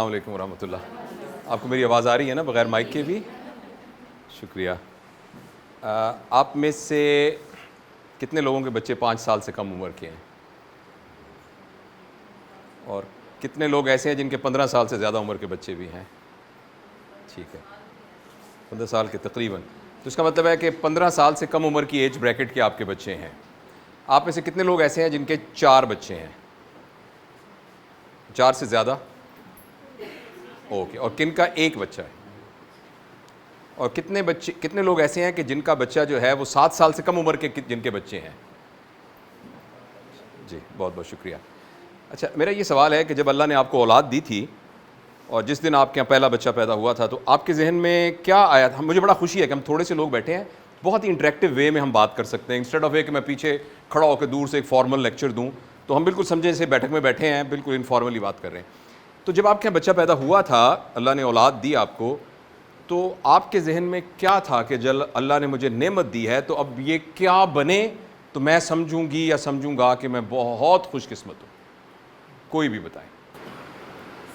السلام علیکم ورحمۃ اللہ. آپ کو میری آواز آ رہی ہے نا بغیر مائک کے بھی؟ شکریہ. آپ میں سے کتنے لوگوں کے بچے 5 سال سے کم عمر کے ہیں؟ اور کتنے لوگ ایسے ہیں جن کے 15 سال سے زیادہ عمر کے بچے بھی ہیں؟ ٹھیک ہے, 15 سال کے تقریباً. تو اس کا مطلب ہے کہ 15 سال سے کم عمر کی ایج بریکٹ کے آپ کے بچے ہیں. آپ میں سے کتنے لوگ ایسے ہیں جن کے 4 بچے ہیں؟ 4 سے زیادہ؟ اوکے. اور کن کا 1 بچہ ہے؟ اور کتنے لوگ ایسے ہیں کہ جن کا بچہ جو ہے وہ 7 سال سے کم عمر کے جن کے بچے ہیں؟ جی بہت بہت شکریہ. اچھا, میرا یہ سوال ہے کہ جب اللہ نے آپ کو اولاد دی تھی اور جس دن آپ کے یہاں پہلا بچہ پیدا ہوا تھا تو آپ کے ذہن میں کیا آیا تھا؟ مجھے بڑا خوشی ہے کہ ہم تھوڑے سے لوگ بیٹھے ہیں, بہت ہی انٹریکٹیو وے میں ہم بات کر سکتے ہیں, انسٹیڈ آف کہ میں پیچھے کھڑا ہو کے دور سے ایک فارمل لیکچر دوں. تو ہم بالکل سمجھیں جیسے بیٹھک میں بیٹھے ہیں, بالکل انفارملی بات کر رہے ہیں. تو جب آپ کے یہاں بچہ پیدا ہوا تھا, اللہ نے اولاد دی آپ کو, تو آپ کے ذہن میں کیا تھا کہ جب اللہ نے مجھے نعمت دی ہے تو اب یہ کیا بنے تو میں سمجھوں گی یا سمجھوں گا کہ میں بہت خوش قسمت ہوں؟ کوئی بھی بتائیں.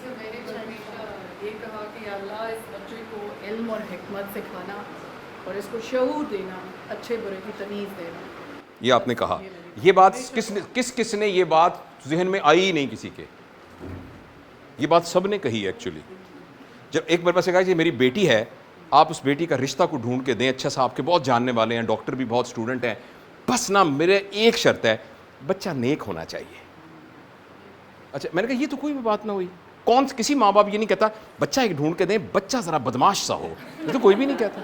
میں نے یہ کہا کہ اللہ اس بچے کو علم اور حکمت سکھانا اور اس کو شعور دینا, اچھے برے کی تمیز دینا. یہ آپ نے کہا. یہ بات کس نے یہ بات ذہن میں آئی ہی نہیں کسی کے؟ یہ بات سب نے کہی ایکچولی. جب ایک بار سے کہا کہ میری بیٹی ہے, آپ اس بیٹی کا رشتہ کو ڈھونڈ کے دیں, اچھا سا آپ کے بہت جاننے والے ہیں, ڈاکٹر بھی بہت اسٹوڈنٹ ہیں, بس نا میرے ایک شرط ہے, بچہ نیک ہونا چاہیے. اچھا, میں نے کہا یہ تو کوئی بھی بات نہ ہوئی. کسی ماں باپ یہ نہیں کہتا بچہ ایک ڈھونڈ کے دیں, بچہ ذرا بدماش سا ہو, یہ تو کوئی بھی نہیں کہتا.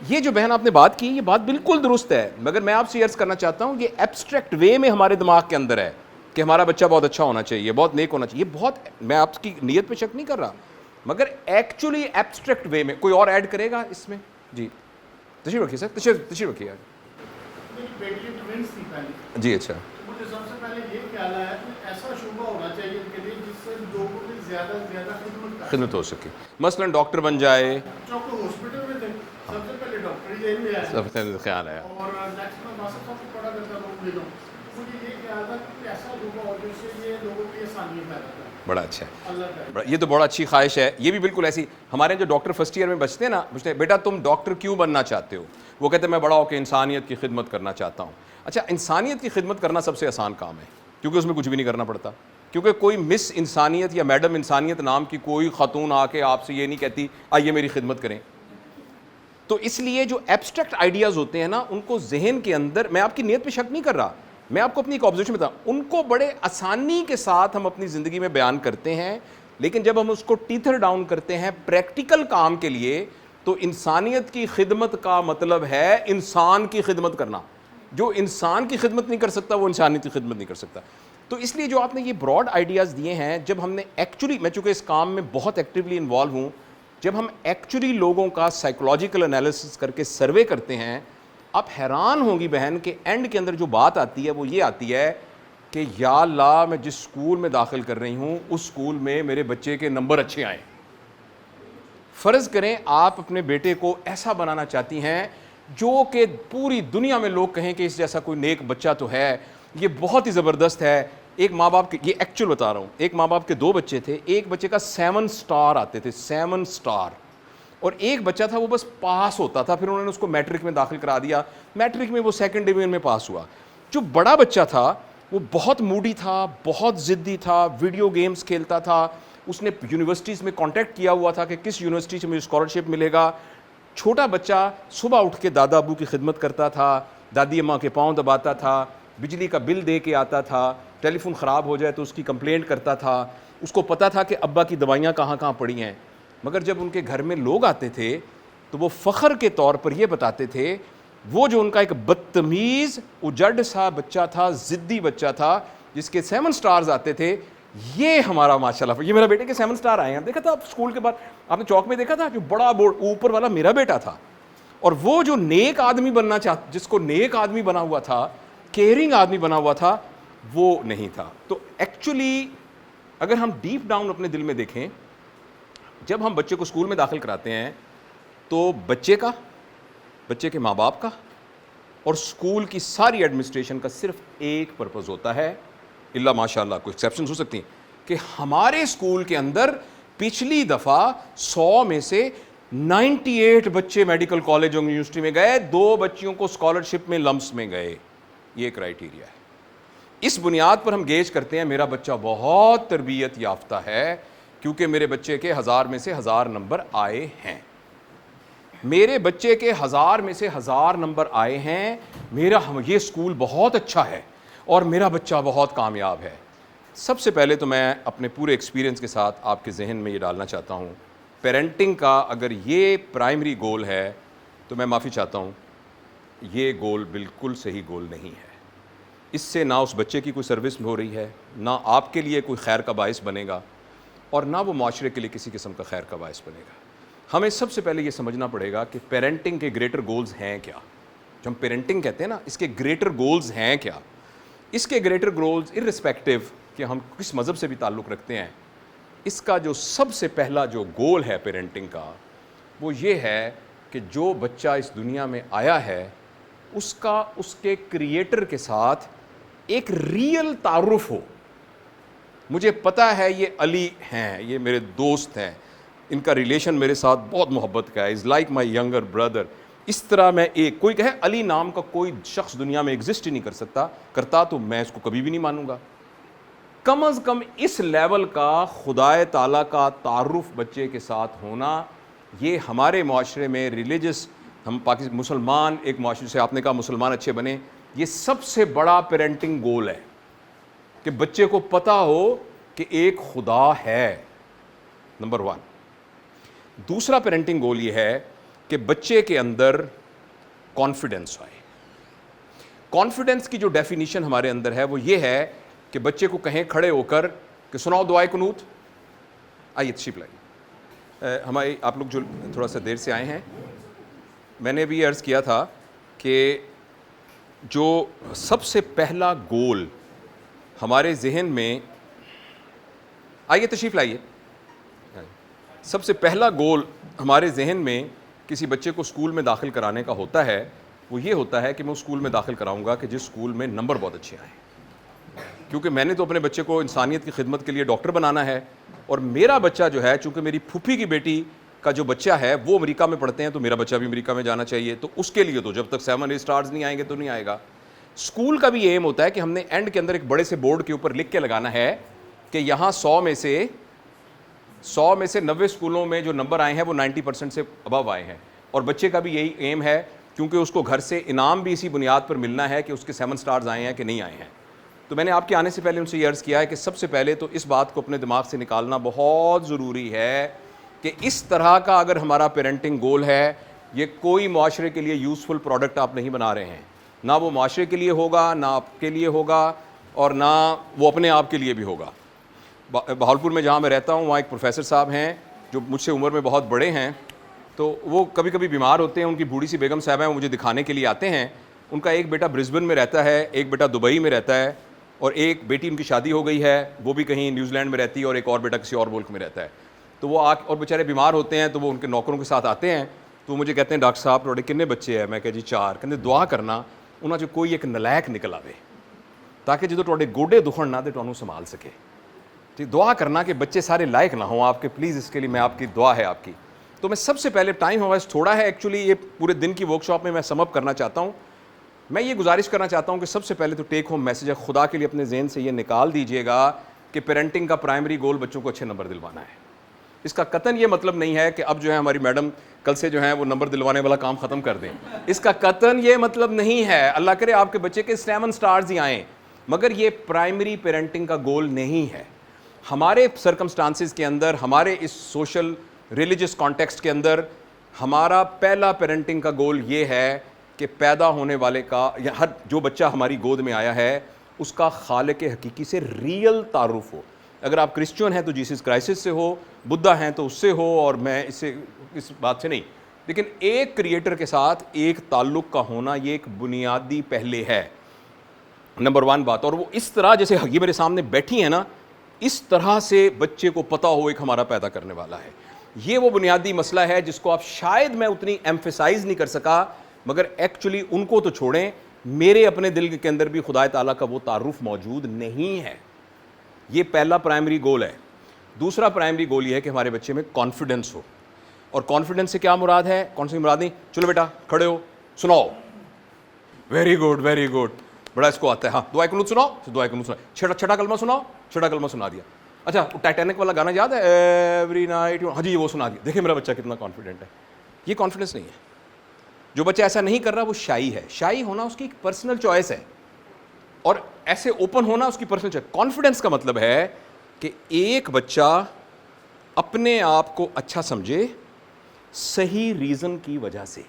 یہ جو بہن آپ نے بات کی, یہ بات بالکل درست ہے, مگر میں آپ سے عرض کرنا چاہتا ہوں یہ ایبسٹریکٹ وے میں ہمارے دماغ کے اندر ہے کہ ہمارا بچہ بہت اچھا ہونا چاہیے, بہت نیک ہونا چاہیے. یہ بہت, میں آپ کی نیت پہ شک نہیں کر رہا, مگر ایکچولی ایبسٹریکٹ وے میں. کوئی اور ایڈ کرے گا اس میں؟ جی تشریف رکھیے سر, تشریف رکھیے. جی اچھا, مجھے سب سے پہلے یہ خیال آیا کہ ایسا شعبہ ہونا چاہیے ان کے لیے جس سے لوگوں کی زیادہ سے زیادہ خدمت ہو سکے. مثلاً ڈاکٹر بن جائے. چونکہ ہاسپٹل میں تھے, سب سے پہلے ڈاکٹر ہی ذہن میں آیا, سب سے خیال آیا. اور نیکسٹ میں ماسٹر صاحب کو پڑھا کرتا لوگ ملوں, مجھے یہ خیال تھا کہ ایسا شعبہ ہو جس سے یہ لوگوں کی آسانی پیدا کرے. بڑا اچھا ہے, اللہ کا یہ تو بڑا اچھی خواہش ہے. یہ بھی بالکل ایسی, ہمارے جو ڈاکٹر فرسٹ ایئر میں بچتے ہیں نا, پوچھتے ہیں بیٹا تم ڈاکٹر کیوں بننا چاہتے ہو؟ وہ کہتے ہیں میں بڑا ہو کے انسانیت کی خدمت کرنا چاہتا ہوں. اچھا, انسانیت کی خدمت کرنا سب سے آسان کام ہے کیونکہ اس میں کچھ بھی نہیں کرنا پڑتا, کیونکہ کوئی مس انسانیت یا میڈم انسانیت نام کی کوئی خاتون آ کے آپ سے یہ نہیں کہتی آئیے میری خدمت کریں. تو اس لیے جو ایبسٹریکٹ آئیڈیاز ہوتے ہیں نا, ان کو ذہن کے اندر, میں آپ کی نیت پہ شک نہیں کر رہا, میں آپ کو اپنی ایک آبزرویشن بتاؤں, ان کو بڑے آسانی کے ساتھ ہم اپنی زندگی میں بیان کرتے ہیں, لیکن جب ہم اس کو ٹیتھر ڈاؤن کرتے ہیں پریکٹیکل کام کے لیے, تو انسانیت کی خدمت کا مطلب ہے انسان کی خدمت کرنا. جو انسان کی خدمت نہیں کر سکتا وہ انسانیت کی خدمت نہیں کر سکتا. تو اس لیے جو آپ نے یہ براڈ آئیڈیاز دیے ہیں, جب ہم نے ایکچولی, میں چونکہ اس کام میں بہت ایکٹیولی انوالو ہوں, جب ہم ایکچولی لوگوں کا سائیکولوجیکل انالیسس کر کے سروے کرتے ہیں, آپ حیران ہوں گی بہن کہ اینڈ کے اندر جو بات آتی ہے وہ یہ آتی ہے کہ یا اللہ میں جس اسکول میں داخل کر رہی ہوں اس اسکول میں میرے بچے کے نمبر اچھے آئیں. فرض کریں آپ اپنے بیٹے کو ایسا بنانا چاہتی ہیں جو کہ پوری دنیا میں لوگ کہیں کہ اس جیسا کوئی نیک بچہ تو ہے, یہ بہت ہی زبردست ہے. ایک ماں باپ کے, یہ ایکچوئل بتا رہا ہوں, ایک ماں باپ کے 2 بچے تھے, ایک بچے کا 7 سٹار آتے تھے, 7 سٹار, اور ایک بچہ تھا وہ بس پاس ہوتا تھا, پھر انہوں نے اس کو میٹرک میں داخل کرا دیا, میٹرک میں وہ 2nd ڈویژن میں پاس ہوا. جو بڑا بچہ تھا وہ بہت موڈی تھا, بہت ضدی تھا, ویڈیو گیمز کھیلتا تھا, اس نے یونیورسٹیز میں کانٹیکٹ کیا ہوا تھا کہ کس یونیورسٹی سے مجھے اسکالرشپ ملے گا. چھوٹا بچہ صبح اٹھ کے دادا ابو کی خدمت کرتا تھا, دادی اماں کے پاؤں دباتا تھا, بجلی کا بل دے کے آتا تھا, ٹیلی فون خراب ہو جائے تو اس کی کمپلینٹ کرتا تھا, اس کو پتہ تھا کہ ابا کی دوائیاں کہاں کہاں پڑی ہیں. مگر جب ان کے گھر میں لوگ آتے تھے تو وہ فخر کے طور پر یہ بتاتے تھے, وہ جو ان کا ایک بدتمیز اجڑ سا بچہ تھا, ضدی بچہ تھا, جس کے 7 سٹارز آتے تھے, یہ ہمارا ماشاءاللہ, یہ میرا بیٹے کے 7 سٹار آئے ہیں. دیکھا تھا آپ اسکول کے بعد, آپ نے چوک میں دیکھا تھا جو بڑا بورڈ اوپر والا میرا بیٹا تھا. اور وہ جو نیک آدمی بننا چاہتا, جس کو نیک آدمی بنا ہوا تھا, کیئرنگ آدمی بنا ہوا تھا, وہ نہیں تھا. تو ایکچولی اگر ہم ڈیپ ڈاؤن اپنے دل میں دیکھیں, جب ہم بچے کو اسکول میں داخل کراتے ہیں تو بچے کا, بچے کے ماں باپ کا اور اسکول کی ساری ایڈمنسٹریشن کا صرف ایک پرپز ہوتا ہے, اللہ ماشاء اللہ کوئی ایکسیپشنز ہو سکتی ہیں, کہ ہمارے اسکول کے اندر پچھلی دفعہ 100 میں سے 98 بچے میڈیکل کالج اور یونیورسٹی میں گئے, 2 بچیوں کو اسکالرشپ میں لمس میں گئے. یہ کرائیٹیریا ہے. اس بنیاد پر ہم گیج کرتے ہیں میرا بچہ بہت تربیت یافتہ ہے کیونکہ میرے بچے کے 1000 میں سے 1000 نمبر آئے ہیں, میرے بچے کے 1000 میں سے 1000 نمبر آئے ہیں, میرا یہ اسکول بہت اچھا ہے اور میرا بچہ بہت کامیاب ہے. سب سے پہلے تو میں اپنے پورے ایکسپیرینس کے ساتھ آپ کے ذہن میں یہ ڈالنا چاہتا ہوں, پیرنٹنگ کا اگر یہ پرائمری گول ہے تو میں معافی چاہتا ہوں, یہ گول بالکل صحیح گول نہیں ہے. اس سے نہ اس بچے کی کوئی سروس ہو رہی ہے, نہ آپ کے لیے کوئی خیر کا باعث بنے گا, اور نہ وہ معاشرے کے لیے کسی قسم کا خیر کا باعث بنے گا. ہمیں سب سے پہلے یہ سمجھنا پڑے گا کہ پیرنٹنگ کے گریٹر گولز ہیں کیا. جو ہم پیرنٹنگ کہتے ہیں نا, اس کے گریٹر گولز ہیں کیا. اس کے گریٹر گولز ارریسپیکٹیو کہ ہم کس مذہب سے بھی تعلق رکھتے ہیں, اس کا جو سب سے پہلا جو گول ہے پیرنٹنگ کا, وہ یہ ہے کہ جو بچہ اس دنیا میں آیا ہے اس کا اس کے کریٹر کے ساتھ ایک ریئل تعارف ہو. مجھے پتہ ہے یہ علی ہیں, یہ میرے دوست ہیں, ان کا ریلیشن میرے ساتھ بہت محبت کا ہے, is like my younger brother. اس طرح میں ایک کوئی کہے علی نام کا کوئی شخص دنیا میں ایگزسٹ ہی نہیں کر سکتا, کرتا تو میں اس کو کبھی بھی نہیں مانوں گا. کم از کم اس لیول کا خدائے تعالیٰ کا تعارف بچے کے ساتھ ہونا, یہ ہمارے معاشرے میں ریلیجس, ہم مسلمان ایک معاشرے سے, آپ نے کہا مسلمان اچھے بنے, یہ سب سے بڑا پیرنٹنگ گول ہے کہ بچے کو پتہ ہو کہ ایک خدا ہے. نمبر 1. دوسرا پیرنٹنگ گول یہ ہے کہ بچے کے اندر کانفیڈنس آئے. کانفیڈنس کی جو ڈیفینیشن ہمارے اندر ہے وہ یہ ہے کہ بچے کو کہیں کھڑے ہو کر کہ سناؤ دعائے قنوت. آئیے تشریف لائیے. ہمارے آپ لوگ جو تھوڑا سا دیر سے آئے ہیں, میں نے بھی عرض کیا تھا کہ جو سب سے پہلا گول ہمارے ذہن میں, آئیے تشریف لائیے, سب سے پہلا گول ہمارے ذہن میں کسی بچے کو اسکول میں داخل کرانے کا ہوتا ہے, وہ یہ ہوتا ہے کہ میں اسکول میں داخل کراؤں گا کہ جس اسکول میں نمبر بہت اچھے آئیں, کیونکہ میں نے تو اپنے بچے کو انسانیت کی خدمت کے لیے ڈاکٹر بنانا ہے. اور میرا بچہ جو ہے, چونکہ میری پھوپھی کی بیٹی کا جو بچہ ہے وہ امریکہ میں پڑھتے ہیں, تو میرا بچہ بھی امریکہ میں جانا چاہیے, تو اس کے لیے تو جب تک 7 اسٹارز نہیں آئیں گے تو نہیں آئے گا. اسکول کا بھی یہ ایم ہوتا ہے کہ ہم نے اینڈ کے اندر ایک بڑے سے بورڈ کے اوپر لکھ کے لگانا ہے کہ یہاں 100 میں سے 90 اسکولوں میں جو نمبر آئے ہیں وہ 90% سے ابو آئے ہیں. اور بچے کا بھی یہی ایم ہے, کیونکہ اس کو گھر سے انعام بھی اسی بنیاد پر ملنا ہے کہ اس کے 7 اسٹارز آئے ہیں کہ نہیں آئے ہیں. تو میں نے آپ کے آنے سے پہلے ان سے یہ عرض کیا ہے کہ سب سے پہلے تو اس بات کو اپنے دماغ سے نکالنا بہت ضروری ہے کہ اس طرح کا اگر ہمارا پیرنٹنگ گول ہے, یہ کوئی معاشرے کے لیے یوزفل پروڈکٹ آپ نہیں بنا رہے ہیں. نہ وہ معاشرے کے لیے ہوگا, نہ آپ کے لیے ہوگا, اور نہ وہ اپنے آپ کے لیے بھی ہوگا. بہاولپور میں جہاں میں رہتا ہوں وہاں ایک پروفیسر صاحب ہیں جو مجھ سے عمر میں بہت بڑے ہیں, تو وہ کبھی کبھی بیمار ہوتے ہیں, ان کی بوڑھی سی بیگم صاحب ہیں, وہ مجھے دکھانے کے لیے آتے ہیں. ان کا ایک بیٹا برسبن میں رہتا ہے, ایک بیٹا دبئی میں رہتا ہے, اور ایک بیٹی ان کی شادی ہو گئی ہے, وہ بھی کہیں نیوزی لینڈ میں رہتی ہے, اور ایک اور بیٹا کسی اور ملک میں رہتا ہے. تو وہ اور بیچارے بیمار ہوتے ہیں, تو وہ ان کے نوکروں کے ساتھ آتے ہیں, تو وہ مجھے کہتے ہیں ڈاکٹر صاحب تھوڑے کتنے بچے ہیں؟ میں کہا جی 4. کہتے دعا کرنا انہاں جو کوئی ایک نلائق نکل آوے تاکہ جدو تھوڑے گوڈے دکھن نہ دے تو انہوں سنبھال سکے. ٹھیک, دعا کرنا کہ بچے سارے لائق نہ ہوں آپ کے, پلیز اس کے لیے میں آپ کی دعا ہے آپ کی. تو میں سب سے پہلے, ٹائم ہمارے پاس تھوڑا ہے ایکچولی, یہ پورے دن کی ورک شاپ میں میں سم اپ کرنا چاہتا ہوں. میں یہ گزارش کرنا چاہتا ہوں کہ سب سے پہلے تو ٹیک ہوم میسج ہے, خدا کے لیے اپنے ذہن سے یہ نکال دیجئے گا کہ پیرنٹنگ کا پرائمری گول بچوں کو اچھے نمبر دلوانا ہے. اس کا قطعاً یہ مطلب نہیں ہے کہ اب جو ہے ہماری میڈم کل سے جو ہے وہ نمبر دلوانے والا کام ختم کر دیں. اس کا قطعاً یہ مطلب نہیں ہے. اللہ کرے آپ کے بچے کے 7 اسٹارز ہی آئیں, مگر یہ پرائمری پیرنٹنگ کا گول نہیں ہے. ہمارے سرکمسٹانسز کے اندر, ہمارے اس سوشل ریلیجس کانٹیکسٹ کے اندر, ہمارا پہلا پیرنٹنگ کا گول یہ ہے کہ پیدا ہونے والے کا, یا ہر جو بچہ ہماری گود میں آیا ہے, اس کا خالق حقیقی سے ریئل تعارف ہو. اگر آپ کرسچن ہیں تو جیسس کرائسٹ سے ہو, بدھا ہیں تو اس سے ہو, اور میں اس بات سے نہیں, لیکن ایک کریٹر کے ساتھ ایک تعلق کا ہونا یہ ایک بنیادی پہلے ہے. نمبر 1 بات. اور وہ اس طرح جیسے یہ میرے سامنے بیٹھی ہیں نا, اس طرح سے بچے کو پتہ ہو ایک ہمارا پیدا کرنے والا ہے. یہ وہ بنیادی مسئلہ ہے جس کو آپ شاید میں اتنی ایمفیسائز نہیں کر سکا, مگر ایکچولی ان کو تو چھوڑیں, میرے اپنے دل کے اندر بھی خدا تعالیٰ کا وہ تعارف موجود نہیں ہے. یہ پہلا پرائمری گول ہے. دوسرا پرائمری گول یہ ہے کہ ہمارے بچے میں کانفیڈنس ہو. اور کانفیڈنس سے کیا مراد ہے؟ کون سی مراد نہیں؟ چلو بیٹا کھڑے ہو, سناؤ, ویری گڈ ویری گڈ, بڑا اس کو آتا ہے. ہاں دعائے قنوت سناؤ, دعائے قنوت سناؤ. چھٹا کلمہ سناؤ, چھٹا کلمہ سنا دیا. اچھا ٹائٹینک والا گانا یاد ہے, ایوری نائٹ, ہاں جی وہ سنا دیا. دیکھیں میرا بچہ کتنا کانفیڈنٹ ہے. یہ کانفیڈنس نہیں ہے. جو بچہ ایسا نہیں کر رہا وہ شائی ہے. شائی ہونا اس کی ایک پرسنل چوائس ہے, اور ایسے اوپن ہونا اس کی پرسنل چوائس. کانفیڈنس کا مطلب ہے کہ ایک بچہ اپنے آپ کو اچھا سمجھے صحیح ریزن کی وجہ سے.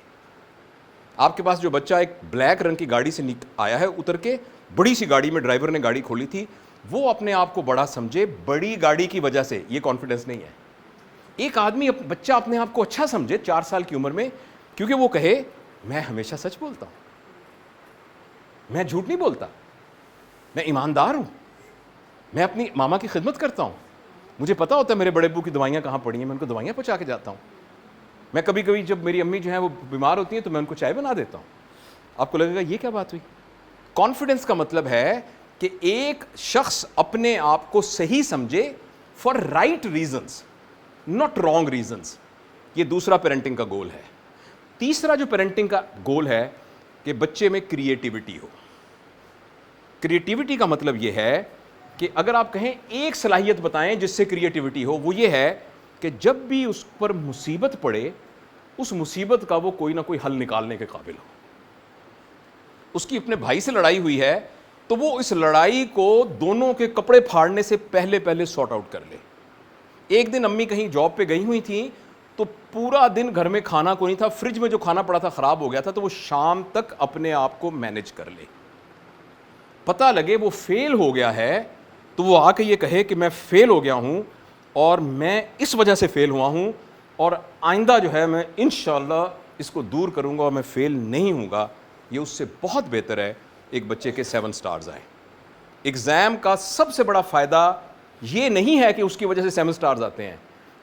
آپ کے پاس جو بچہ ایک بلیک رنگ کی گاڑی سے آیا ہے اتر کے, بڑی سی گاڑی میں ڈرائیور نے گاڑی کھولی تھی, وہ اپنے آپ کو بڑا سمجھے بڑی گاڑی کی وجہ سے, یہ کانفیڈنس نہیں ہے. ایک آدمی بچہ اپنے آپ کو اچھا سمجھے 4 سال کی عمر میں, کیونکہ وہ کہے میں ہمیشہ سچ بولتا ہوں, میں جھوٹ نہیں بولتا, میں ایماندار ہوں, میں اپنی ماما کی خدمت کرتا ہوں, مجھے پتا ہوتا ہے میرے بڑے ابو کی دوائیاں کہاں پڑی ہیں, میں ان کو دوائیاں پہنچا کے جاتا ہوں, میں کبھی کبھی جب میری امی جو ہیں وہ بیمار ہوتی ہیں تو میں ان کو چائے بنا دیتا ہوں. آپ کو لگے گا یہ کیا بات ہوئی؟ کانفیڈنس کا مطلب ہے کہ ایک شخص اپنے آپ کو صحیح سمجھے for right reasons, not wrong reasons. یہ دوسرا پیرنٹنگ کا گول ہے. تیسرا جو پیرنٹنگ کا گول ہے کہ بچے میں کریٹیوٹی ہو. کریٹیوٹی کا مطلب یہ ہے کہ اگر آپ کہیں ایک صلاحیت بتائیں جس سے کریٹیوٹی ہو, وہ یہ ہے کہ جب بھی اس پر مصیبت پڑے اس مصیبت کا وہ کوئی نہ کوئی حل نکالنے کے قابل ہو. اس کی اپنے بھائی سے لڑائی ہوئی ہے تو وہ اس لڑائی کو دونوں کے کپڑے پھاڑنے سے پہلے سارٹ آؤٹ کر لے. ایک دن امی کہیں جاب پہ گئی ہوئی تھیں تو پورا دن گھر میں کھانا کوئی نہیں تھا, فریج میں جو کھانا پڑا تھا خراب ہو گیا تھا, تو وہ شام تک اپنے آپ کو مینج کر لے. پتہ لگے وہ فیل ہو گیا ہے تو وہ آ کے یہ کہے کہ میں فیل ہو گیا ہوں اور میں اس وجہ سے فیل ہوا ہوں, اور آئندہ جو ہے میں انشاءاللہ اس کو دور کروں گا اور میں فیل نہیں ہوں گا. یہ اس سے بہت بہتر ہے ایک بچے کے 7 سٹارز آئیں. ایگزام کا سب سے بڑا فائدہ یہ نہیں ہے کہ اس کی وجہ سے 7 سٹارز آتے ہیں.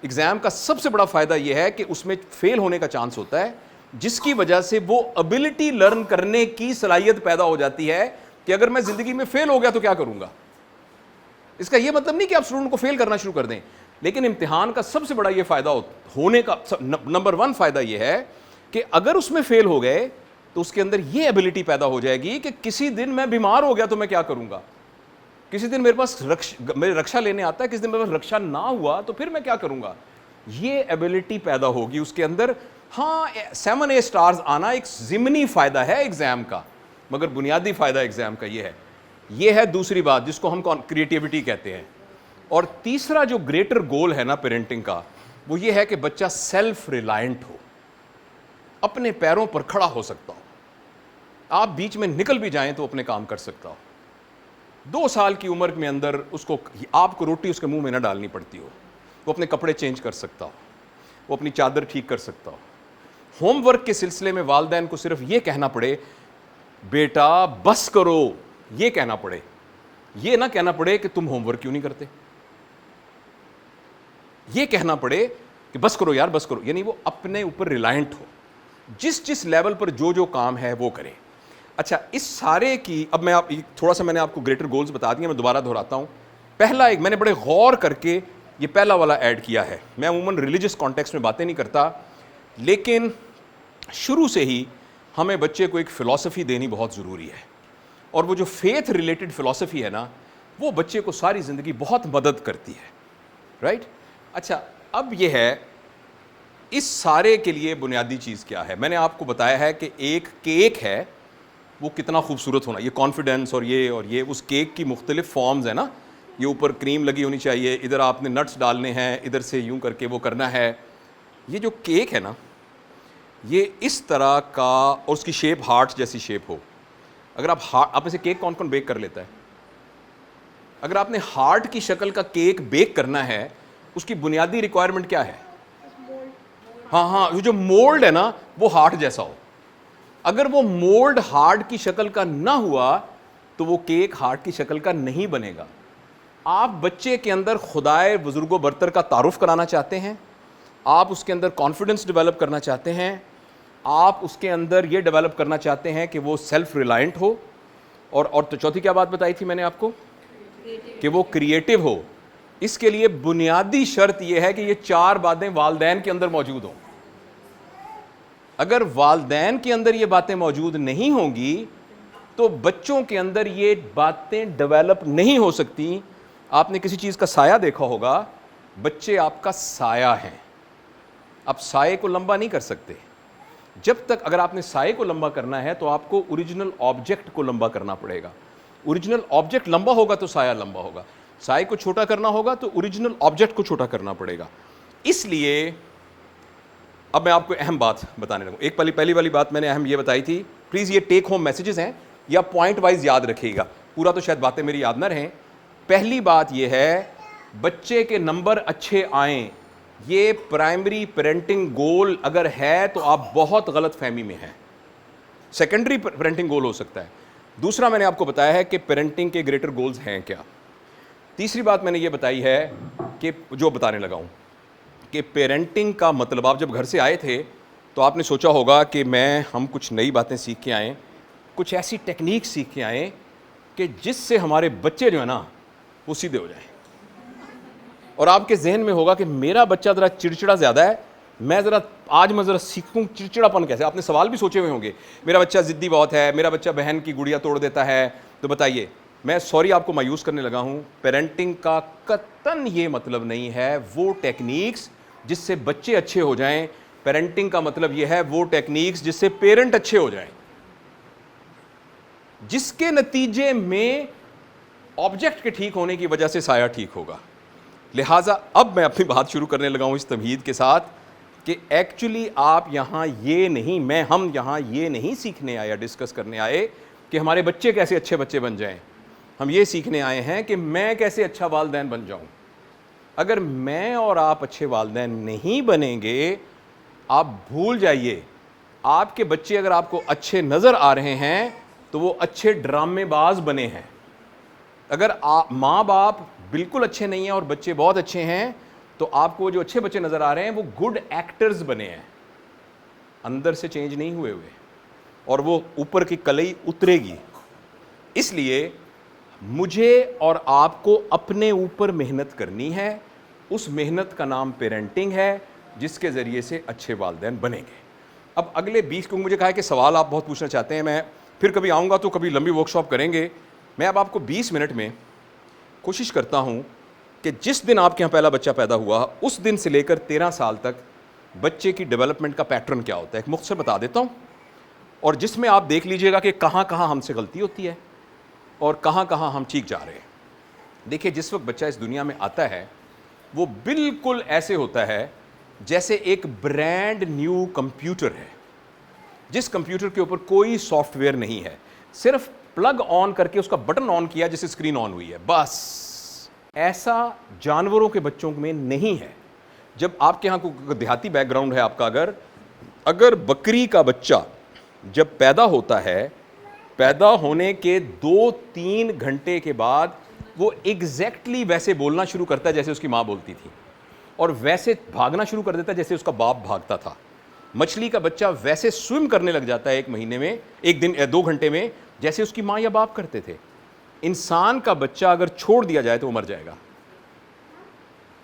ایگزام کا سب سے بڑا فائدہ یہ ہے کہ اس میں فیل ہونے کا چانس ہوتا ہے, جس کی وجہ سے وہ ابیلٹی لرن کرنے کی صلاحیت پیدا ہو جاتی ہے کہ اگر میں زندگی میں فیل ہو گیا تو کیا کروں گا. اس کا یہ مطلب نہیں کہ آپ اسٹوڈنٹ کو فیل کرنا شروع کر دیں, لیکن امتحان کا سب سے بڑا یہ فائدہ ہونے کا نمبر 1 فائدہ یہ ہے کہ اگر اس میں فیل ہو گئے تو اس کے اندر یہ ایبلٹی پیدا ہو جائے گی کہ کسی دن میں بیمار ہو گیا تو میں کیا کروں گا, کسی دن میرے پاس میرے رکشا لینے آتا ہے, کسی دن میرے پاس رکشا نہ ہوا تو پھر میں کیا کروں گا. یہ ایبلٹی پیدا ہوگی اس کے اندر. ہاں 7 سٹارز آنا ایک ضمنی فائدہ ہے ایگزام کا, مگر بنیادی فائدہ ایگزام کا یہ ہے دوسری بات جس کو ہم کریٹیوٹی کہتے ہیں. اور تیسرا جو گریٹر گول ہے نا پیرنٹنگ کا, وہ یہ ہے کہ بچہ سیلف ریلائنٹ ہو, اپنے پیروں پر کھڑا ہو سکتا ہو. آپ بیچ میں نکل بھی جائیں تو اپنے کام کر سکتا ہو. 2 سال کی عمر میں اندر اس کو آپ کو روٹی اس کے منہ میں نہ ڈالنی پڑتی ہو, وہ اپنے کپڑے چینج کر سکتا ہو, وہ اپنی چادر ٹھیک کر سکتا ہو. ہوم ورک کے سلسلے میں والدین کو صرف یہ کہنا پڑے بیٹا بس کرو, یہ کہنا پڑے, یہ نہ کہنا پڑے کہ تم ہوم ورک کیوں نہیں کرتے. یہ کہنا پڑے کہ بس کرو یار بس کرو, یعنی وہ اپنے اوپر ریلائنٹ ہو, جس لیول پر جو کام ہے وہ کرے. اچھا اس سارے کی اب میں تھوڑا سا میں نے آپ کو گریٹر گولز بتا دیے, میں دوبارہ دہراتا ہوں. پہلا ایک میں نے بڑے غور کر کے یہ پہلا والا ایڈ کیا ہے. میں عموماً ریلیجس کانٹیکسٹ میں باتیں نہیں کرتا, لیکن شروع سے ہی ہمیں بچے کو ایک فلسفی دینی بہت ضروری ہے, اور وہ جو فیتھ ریلیٹڈ فلسفی ہے نا, وہ بچے کو ساری زندگی بہت مدد کرتی ہے. رائٹ. اچھا اب یہ ہے اس سارے کے لیے بنیادی چیز کیا ہے. میں نے آپ کو بتایا ہے کہ ایک کیک ہے وہ کتنا خوبصورت ہونا, یہ کانفیڈنس اور یہ اس کیک کی مختلف فارمز ہیں نا, یہ اوپر کریم لگی ہونی چاہیے, ادھر آپ نے نٹس ڈالنے ہیں, ادھر سے یوں کر کے وہ کرنا ہے. یہ جو کیک ہے نا یہ اس طرح کا, اور اس کی شیپ ہارٹ جیسی شیپ ہو. اگر آپ اسے کیک کون بیک کر لیتا ہے؟ اگر آپ نے ہارٹ کی شکل کا کیک بیک کرنا ہے اس کی بنیادی ریکوائرمنٹ کیا ہے؟ ہاں جو مولڈ ہے نا وہ ہارٹ جیسا ہو. اگر وہ مولڈ ہارٹ کی شکل کا نہ ہوا تو وہ کیک ہارٹ کی شکل کا نہیں بنے گا. آپ بچے کے اندر خدائے بزرگ و برتر کا تعارف کرانا چاہتے ہیں, آپ اس کے اندر کانفیڈنس ڈیولپ کرنا چاہتے ہیں, آپ اس کے اندر یہ ڈیولپ کرنا چاہتے ہیں کہ وہ سیلف ریلائنٹ ہو, اور چوتھی کیا بات بتائی تھی میں نے آپ کو؟ کہ وہ کریٹو ہو. اس کے لیے بنیادی شرط یہ ہے کہ یہ 4 باتیں والدین کے اندر موجود ہوں. اگر والدین کے اندر یہ باتیں موجود نہیں ہوں گی تو بچوں کے اندر یہ باتیں ڈیولپ نہیں ہو سکتی. آپ نے کسی چیز کا سایہ دیکھا ہوگا, بچے آپ کا سایہ ہیں, آپ سائے کو لمبا نہیں کر سکتے. جب تک اگر آپ نے سائے کو لمبا کرنا ہے تو آپ کو اوریجنل آبجیکٹ کو لمبا کرنا پڑے گا. اوریجنل آبجیکٹ لمبا ہوگا تو سایہ لمبا ہوگا. سائے کو چھوٹا کرنا ہوگا تو اوریجنل آبجیکٹ کو چھوٹا کرنا پڑے گا. اس لیے اب میں آپ کو اہم بات بتانے لگوں. ایک پہلی والی بات میں نے اہم یہ بتائی تھی, پلیز یہ ٹیک ہوم میسیجز ہیں, یا پوائنٹ وائز یاد رکھیے گا, پورا تو شاید باتیں میری یاد نہ رہیں. پہلی بات یہ ہے, بچے کے نمبر اچھے آئیں, یہ پرائمری پیرنٹنگ گول اگر ہے تو آپ بہت غلط فہمی میں ہیں. سیکنڈری پیرنٹنگ گول ہو سکتا ہے. دوسرا میں نے آپ کو بتایا ہے کہ پیرنٹنگ کے گریٹر گولز ہیں کیا. تیسری بات میں نے یہ بتائی ہے کہ جو بتانے لگا ہوں کہ پیرنٹنگ کا مطلب, آپ جب گھر سے آئے تھے تو آپ نے سوچا ہوگا کہ ہم کچھ نئی باتیں سیکھ کے آئیں, کچھ ایسی ٹیکنیک سیکھ کے آئیں کہ جس سے ہمارے بچے جو ہے نا وہ سیدھے ہو جائیں. اور آپ کے ذہن میں ہوگا کہ میرا بچہ ذرا چڑچڑا زیادہ ہے, میں ذرا سیکھوں چڑچڑاپن کیسے. آپ نے سوال بھی سوچے ہوئے ہوں گے, میرا بچہ ضدی بہت ہے, میرا بچہ بہن کی گڑیا توڑ دیتا ہے. تو بتائیے, میں سوری آپ کو مایوس کرنے لگا ہوں, پیرنٹنگ کا قطعاً یہ مطلب نہیں ہے وہ ٹیکنیکس جس سے بچے اچھے ہو جائیں. پیرنٹنگ کا مطلب یہ ہے وہ ٹیکنیکس جس سے پیرنٹ اچھے ہو جائیں, جس کے نتیجے میں آبجیکٹ کے ٹھیک ہونے کی وجہ سے سایہ ٹھیک ہوگا. لہٰذا اب میں اپنی بات شروع کرنے لگا ہوں اس تمہید کے ساتھ کہ ایکچولی آپ یہاں ہم یہاں یہ نہیں سیکھنے آئے, ڈسکس کرنے آئے کہ ہمارے بچے کیسے اچھے بچے بن جائیں. ہم یہ سیکھنے آئے ہیں کہ میں کیسے اچھا والدین بن جاؤں. اگر میں اور آپ اچھے والدین نہیں بنیں گے, آپ بھول جائیے, آپ کے بچے اگر آپ کو اچھے نظر آ رہے ہیں تو وہ اچھے ڈرامے باز بنے ہیں. اگر ماں باپ بالکل اچھے نہیں ہیں اور بچے بہت اچھے ہیں تو آپ کو جو اچھے بچے نظر آ رہے ہیں وہ گڈ ایکٹرز بنے ہیں, اندر سے چینج نہیں ہوئے اور وہ اوپر کی کلئی اترے گی. اس لیے مجھے اور آپ کو اپنے اوپر محنت کرنی ہے. اس محنت کا نام پیرنٹنگ ہے, جس کے ذریعے سے اچھے والدین بنیں گے. اب اگلے 20 کو مجھے کہا ہے کہ سوال آپ بہت پوچھنا چاہتے ہیں, میں پھر کبھی آؤں گا تو کبھی لمبی ورک شاپ کریں گے. میں اب آپ کو 20 منٹ میں کوشش کرتا ہوں کہ جس دن آپ کے یہاں پہلا بچہ پیدا ہوا اس دن سے لے کر 13 سال تک بچے کی ڈیولپمنٹ کا پیٹرن کیا ہوتا ہے ایک مختصر بتا دیتا ہوں, اور جس میں آپ دیکھ لیجئے گا کہ کہاں کہاں ہم سے غلطی ہوتی ہے اور کہاں کہاں ہم ٹھیک جا رہے ہیں. دیکھیے, جس وقت بچہ اس دنیا میں آتا ہے وہ بالکل ایسے ہوتا ہے جیسے ایک برانڈ نیو کمپیوٹر ہے, جس کمپیوٹر کے اوپر کوئی سافٹ ویئر نہیں ہے, صرف پلگ آن کر کے اس کا بٹن آن کیا جس سے اسکرین آن ہوئی ہے بس. ایسا جانوروں کے بچوں میں نہیں ہے. جب آپ کے ہاں کوئی دیہاتی بیک گراؤنڈ ہے آپ کا, اگر بکری کا بچہ جب پیدا ہوتا ہے, پیدا ہونے کے 2-3 گھنٹے کے بعد وہ ایگزیکٹلی ویسے بولنا شروع کرتا ہے جیسے اس کی ماں بولتی تھی, اور ویسے بھاگنا شروع کر دیتا ہے جیسے اس کا باپ بھاگتا تھا. مچھلی کا بچہ ویسے سوئم کرنے لگ جاتا ہے 1 مہینے میں, 1 دن 2 گھنٹے میں, جیسے اس کی ماں یا باپ کرتے تھے. انسان کا بچہ اگر چھوڑ دیا جائے تو وہ مر جائے گا.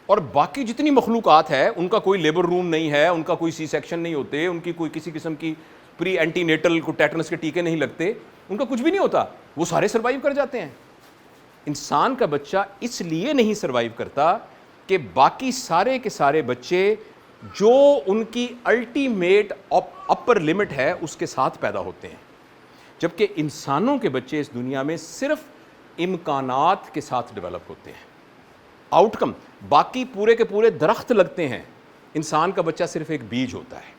اور باقی جتنی مخلوقات ہے ان کا کوئی لیبر روم نہیں ہے, ان کا کوئی سی سیکشن نہیں ہوتے, ان کی کوئی کسی قسم کی پری اینٹی نیٹل کو ٹیٹنس کے ٹیکے نہیں لگتے, ان کا کچھ بھی نہیں ہوتا, وہ سارے سروائیو کر جاتے ہیں. انسان کا بچہ اس لیے نہیں سروائیو کرتا کہ باقی سارے کے سارے بچے جو ان کی الٹیمیٹ اپر لمٹ ہے اس کے ساتھ پیدا ہوتے ہیں, جبکہ انسانوں کے بچے اس دنیا میں صرف امکانات کے ساتھ ڈیولپ ہوتے ہیں. آؤٹ کم باقی پورے کے پورے درخت لگتے ہیں, انسان کا بچہ صرف ایک بیج ہوتا ہے.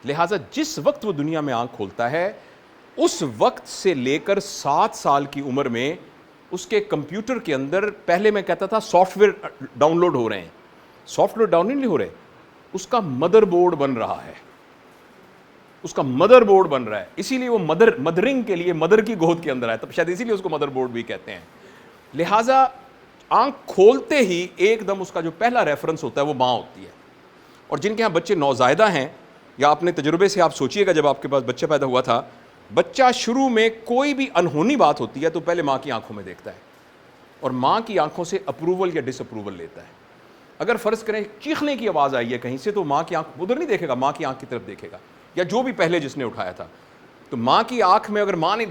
لہٰذا جس وقت وہ دنیا میں آنکھ کھولتا ہے اس وقت سے لے کر 7 سال کی عمر میں اس کے کمپیوٹر کے اندر, پہلے میں کہتا تھا سافٹ ویئر ڈاؤن لوڈ ہو رہے ہیں, سافٹ ویئر ڈاؤن نہیں ہو رہے, اس کا مدر بورڈ بن رہا ہے, اس کا مدر بورڈ بن رہا ہے. اسی لیے وہ مدرنگ کے لیے مدر کی گود کے اندر ہے, تب شاید اسی لیے اس کو مدر بورڈ بھی کہتے ہیں. لہٰذا آنکھ کھولتے ہی ایک دم اس کا جو پہلا ریفرنس ہوتا ہے وہ ماں ہوتی ہے. اور جن کے ہاں بچے نوزائیدہ ہیں, یا اپنے تجربے سے آپ سوچئے گا جب آپ کے پاس بچہ پیدا ہوا تھا, بچہ شروع میں کوئی بھی انہونی بات ہوتی ہے تو پہلے ماں کی آنکھوں میں دیکھتا ہے, اور ماں کی آنکھوں سے اپروول یا ڈس اپروول لیتا ہے. اگر فرض کریں چیخنے کی آواز آئی ہے کہیں سے تو ماں کی آنکھ ادھر نہیں دیکھے گا, ماں کی آنکھ کی طرف دیکھے گا, یا جو بھی پہلے جس نے اٹھایا تھا. تو ماں کی آنکھ میں اگر ماں نے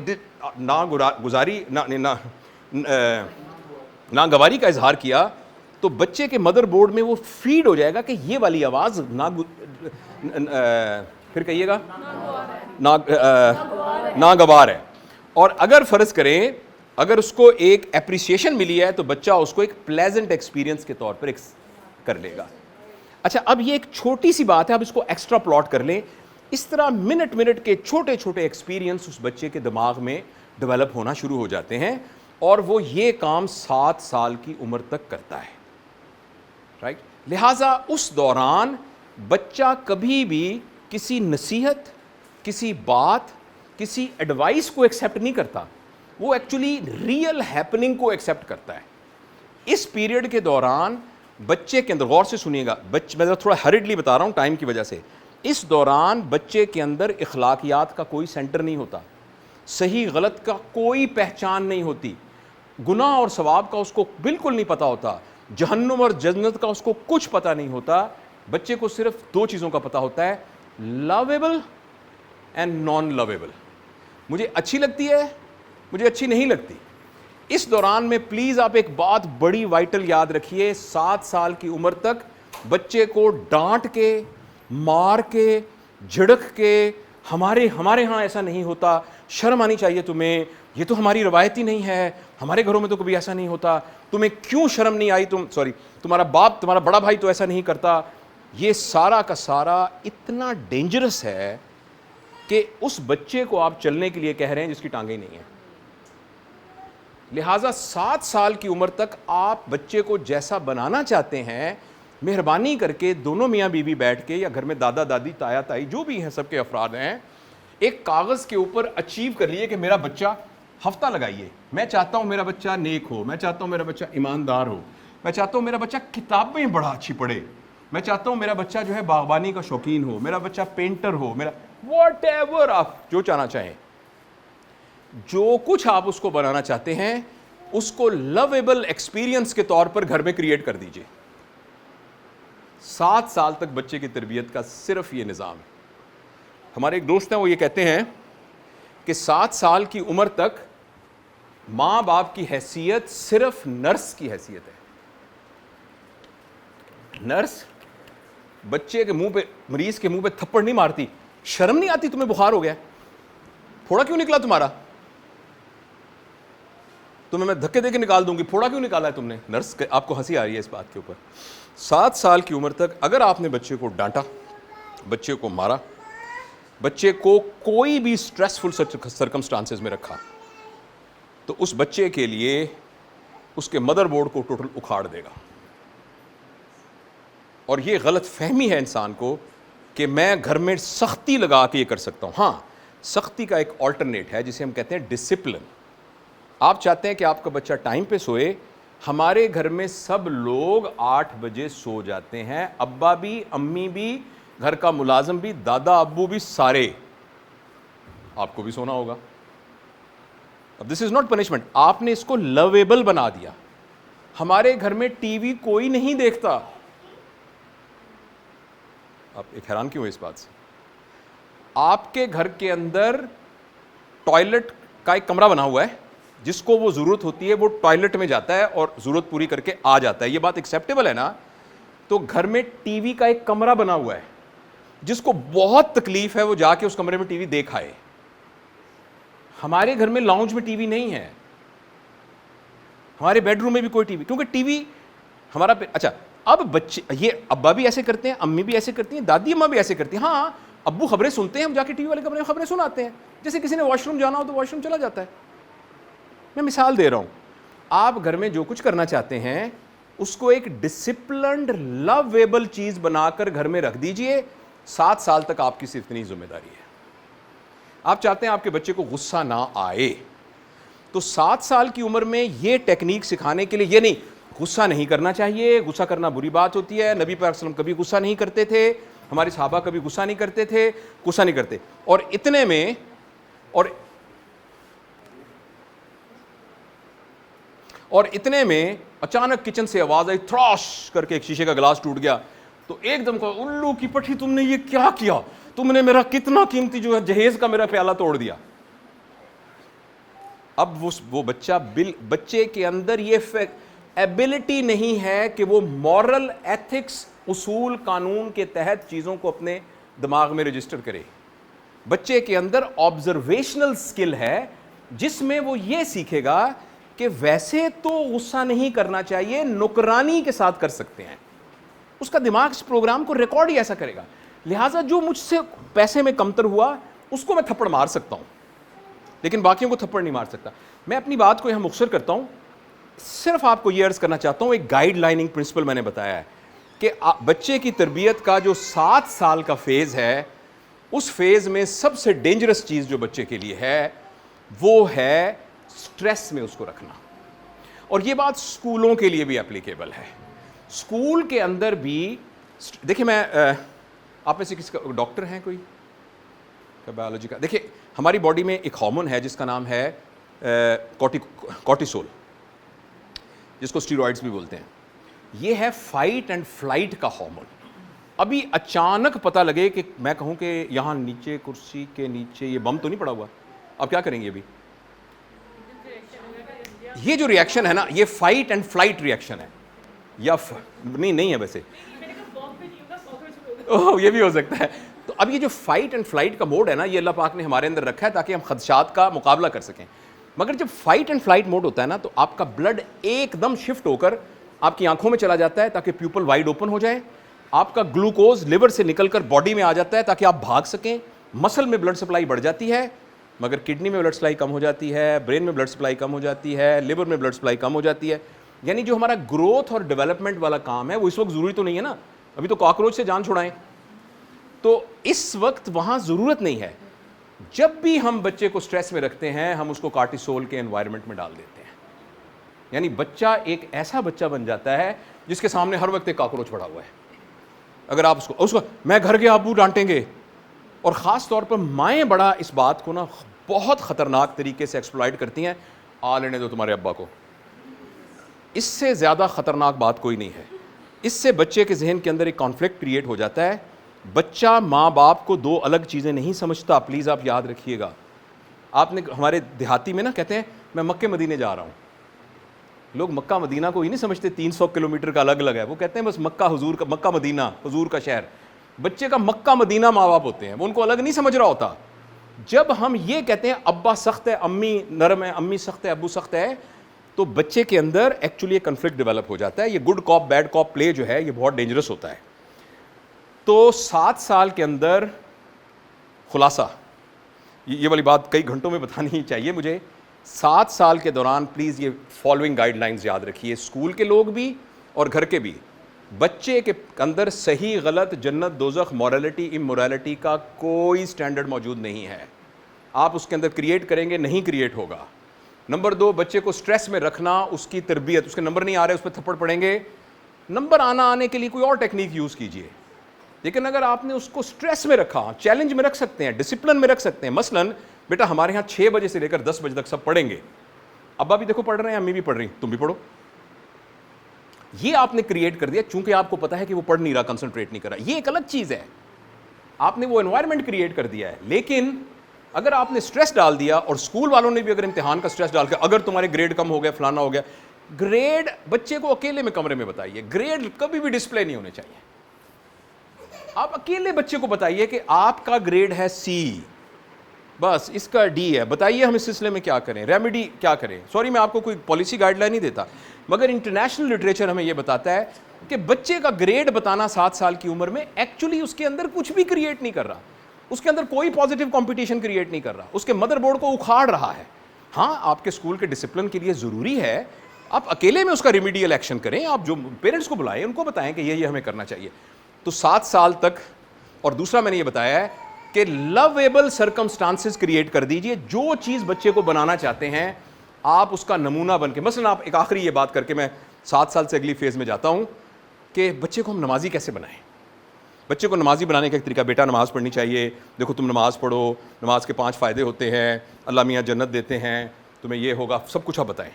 ناگواری کا اظہار کیا تو بچے کے مدر بورڈ میں وہ فیڈ ہو جائے گا کہ یہ والی آواز پھر کہیے گا ناگوار ہے. اور اگر فرض کریں اگر اس کو ایک اپریسیشن ملی ہے تو بچہ اس کو ایک پلیزنٹ ایکسپیرینس کے طور پر کر لے گا. اچھا اب یہ ایک چھوٹی سی بات ہے, اب اس کو ایکسٹرا پلاٹ کر لیں. اس طرح منٹ کے چھوٹے چھوٹے ایکسپیرینس اس بچے کے دماغ میں ڈیولپ ہونا شروع ہو جاتے ہیں, اور وہ یہ کام 7 سال کی عمر تک کرتا ہے, رائٹ. لہٰذا اس دوران بچہ کبھی بھی کسی نصیحت, کسی بات, کسی ایڈوائس کو ایکسیپٹ نہیں کرتا, وہ ایکچولی ریئل ہیپننگ کو ایکسیپٹ کرتا ہے. اس پیریڈ کے دوران بچے کے اندر, غور سے سنیے گا, میں تھوڑا ہریڈلی بتا رہا ہوں ٹائم کی وجہ سے, اس دوران بچے کے اندر اخلاقیات کا کوئی سینٹر نہیں ہوتا, صحیح غلط کا کوئی پہچان نہیں ہوتی, گناہ اور ثواب کا اس کو بالکل نہیں پتہ ہوتا, جہنم اور جنت کا اس کو کچھ پتہ نہیں ہوتا. بچے کو صرف 2 چیزوں کا پتہ ہوتا ہے, لویبل اینڈ نان لویبل. مجھے اچھی لگتی ہے, مجھے اچھی نہیں لگتی. اس دوران میں پلیز آپ ایک بات بڑی وائٹل یاد رکھیے, 7 سال کی عمر تک بچے کو ڈانٹ کے, مار کے, جھڑک کے, ہمارے ہاں ایسا نہیں ہوتا, شرم آنی چاہیے تمہیں, یہ تو ہماری روایت ہی نہیں ہے, ہمارے گھروں میں تو کبھی ایسا نہیں ہوتا, تمہیں کیوں شرم نہیں آئی, تمہارا باپ, تمہارا بڑا بھائی تو ایسا نہیں کرتا. یہ سارا کا سارا اتنا ڈینجرس ہے کہ اس بچے کو آپ چلنے کے لیے کہہ رہے ہیں جس کی ٹانگیں نہیں ہیں. لہٰذا 7 سال کی عمر تک آپ بچے کو جیسا بنانا چاہتے ہیں, مہربانی کر کے دونوں میاں بیوی بیٹھ کے, یا گھر میں دادا دادی, تایا تائی, جو بھی ہیں سب کے افراد ہیں, ایک کاغذ کے اوپر اچیو کر لیے کہ میرا بچہ, ہفتہ لگائیے, میں چاہتا ہوں میرا بچہ نیک ہو, میں چاہتا ہوں میرا بچہ ایماندار ہو, میں چاہتا ہوں میرا بچہ کتابیں بڑا اچھی پڑھے, میں چاہتا ہوں میرا بچہ جو ہے باغبانی کا شوقین ہو, میرا بچہ پینٹر ہو, میرا واٹ ایور آپ جو چاہنا چاہیں, جو کچھ آپ اس کو بنانا چاہتے ہیں اس کو لویبل ایکسپیرینس کے طور پر گھر میں کریٹ کر دیجئے. 7 سال تک بچے کی تربیت کا صرف یہ نظام ہے. ہمارے ایک دوست ہیں, وہ یہ کہتے ہیں کہ 7 سال کی عمر تک ماں باپ کی حیثیت صرف نرس کی حیثیت ہے. نرس بچے کے منہ پہ, مریض کے منہ پہ تھپڑ نہیں مارتی. شرم نہیں آتی تمہیں بخار ہو گیا, پھوڑا کیوں نکلا تمہارا, تمہیں میں دھکے دے کے نکال دوں گی, پھوڑا کیوں نکالا ہے تم نے. نرس, آپ کو ہنسی آ رہی ہے اس بات کے اوپر. 7 سال کی عمر تک اگر آپ نے بچے کو ڈانٹا, بچے کو مارا, بچے کو کوئی بھی سٹریسفل سرکمسٹانسز میں رکھا, تو اس بچے کے لیے اس کے مدر بورڈ کو ٹوٹل اکھاڑ دے گا. اور یہ غلط فہمی ہے انسان کو کہ میں گھر میں سختی لگا کے یہ کر سکتا ہوں. ہاں, سختی کا ایک آلٹرنیٹ ہے جسے ہم کہتے ہیں ڈسپلن. آپ چاہتے ہیں کہ آپ کا بچہ ٹائم پہ سوئے, ہمارے گھر میں سب لوگ 8 بجے سو جاتے ہیں, ابا بھی, امی بھی, گھر کا ملازم بھی, دادا ابو بھی, سارے. آپ کو بھی سونا ہوگا. اب دس از ناٹ پنشمنٹ, آپ نے اس کو لویبل بنا دیا. ہمارے گھر میں ٹی وی کوئی نہیں دیکھتا. آپ ایک حیران کیوں ہے اس بات سے؟ آپ کے گھر کے اندر ٹوائلٹ کا ایک کمرہ بنا ہوا ہے, جس کو وہ ضرورت ہوتی ہے وہ ٹوائلٹ میں جاتا ہے اور ضرورت پوری کر کے آ جاتا ہے. یہ بات ایکسیپٹیبل ہے نا؟ تو گھر میں ٹی وی کا ایک کمرہ بنا ہوا ہے, جس کو بہت تکلیف ہے وہ جا کے اس کمرے میں ٹی وی دیکھ آئے. ہمارے گھر میں لاؤنج میں ٹی وی نہیں ہے, ہمارے بیڈ روم میں بھی کوئی ٹی وی, کیونکہ ٹی وی ہمارا. اچھا, اب بچے, یہ ابا بھی ایسے کرتے ہیں, امی بھی ایسے کرتی ہیں, دادی اماں بھی ایسے کرتی ہیں. ہاں, ابو خبریں سنتے ہیں, ہم جا کے ٹی وی والے کمرے میں خبریں سناتے ہیں. جیسے کسی نے واش روم جانا ہو تو واش روم چلا جاتا ہے. میں مثال دے رہا ہوں. آپ گھر میں جو کچھ کرنا چاہتے ہیں اس کو ایک ڈسپلنڈ لویبل چیز بنا کر گھر میں رکھ دیجئے. 7 سال تک آپ کی صرف اتنی ذمہ داری ہے. آپ چاہتے ہیں آپ کے بچے کو غصہ نہ آئے, تو 7 سال کی عمر میں یہ ٹیکنیک سکھانے کے لیے, یہ نہیں غصہ نہیں کرنا چاہیے, غصہ کرنا بری بات ہوتی ہے, نبی پاک صلی اللہ علیہ وسلم کبھی غصہ نہیں کرتے تھے, ہمارے صحابہ کبھی غصہ نہیں کرتے تھے, غصہ نہیں کرتے. اور اتنے میں, اور اتنے میں اچانک کچن سے آواز آئی، تھراش کر کے ایک شیشے کا گلاس ٹوٹ گیا. تو ایک دم کہا الو کی پٹھی تم نے یہ کیا کیا، تم نے میرا کتنا قیمتی جو ہے جہیز کا میرا پیالہ توڑ دیا. اب وہ بچے کے اندر یہ ایبلٹی نہیں ہے کہ وہ مورل ایتھکس، اصول قانون کے تحت چیزوں کو اپنے دماغ میں رجسٹر کرے. بچے کے اندر آبزرویشنل سکل ہے جس میں وہ یہ سیکھے گا کہ ویسے تو غصہ نہیں کرنا چاہیے، نکرانی کے ساتھ کر سکتے ہیں. اس کا دماغ اس پروگرام کو ریکارڈ ہی ایسا کرے گا. لہٰذا جو مجھ سے پیسے میں کمتر ہوا اس کو میں تھپڑ مار سکتا ہوں لیکن باقیوں کو تھپڑ نہیں مار سکتا. میں اپنی بات کو یہاں مختصر کرتا ہوں، صرف آپ کو یہ عرض کرنا چاہتا ہوں، ایک گائیڈ لائننگ پرنسپل میں نے بتایا ہے کہ بچے کی تربیت کا جو 7 سال کا فیز ہے، اس فیز میں سب سے ڈینجرس چیز جو بچے کے لیے ہے وہ ہے سٹریس میں اس کو رکھنا. اور یہ بات سکولوں کے لیے بھی اپلیکیبل ہے. سکول کے اندر بھی دیکھیں، میں آپ میں سے کسی کا ڈاکٹر ہیں کوئی بایولوجی کا؟ دیکھیں ہماری باڈی میں ایک ہارمون ہے جس کا نام ہے کورٹیسول، جس کو اسٹیرائڈز بھی بولتے ہیں. یہ ہے فائٹ اینڈ فلائٹ کا ہارمون. ابھی اچانک پتہ لگے کہ میں کہوں کہ یہاں نیچے کرسی کے نیچے یہ بم تو نہیں پڑا ہوا، اب کیا کریں گے؟ ابھی یہ جو ریئیکشن ہے نا، یہ فائٹ اینڈ فلائٹ ریئیکشن ہے، یا نہیں ہے ویسے، یہ بھی ہو سکتا ہے. تو اب یہ جو فائٹ اینڈ فلائٹ کا موڈ ہے نا، یہ اللہ پاک نے ہمارے اندر رکھا ہے تاکہ ہم خدشات کا مقابلہ کر سکیں. مگر جب فائٹ اینڈ فلائٹ موڈ ہوتا ہے نا تو آپ کا بلڈ ایک دم شفٹ ہو کر آپ کی آنکھوں میں چلا جاتا ہے تاکہ پیپل وائڈ اوپن ہو جائے. آپ کا گلوکوز لیور سے نکل کر باڈی میں آ جاتا ہے تاکہ آپ بھاگ سکیں. مسل میں بلڈ سپلائی بڑھ جاتی ہے مگر کڈنی میں بلڈ سپلائی کم ہو جاتی ہے، برین میں بلڈ سپلائی کم ہو جاتی ہے، لیور میں بلڈ سپلائی کم ہو جاتی ہے. یعنی جو ہمارا گروتھ اور ڈیولپمنٹ والا کام ہے وہ اس وقت ضروری تو نہیں ہے نا، ابھی تو کاکروچ سے جان چھڑائیں. تو اس وقت وہاں ضرورت نہیں ہے. جب بھی ہم بچے کو سٹریس میں رکھتے ہیں ہم اس کو کارٹیسول کے انوائرمنٹ میں ڈال دیتے ہیں. یعنی بچہ ایک ایسا بچہ بن جاتا ہے جس کے سامنے ہر وقت ایک کاکروچ پڑا ہوا ہے. اگر آپ اس کو میں گھر کے ابو ڈانٹیں گے. اور خاص طور پر مائیں بڑا اس بات کو نا بہت خطرناک طریقے سے ایکسپلائٹ کرتی ہیں، آ لینے دو تمہارے ابا کو. اس سے زیادہ خطرناک بات کوئی نہیں ہے. اس سے بچے کے ذہن کے اندر ایک کانفلکٹ کریٹ ہو جاتا ہے. بچہ ماں باپ کو دو الگ چیزیں نہیں سمجھتا. پلیز آپ یاد رکھیے گا. آپ نے ہمارے دیہاتی میں نا کہتے ہیں میں مکے مدینے جا رہا ہوں. لوگ مکہ مدینہ کو ہی نہیں سمجھتے 300 کلومیٹر کا الگ الگ ہے. وہ کہتے ہیں بس مکہ حضور کا، مکہ مدینہ حضور کا شہر. بچے کا مکہ مدینہ ماں باپ ہوتے ہیں، وہ ان کو الگ نہیں سمجھ رہا ہوتا. جب ہم یہ کہتے ہیں ابا سخت ہے امی نرم ہے، امی سخت ہے ابو سخت ہے، تو بچے کے اندر ایکچولی ایک کنفلکٹ ڈیولپ ہو جاتا ہے. یہ گڈ کاپ بیڈ کاپ پلے جو ہے یہ بہت ڈینجرس ہوتا ہے. تو 7 سال کے اندر خلاصہ یہ والی بات کئی گھنٹوں میں بتانی ہی چاہیے مجھے. 7 سال کے دوران پلیز یہ فالوئنگ گائیڈ لائنز یاد رکھیے، اسکول کے لوگ بھی اور گھر کے بھی. بچے کے اندر صحیح غلط، جنت دوزخ، مورالٹی امورالٹی کا کوئی سٹینڈرڈ موجود نہیں ہے. آپ اس کے اندر کریٹ کریں گے نہیں کریٹ ہوگا. نمبر 2، بچے کو سٹریس میں رکھنا، اس کی تربیت، اس کے نمبر نہیں آ رہے اس پہ تھپڑ پڑیں گے. نمبر آنے کے لیے کوئی اور ٹیکنیک یوز کیجئے. لیکن اگر آپ نے اس کو سٹریس میں رکھا، چیلنج میں رکھ سکتے ہیں، ڈسپلن میں رکھ سکتے ہیں. مثلاً بیٹا ہمارے ہاں 6 بجے سے لے کر 10 بجے تک سب پڑھیں گے. ابا بھی دیکھو پڑھ رہے ہیں، امی بھی پڑھ رہی ہیں، تم بھی پڑھو. یہ آپ نے کریٹ کر دیا چونکہ آپ کو پتا ہے کہ وہ پڑھ نہیں رہا، کنسنٹریٹ نہیں کر رہا. یہ ایک الگ چیز ہے، آپ نے وہ انوائرمنٹ کریٹ کر دیا ہے. لیکن اگر آپ نے سٹریس ڈال دیا، اور اسکول والوں نے بھی اگر امتحان کا سٹریس ڈال کے اگر تمہارے گریڈ کم ہو گیا فلانا ہو گیا، گریڈ بچے کو اکیلے میں کمرے میں بتائیے. گریڈ کبھی بھی ڈسپلے نہیں ہونے چاہیے. آپ اکیلے بچے کو بتائیے کہ آپ کا گریڈ ہے سی، بس اس کا ڈی ہے، بتائیے ہم اس سلسلے میں کیا کریں، ریمیڈی کیا کریں. سوری میں آپ کو کوئی پالیسی گائیڈ لائن نہیں دیتا، مگر انٹرنیشنل لٹریچر ہمیں یہ بتاتا ہے کہ بچے کا گریڈ بتانا 7 سال کی عمر میں ایکچولی اس کے اندر کچھ بھی کریٹ نہیں کر رہا. اس کے اندر کوئی پازیٹیو کمپٹیشن کریٹ نہیں کر رہا، اس کے مدر بورڈ کو اکھاڑ رہا ہے. ہاں آپ کے اسکول کے ڈسپلن کے لیے ضروری ہے آپ اکیلے میں اس کا ریمیڈیل ایکشن کریں. آپ جو پیرنٹس کو بلائیں ان کو بتائیں کہ یہ ہمیں کرنا چاہیے. تو 7 سال تک. اور دوسرا میں نے یہ بتایا ہے کہ لویبل سرکمسٹانسز کریٹ کر دیجئے. جو چیز بچے کو بنانا چاہتے ہیں آپ اس کا نمونہ بن کے. مثلا آپ ایک آخری یہ بات کر کے میں 7 سال سے اگلی فیز میں جاتا ہوں کہ بچے کو ہم نمازی کیسے بنائیں. بچے کو نمازی بنانے کا ایک طریقہ، بیٹا نماز پڑھنی چاہیے، دیکھو تم نماز پڑھو، نماز کے 5 فائدے ہوتے ہیں، اللہ میاں جنت دیتے ہیں، تمہیں یہ ہوگا، سب کچھ آپ بتائیں.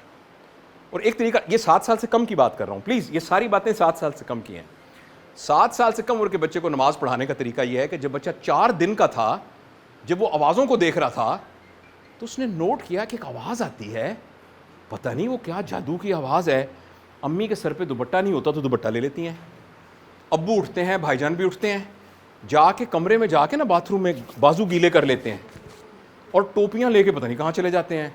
اور ایک طریقہ, یہ 7 سال سے کم کی بات کر رہا ہوں پلیز, یہ ساری باتیں 7 سال سے کم کی ہیں. 7 سال سے کم عمر کے بچے کو نماز پڑھانے کا طریقہ یہ ہے کہ جب بچہ 4 دن کا تھا, جب وہ آوازوں کو دیکھ رہا تھا تو اس نے نوٹ کیا کہ ایک آواز آتی ہے, پتہ نہیں وہ کیا جادو کی آواز ہے. امی کے سر پہ دوپٹہ نہیں ہوتا تو دوپٹہ لے لیتی ہیں, ابو اٹھتے ہیں, بھائی جان بھی اٹھتے ہیں, جا کے کمرے میں جا کے نا باتھ روم میں بازو گیلے کر لیتے ہیں اور ٹوپیاں لے کے پتہ نہیں کہاں چلے جاتے ہیں,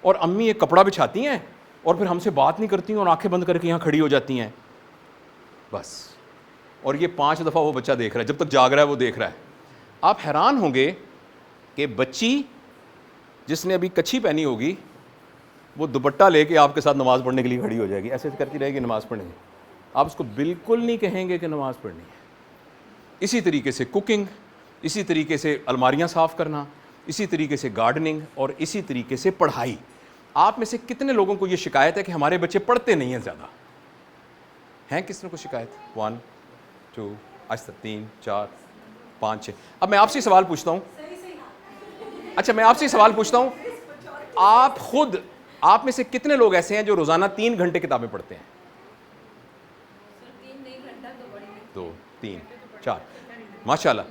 اور امی ایک کپڑا بچھاتی ہیں اور پھر ہم سے بات نہیں کرتی ہیں اور آنکھیں بند کر کے یہاں کھڑی ہو جاتی ہیں بس. اور یہ 5 دفعہ وہ بچہ دیکھ رہا ہے, جب تک جاگ رہا ہے وہ دیکھ رہا ہے. آپ حیران ہوں گے کہ بچی جس نے ابھی کچھی پہنی ہوگی وہ دوپٹہ لے کے آپ کے ساتھ نماز پڑھنے کے لیے کھڑی ہو جائے گی, ایسے کرتی رہے گی نماز پڑھنے کی. آپ اس کو بالکل نہیں کہیں گے کہ نماز پڑھنی ہے. اسی طریقے سے کوکنگ, اسی طریقے سے الماریاں صاف کرنا, اسی طریقے سے گارڈننگ, اور اسی طریقے سے پڑھائی. آپ میں سے کتنے لوگوں کو یہ شکایت ہے کہ ہمارے بچے پڑھتے نہیں ہیں زیادہ؟ ہیں کس نے کو شکایت؟ 1 2 آج تک 3 4 5 6. اب میں آپ سے سوال پوچھتا ہوں, اچھا میں آپ سے سوال پوچھتا ہوں, آپ خود, آپ میں سے کتنے لوگ ایسے ہیں جو روزانہ 3 گھنٹے کتابیں پڑھتے ہیں؟ 2 3 4 ماشاءاللہ.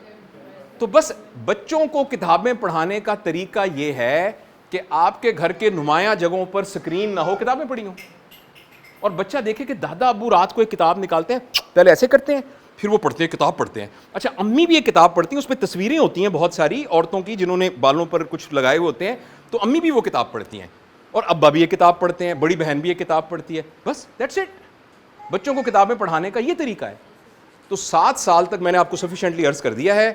تو بس بچوں کو کتابیں پڑھانے کا طریقہ یہ ہے کہ آپ کے گھر کے نمایاں جگہوں پر سکرین نہ ہو, کتابیں پڑھی ہوں, اور بچہ دیکھے کہ دادا ابو رات کو ایک کتاب نکالتے ہیں, پہلے ایسے کرتے ہیں پھر وہ پڑھتے ہیں, کتاب پڑھتے ہیں. اچھا امی بھی ایک کتاب پڑھتی ہیں, اس پہ تصویریں ہوتی ہیں بہت ساری عورتوں کی جنہوں نے بالوں پر کچھ لگائے ہوئے ہوتے ہیں, تو امی بھی وہ کتاب پڑھتی ہیں, اور ابا بھی ایک کتاب پڑھتے ہیں, بڑی بہن بھی ایک کتاب پڑھتی ہے, بس دیٹس اٹ. بچوں کو کتابیں پڑھانے کا یہ طریقہ ہے. تو 7 سال تک میں نے آپ کو سفیشینٹلی عرض کر دیا ہے.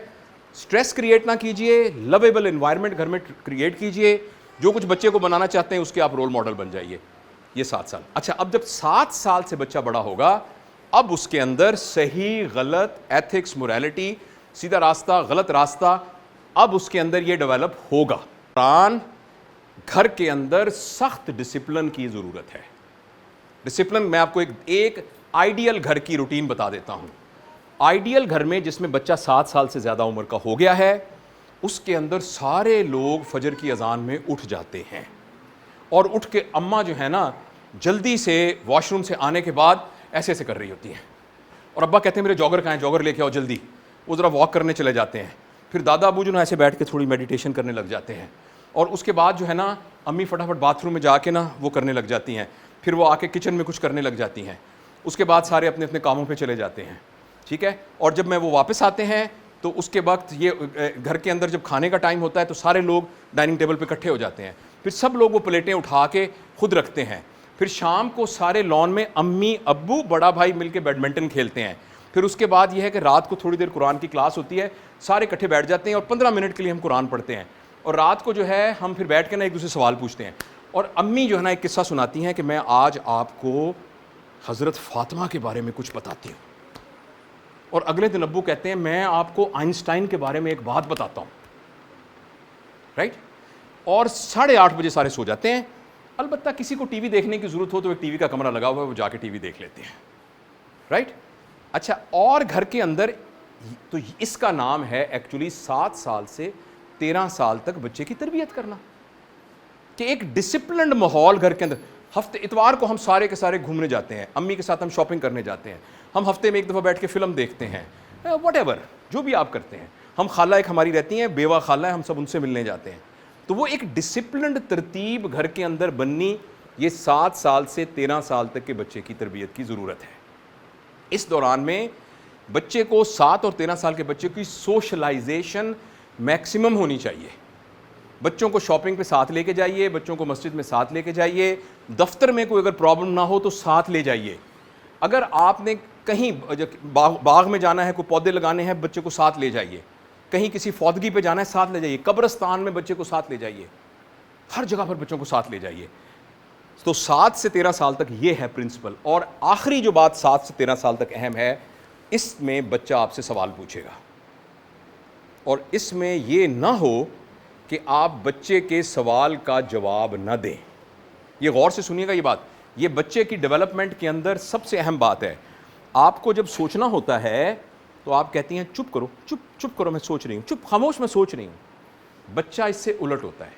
سٹریس کریٹ نہ کیجئے, لویبل انوائرمنٹ گھر میں کریٹ کیجئے, جو کچھ بچے کو بنانا چاہتے ہیں اس کے آپ رول ماڈل بن جائیے. یہ 7 سال. اچھا اب جب 7 سال سے بچہ بڑا ہوگا, اب اس کے اندر صحیح غلط, ایتھکس, موریلٹی, سیدھا راستہ, غلط راستہ, اب اس کے اندر یہ ڈیولپ ہوگا. قرآن گھر کے اندر سخت ڈسپلن کی ضرورت ہے. ڈسپلن, میں آپ کو ایک آئیڈیل گھر کی روٹین بتا دیتا ہوں. آئیڈیل گھر میں جس میں بچہ 7 سال سے زیادہ عمر کا ہو گیا ہے, اس کے اندر سارے لوگ فجر کی اذان میں اٹھ جاتے ہیں, اور اٹھ کے اماں جو ہے نا جلدی سے واش روم سے آنے کے بعد ایسے ایسے کر رہی ہوتی ہیں, اور ابا کہتے ہیں میرے جاگر کہاں ہیں, جاگر لے کے آؤ جلدی. وہ ذرا واک کرنے چلے جاتے ہیں. پھر دادا ابو جو نا ایسے بیٹھ کے تھوڑی میڈیٹیشن کرنے لگ جاتے ہیں, اور اس کے بعد جو ہے نا امی فٹافٹ باتھ روم میں جا کے نا وہ کرنے لگ جاتی ہیں. پھر وہ آ کے کچن میں کچھ کرنے لگ جاتی ہیں. اس کے بعد سارے اپنے اپنے کاموں پہ چلے جاتے ہیں, ٹھیک ہے. اور جب میں وہ واپس آتے ہیں تو اس کے وقت یہ گھر کے اندر جب کھانے کا ٹائم ہوتا ہے تو سارے لوگ ڈائننگ ٹیبل پہ اکٹھے ہو جاتے ہیں. پھر سب لوگ وہ پلیٹیں اٹھا کے خود رکھتے ہیں. پھر شام کو سارے لان میں امی ابو بڑا بھائی مل کے بیڈمنٹن کھیلتے ہیں. پھر اس کے بعد یہ ہے کہ رات کو تھوڑی دیر قرآن کی کلاس ہوتی ہے, سارے اکٹھے بیٹھ جاتے ہیں اور 15 منٹ کے لیے ہم قرآن پڑھتے ہیں. اور رات کو جو ہے ہم پھر بیٹھ کے نا ایک دوسرے سوال پوچھتے ہیں. اور امی جو ہے نا ایک قصہ سناتی ہیں کہ میں آج آپ کو حضرت فاطمہ کے بارے میں کچھ بتاتی ہوں. اور اگلے دن ابو کہتے ہیں میں آپ کو آئنسٹائن کے بارے میں ایک بات بتاتا ہوں, رائٹ. اور 8:30 بجے سارے سو جاتے ہیں. البتہ کسی کو ٹی وی دیکھنے کی ضرورت ہو تو ایک ٹی وی کا کمرہ لگا ہوا ہے, وہ جا کے ٹی وی دیکھ لیتے ہیں, رائٹ. اچھا, اور گھر کے اندر تو اس کا نام ہے ایکچولی 7 سال سے 13 سال تک بچے کی تربیت کرنا, کہ ایک ڈسپلنڈ ماحول گھر کے اندر. ہفتے اتوار کو ہم سارے کے سارے گھومنے جاتے ہیں, امی کے ساتھ ہم شاپنگ کرنے جاتے ہیں, ہم ہفتے میں ایک دفعہ بیٹھ کے فلم دیکھتے ہیں, واٹ ایور جو بھی آپ کرتے ہیں. ہم خالہ ایک ہماری رہتی ہیں, بیوہ خالہ ہیں, ہم سب ان سے ملنے جاتے ہیں. تو وہ ایک ڈسپلنڈ ترتیب گھر کے اندر بننی, یہ 7 سال سے 13 سال تک کے بچے کی تربیت کی ضرورت ہے. اس دوران میں بچے کو 7 اور 13 سال کے بچے کی سوشلائزیشن میکسیمم ہونی چاہیے. بچوں کو شاپنگ پہ ساتھ لے کے جائیے, بچوں کو مسجد میں ساتھ لے کے جائیے, دفتر میں کوئی اگر پرابلم نہ ہو تو ساتھ لے جائیے. اگر آپ نے کہیں باغ میں جانا ہے, کوئی پودے لگانے ہیں, بچے کو ساتھ لے جائیے. کہیں کسی فوتگی پہ جانا ہے, ساتھ لے جائیے. قبرستان میں بچے کو ساتھ لے جائیے. ہر جگہ پر بچوں کو ساتھ لے جائیے. تو 7 سے 13 سال تک یہ ہے پرنسپل. اور آخری جو بات 7 سے 13 سال تک اہم ہے, اس میں بچہ آپ سے سوال پوچھے گا, اور اس میں یہ نہ ہو کہ آپ بچے کے سوال کا جواب نہ دیں. یہ غور سے سنیے گا یہ بات, یہ بچے کی ڈیولپمنٹ کے اندر سب سے اہم بات ہے. آپ کو جب سوچنا ہوتا ہے تو آپ کہتی ہیں چپ کرو, چپ کرو, میں سوچ رہی ہوں, چپ خاموش, میں سوچ رہی ہوں. بچہ اس سے الٹ ہوتا ہے.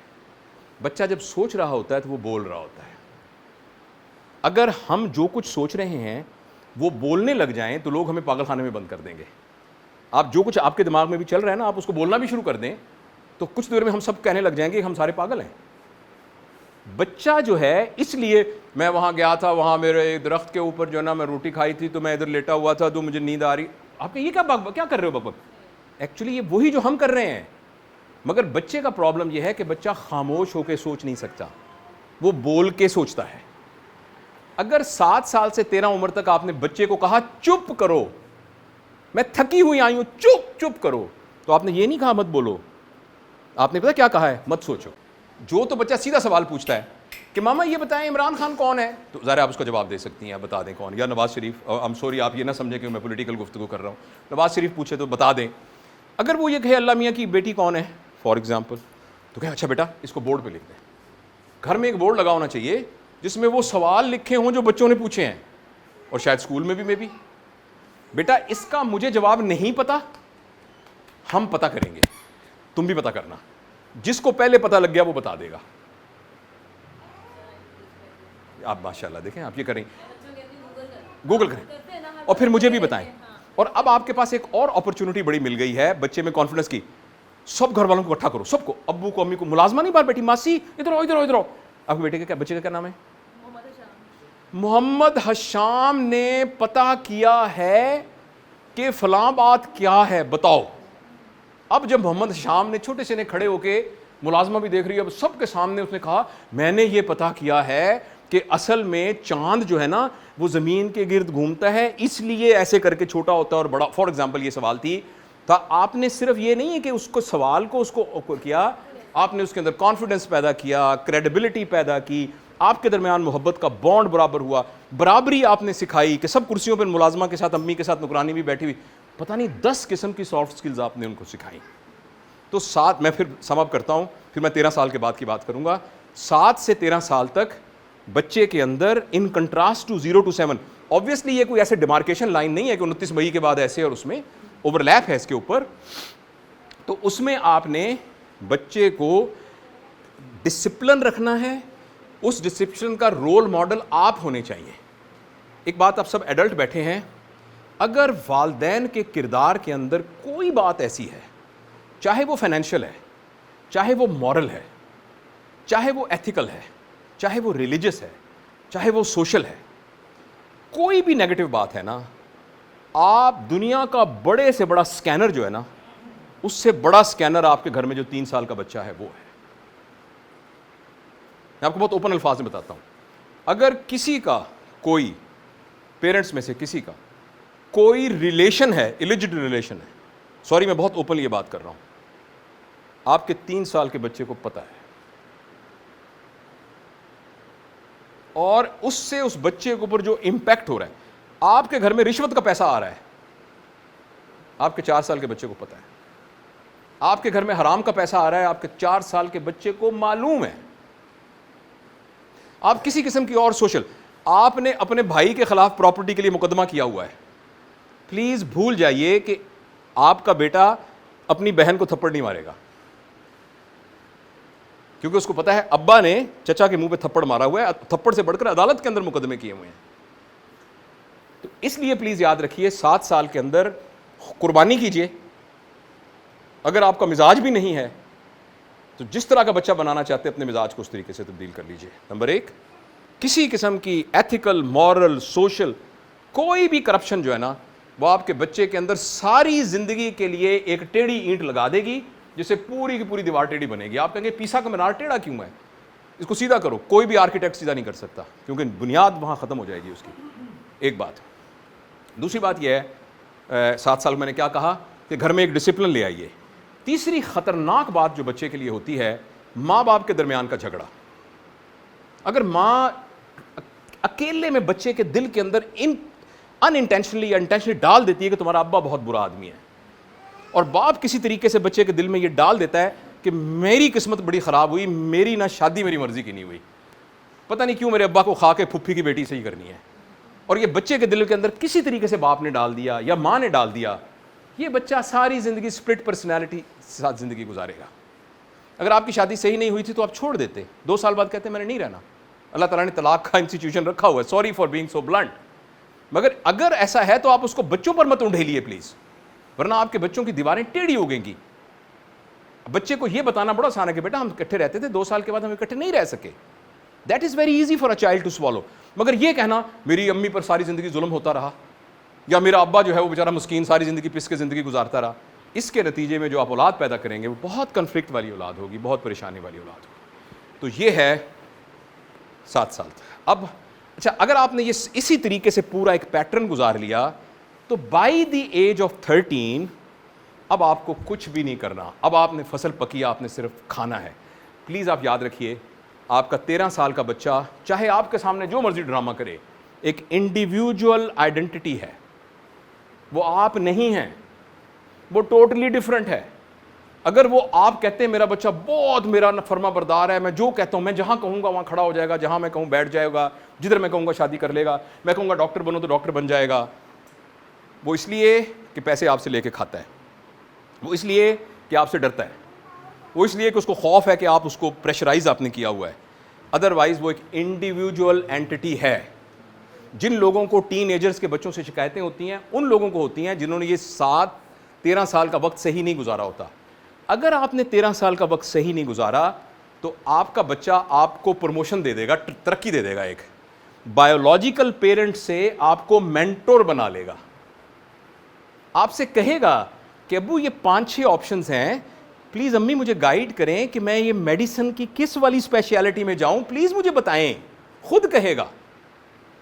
بچہ جب سوچ رہا ہوتا ہے تو وہ بول رہا ہوتا ہے. اگر ہم جو کچھ سوچ رہے ہیں وہ بولنے لگ جائیں تو لوگ ہمیں پاگل خانے میں بند کر دیں گے. آپ جو کچھ آپ کے دماغ میں بھی چل رہا ہے نا, آپ اس کو بولنا بھی شروع کر دیں تو کچھ دیر میں ہم سب کہنے لگ جائیں گے ہم سارے پاگل ہیں. بچہ جو ہے, اس لیے میں وہاں گیا تھا, وہاں میرے درخت کے اوپر جو ہے نا میں روٹی کھائی تھی تو میں ادھر لیٹا ہوا تھا تو مجھے نیند آ رہی. آپ کہ یہ کیا کر رہے ہو بک. ایکچولی یہ وہی جو ہم کر رہے ہیں, مگر بچے کا پرابلم یہ ہے کہ بچہ خاموش ہو کے سوچ نہیں سکتا, وہ بول کے سوچتا ہے. اگر 7 سال سے 13 عمر تک آپ نے بچے کو کہا چپ کرو, میں تھکی ہوئی آئی ہوں, چپ کرو, تو آپ نے یہ نہیں کہا مت بولو, آپ نے پتا کیا کہا ہے, مت سوچو. جو تو بچہ سیدھا سوال پوچھتا ہے کہ ماما یہ بتائیں عمران خان کون ہے, تو ظاہر آپ اس کا جواب دے سکتی ہیں, بتا دیں کون, یا نواز شریف. I'm sorry آپ یہ نہ سمجھیں کہ میں پولیٹیکل گفتگو کر رہا ہوں, نواز شریف پوچھے تو بتا دیں. اگر وہ یہ کہے اللہ میاں کی بیٹی کون ہے فار ایگزامپل, تو کہیں اچھا بیٹا اس کو بورڈ پہ لکھ دیں. گھر میں ایک بورڈ لگا ہونا چاہیے جس میں وہ سوال لکھے ہوں جو بچوں نے پوچھے ہیں, اور شاید اسکول میں بھی بیٹا اس کا مجھے جواب نہیں پتا, ہم پتہ کریں گے, تم بھی پتہ کرنا, جس کو پہلے پتہ لگ گیا وہ بتا دے گا. آپ ماشاءاللہ دیکھیں آپ یہ کریں, گوگل کریں اور پھر مجھے بھی بتائیں. اور اب آپ کے پاس ایک اور اپرچونٹی بڑی مل گئی ہے بچے میں کانفیڈنس کی. سب گھر والوں کو اکٹھا کرو, سب کو, ابو کو, امی کو, ملازمہ نہیں بار بیٹی, ماسی ادھر آؤ. آپ کے بیٹے کا بچے کا کیا نام ہے؟ محمد حشام نے پتہ کیا ہے کہ فلاں بات کیا ہے, بتاؤ. اب جب محمد حشام نے چھوٹے سے نے کھڑے ہو کے, ملازمہ بھی دیکھ رہی ہے, اب سب کے سامنے اس نے کہا میں نے یہ پتہ کیا ہے کہ اصل میں چاند جو ہے نا وہ زمین کے گرد گھومتا ہے, اس لیے ایسے کر کے چھوٹا ہوتا ہے اور بڑا. فار ایگزامپل یہ سوال تھی, تو آپ نے صرف یہ نہیں ہے کہ اس کو سوال کو اس کو کیا, آپ نے اس کے اندر کانفیڈنس پیدا کیا, کریڈیبلٹی پیدا کی, آپ کے درمیان محبت کا بانڈ برابر ہوا, برابری آپ نے سکھائی کہ سب کرسیوں پر ملازمہ کے ساتھ, امی کے ساتھ, نگرانی بھی بیٹھی ہوئی, پتہ نہیں 10 قسم کی سافٹ سکلز آپ نے ان کو سکھائی. تو 7, میں پھر سم اپ کرتا ہوں, پھر میں 13 سال کے بعد کی بات کروں گا. 7 سے 13 سال تک بچے کے اندر in contrast to 0 to 7, obviously یہ کوئی ایسے ڈیمارکیشن لائن نہیں ہے کہ 29 مئی کے بعد ایسے, اور اس میں اوور لیپ ہے اس کے اوپر. تو اس میں آپ نے بچے کو ڈسپلن رکھنا ہے, اس ڈسپلن کا رول ماڈل آپ ہونے چاہیے. ایک بات, آپ سب ایڈلٹ بیٹھے ہیں, اگر والدین کے کردار کے اندر کوئی بات ایسی ہے, چاہے وہ فائنینشیل ہے, چاہے وہ مورل ہے, چاہے وہ ایتھیکل ہے, چاہے وہ ریلیجس ہے, چاہے وہ سوشل ہے, کوئی بھی نیگیٹو بات ہے نا, آپ دنیا کا بڑے سے بڑا سکینر جو ہے نا, اس سے بڑا سکینر آپ کے گھر میں جو 3 سال کا بچہ ہے وہ ہے. میں آپ کو بہت اوپن الفاظ میں بتاتا ہوں, اگر کسی کا کوئی پیرنٹس میں سے کسی کا کوئی ریلیشن ہے, ایلیجڈ ریلیشن ہے, سوری میں بہت اوپن یہ بات کر رہا ہوں, آپ کے 3 سال کے بچے کو پتہ ہے, اور اس سے اس بچے کے اوپر جو امپیکٹ ہو رہا ہے, آپ کے گھر میں رشوت کا پیسہ آ رہا ہے, آپ کے 4 سال کے بچے کو پتہ ہے, آپ کے گھر میں حرام کا پیسہ آ رہا ہے, آپ کے 4 سال کے بچے کو معلوم ہے, آپ کسی قسم کی اور سوشل, آپ نے اپنے بھائی کے خلاف پراپرٹی کے لیے مقدمہ کیا ہوا ہے, پلیز بھول جائیے کہ آپ کا بیٹا اپنی بہن کو تھپڑ نہیں مارے گا, کیونکہ اس کو پتا ہے ابا نے چچا کے منہ پہ تھپڑ مارا ہوا ہے, تھپڑ سے بڑھ کر عدالت کے اندر مقدمے کیے ہوئے ہیں. تو اس لیے پلیز یاد رکھیے 7 سال کے اندر قربانی کیجئے. اگر آپ کا مزاج بھی نہیں ہے تو جس طرح کا بچہ بنانا چاہتے ہیں اپنے مزاج کو اس طریقے سے تبدیل کر لیجئے. نمبر 1, کسی قسم کی ایتھیکل, مورل, سوشل کوئی بھی کرپشن جو ہے نا وہ آپ کے بچے کے اندر ساری زندگی کے لیے ایک ٹیڑھی اینٹ لگا دے گی, جس سے پوری کی پوری دیوار ٹیڑھی بنے گی. آپ کہیں گے پیسا کا مینار ٹیڑھا کیوں ہے, اس کو سیدھا کرو. کوئی بھی آرکیٹیکٹ سیدھا نہیں کر سکتا, کیونکہ بنیاد وہاں ختم ہو جائے گی اس کی. ایک بات. دوسری بات یہ ہے, 7 سال میں نے کیا کہا کہ گھر میں ایک ڈسپلن لے آئیے. تیسری خطرناک بات جو بچے کے لیے ہوتی ہے, ماں باپ کے درمیان کا جھگڑا. اگر ماں اکیلے میں بچے کے دل کے اندر ان انٹینشنلی یا انٹینشنلی ڈال دیتی ہے کہ تمہارا ابا بہت برا آدمی ہے, اور باپ کسی طریقے سے بچے کے دل میں یہ ڈال دیتا ہے کہ میری قسمت بڑی خراب ہوئی, میری نہ شادی میری مرضی کی نہیں ہوئی, پتہ نہیں کیوں میرے ابا کو کھا کے پھپھی کی بیٹی سے ہی کرنی ہے, اور یہ بچے کے دل کے اندر کسی طریقے سے باپ نے ڈال دیا یا ماں نے ڈال دیا, یہ بچہ ساری زندگی سپلٹ پرسنالٹی کے ساتھ زندگی گزارے گا. اگر آپ کی شادی صحیح نہیں ہوئی تھی تو آپ چھوڑ دیتے, 2 سال بعد کہتے میں نے نہیں رہنا, اللہ تعالیٰ نے طلاق کا انسٹیٹیوشن رکھا ہوا ہے, sorry for being so blunt. مگر اگر ایسا ہے تو آپ اس کو بچوں پر مت انڈھیلیے پلیز, ورنہ آپ کے بچوں کی دیواریں ٹیڑھی ہو گئیں گی. بچے کو یہ بتانا بڑا آسان ہے کہ بیٹا ہم اکٹھے رہتے تھے, 2 سال کے بعد ہم اکٹھے نہیں رہ سکے. That is very easy for a child to swallow. مگر یہ کہنا میری امی پر ساری زندگی ظلم ہوتا رہا, یا میرا ابا جو ہے وہ بیچارہ مسکین ساری زندگی پس کے زندگی گزارتا رہا, اس کے نتیجے میں جو آپ اولاد پیدا کریں گے وہ بہت کنفلکٹ والی اولاد ہوگی, بہت پریشانی والی اولاد ہوگی. تو یہ ہے 7 سال تک. اب اچھا, اگر آپ نے یہ اسی طریقے سے پورا ایک پیٹرن گزار لیا تو بائی دی ایج آف 13 اب آپ کو کچھ بھی نہیں کرنا, اب آپ نے فصل پکی, آپ نے صرف کھانا ہے. پلیز آپ یاد رکھیے, آپ کا 13 سال کا بچہ چاہے آپ کے سامنے جو مرضی ڈرامہ کرے, ایک انڈیویجول آئیڈینٹی ہے, وہ آپ نہیں ہیں, وہ ٹوٹلی ڈفرینٹ ہے. اگر وہ آپ کہتے ہیں میرا بچہ بہت میرا فرما بردار ہے, میں جو کہتا ہوں, میں جہاں کہوں گا وہاں کھڑا ہو جائے گا, جہاں میں کہوں بیٹھ جائے گا, جدھر میں کہوں گا شادی کر لے گا, میں کہوں گا ڈاکٹر بنو تو ڈاکٹر بن جائے گا, وہ اس لیے کہ پیسے آپ سے لے کے کھاتا ہے, وہ اس لیے کہ آپ سے ڈرتا ہے, وہ اس لیے کہ اس کو خوف ہے کہ آپ اس کو پریشرائز آپ نے کیا ہوا ہے. ادروائز وہ ایک انڈیویجول اینٹی ہے. جن لوگوں کو ٹین ایجرز کے بچوں سے شکایتیں ہوتی ہیں ان لوگوں کو ہوتی ہیں جنہوں نے یہ 13 سال کا وقت صحیح نہیں گزارا ہوتا. اگر آپ نے 13 سال کا وقت صحیح نہیں گزارا تو آپ کا بچہ آپ کو پروموشن دے دے گا, ترقی دے دے گا, ایک بایولوجیکل پیرنٹ سے آپ کو مینٹور بنا لے گا, آپ سے کہے گا کہ ابو یہ 5-6 آپشنز ہیں, پلیز امی مجھے گائیڈ کریں کہ میں یہ میڈیسن کی کس والی اسپیشلٹی میں جاؤں, پلیز مجھے بتائیں. خود کہے گا,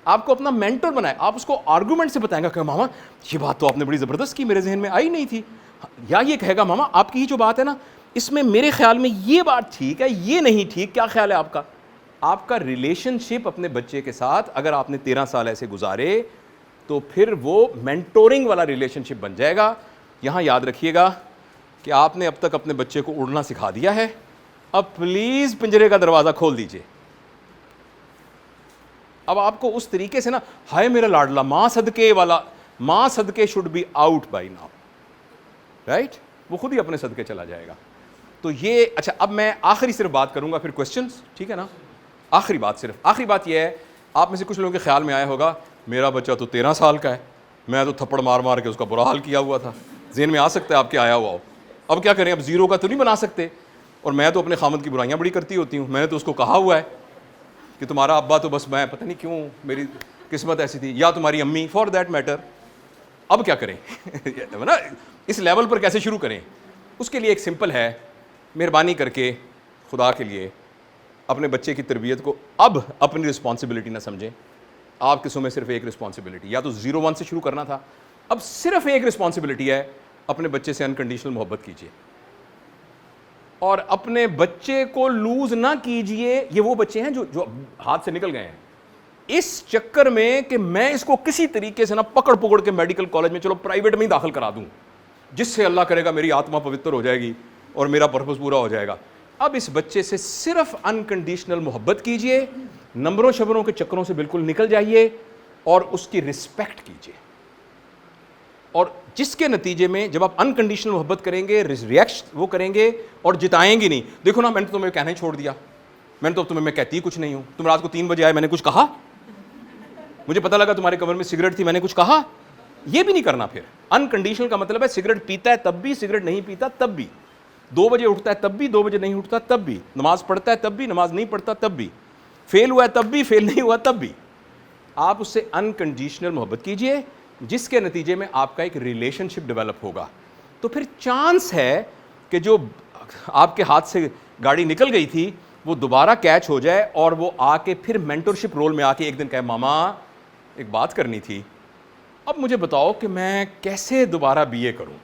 آپ کو اپنا مینٹور بنائے. آپ اس کو آرگومنٹ سے بتائیں گا کہ ماما یہ بات تو آپ نے بڑی زبردست کی, میرے ذہن میں آئی نہیں تھی. یا یہ کہے گا ماما آپ کی یہ جو بات ہے نا, اس میں میرے خیال میں یہ بات ٹھیک ہے, یہ نہیں ٹھیک, کیا خیال ہے آپ کا. آپ کا ریلیشن شپ اپنے بچے کے ساتھ اگر آپ نے 13 سال ایسے گزارے تو پھر وہ مینٹورنگ والا ریلیشن شپ بن جائے گا. یہاں یاد رکھیے گا کہ آپ نے اب تک اپنے بچے کو اڑنا سکھا دیا ہے, اب پلیز پنجرے کا دروازہ کھول دیجئے. اب آپ کو اس طریقے سے نا, ہائے میرا لاڈلا, ماں صدقے والا, ماں صدقے should be out by now, right, وہ خود ہی اپنے صدقے چلا جائے گا. تو یہ اچھا, اب میں آخری صرف بات کروں گا, پھر کوسچنز, ٹھیک ہے نا. آخری بات یہ ہے, آپ میں سے کچھ لوگوں کے خیال میں آیا ہوگا میرا بچہ تو 13 سال کا ہے, میں تو تھپڑ مار مار کے اس کا برا حال کیا ہوا تھا. ذہن میں آ سکتا ہے آپ کے آیا ہوا ہو. اب کیا کریں, اب زیرو کا تو نہیں بنا سکتے, اور میں تو اپنے خامد کی برائیاں بڑی کرتی ہوتی ہوں. میں نے تو اس کو کہا ہوا ہے کہ تمہارا ابا تو بس, میں پتہ نہیں کیوں میری قسمت ایسی تھی, یا تمہاری امی فار دیٹ میٹر. اب کیا کریں نا, اس لیول پر کیسے شروع کریں. اس کے لیے ایک سمپل ہے, مہربانی کر کے خدا کے لیے اپنے بچے کی تربیت کو اب اپنی رسپانسبلٹی نہ سمجھیں. آپ کے سامنے صرف ایک رسپانسبلٹی, یا تو 0-1 سے شروع کرنا تھا, اب صرف ایک رسپانسبلٹی ہے, اپنے بچے سے انکنڈیشنل محبت کیجیے, اور اپنے بچے کو لوز نہ کیجیے. یہ وہ بچے ہیں جو ہاتھ سے نکل گئے ہیں اس چکر میں کہ میں اس کو کسی طریقے سے نا پکڑ پکڑ کے میڈیکل کالج میں, چلو پرائیویٹ میں ہی داخل کرا دوں, جس سے اللہ کرے گا میری آتما پوتر ہو جائے گی اور میرا پرپس پورا ہو جائے گا. اب اس بچے سے صرف انکنڈیشنل محبت کیجیے, نمبروں شبروں کے چکروں سے بالکل نکل جائیے, اور اس کی رسپیکٹ کیجیے. اور جس کے نتیجے میں جب آپ انکنڈیشنل محبت کریں گے, ریئیکٹ وہ کریں گے اور جتائیں گے نہیں. دیکھو نا, میں نے تو تمہیں کہنا ہی چھوڑ دیا, میں نے تو تمہیں میں کہتی کچھ نہیں ہوں, تم رات کو 3 بجے آئے, میں نے کچھ کہا, مجھے پتہ لگا تمہارے کمر میں سگریٹ تھی, میں نے کچھ کہا. یہ بھی نہیں کرنا. پھر انکنڈیشنل کا مطلب ہے سگریٹ پیتا ہے تب بھی, سگریٹ نہیں پیتا تب بھی, 2 بجے اٹھتا ہے تب بھی, 2 بجے نہیں اٹھتا تب بھی, نماز پڑھتا ہے تب بھی, نماز نہیں پڑھتا تب بھی, فیل ہوا ہے تب بھی, فیل نہیں ہوا تب بھی. آپ اس سے انکنڈیشنل محبت کیجئے, جس کے نتیجے میں آپ کا ایک ریلیشن شپ ڈیولپ ہوگا. تو پھر چانس ہے کہ جو آپ کے ہاتھ سے گاڑی نکل گئی تھی وہ دوبارہ کیچ ہو جائے, اور وہ آ کے پھر مینٹورشپ رول میں آ کے ایک دن کہے ماما ایک بات کرنی تھی, اب مجھے بتاؤ کہ میں کیسے دوبارہ BA کروں.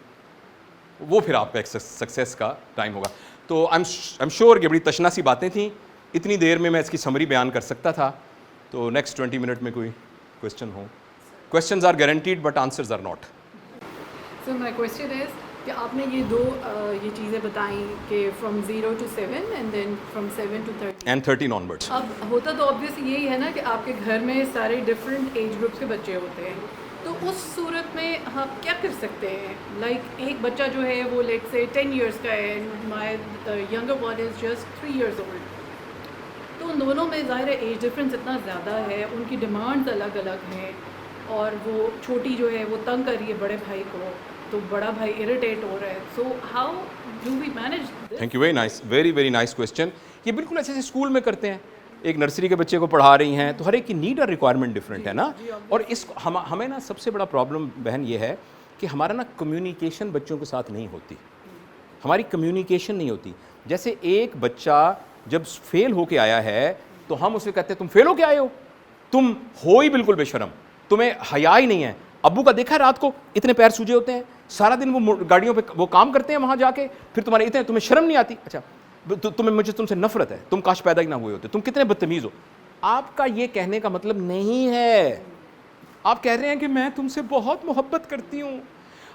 وہ پھر آپ کا ایک سکسیس کا ٹائم ہوگا. تو آئی ایم شیور کہ بڑی تشنا سی باتیں تھیں, اتنی دیر میں اس کی سمری بیان کر سکتا تھا. تو نیکسٹ 20 منٹ میں کوئی کوشچن ہو. Questions are guaranteed but answers are not. So my question is کہ آپ نے یہ چیزیں بتائیں کہ from 0 to 7 and then from 7 to 13 and 13 onwards. اب ہوتا تو آبویس یہی ہے نا کہ آپ کے گھر میں سارے ڈفرینٹ ایج گروپس کے بچے ہوتے ہیں, تو اس صورت میں آپ کیا کر سکتے ہیں. لائک ایک بچہ جو ہے وہ لیٹ سے 10 ایئرس کا ہے, مائی younger one is just 3 years old. تو ان دونوں میں ظاہر ہے ایج ڈفرینس اتنا زیادہ ہے, ان کی ڈیمانڈز الگ الگ ہیں, اور وہ چھوٹی جو ہے وہ تنگ کر رہی ہے بڑے بھائی کو, تو بڑا بھائی اریٹیٹ ہو رہا ہے. So how do we manage this? Thank you, very nice, very very nice question. یہ بالکل ایسے اسکول میں کرتے ہیں, ایک نرسری کے بچے کو پڑھا رہی ہیں, تو ہر ایک کی نیڈ اور ریکوائرمنٹ ڈفرینٹ ہے نا. اور اس کو ہمیں نا سب سے بڑا پرابلم بہن یہ ہے کہ ہمارا نا کمیونیکیشن بچوں کے ساتھ نہیں ہوتی, ہماری کمیونیکیشن نہیں ہوتی. جیسے ایک بچہ جب فیل ہو کے آیا ہے تو ہم اسے کہتے ہیں تم فیل ہو کے آئے ہو, تم ہو ہی بالکل بے شرم, تمہیں حیا ہی نہیں ہے. ابو کا دیکھا رات کو اتنے پیر سوجے ہوتے ہیں, سارا دن وہ گاڑیوں پہ وہ کام کرتے ہیں وہاں جا کے, پھر تمہارے اتنے, تمہیں شرم نہیں آتی. اچھا مجھے تم سے نفرت ہے, تم کاش پیدا ہی نہ ہوئے ہوتے, تم کتنے بدتمیز ہو. آپ کا یہ کہنے کا مطلب نہیں ہے, آپ کہہ رہے ہیں کہ میں تم سے بہت محبت کرتی ہوں,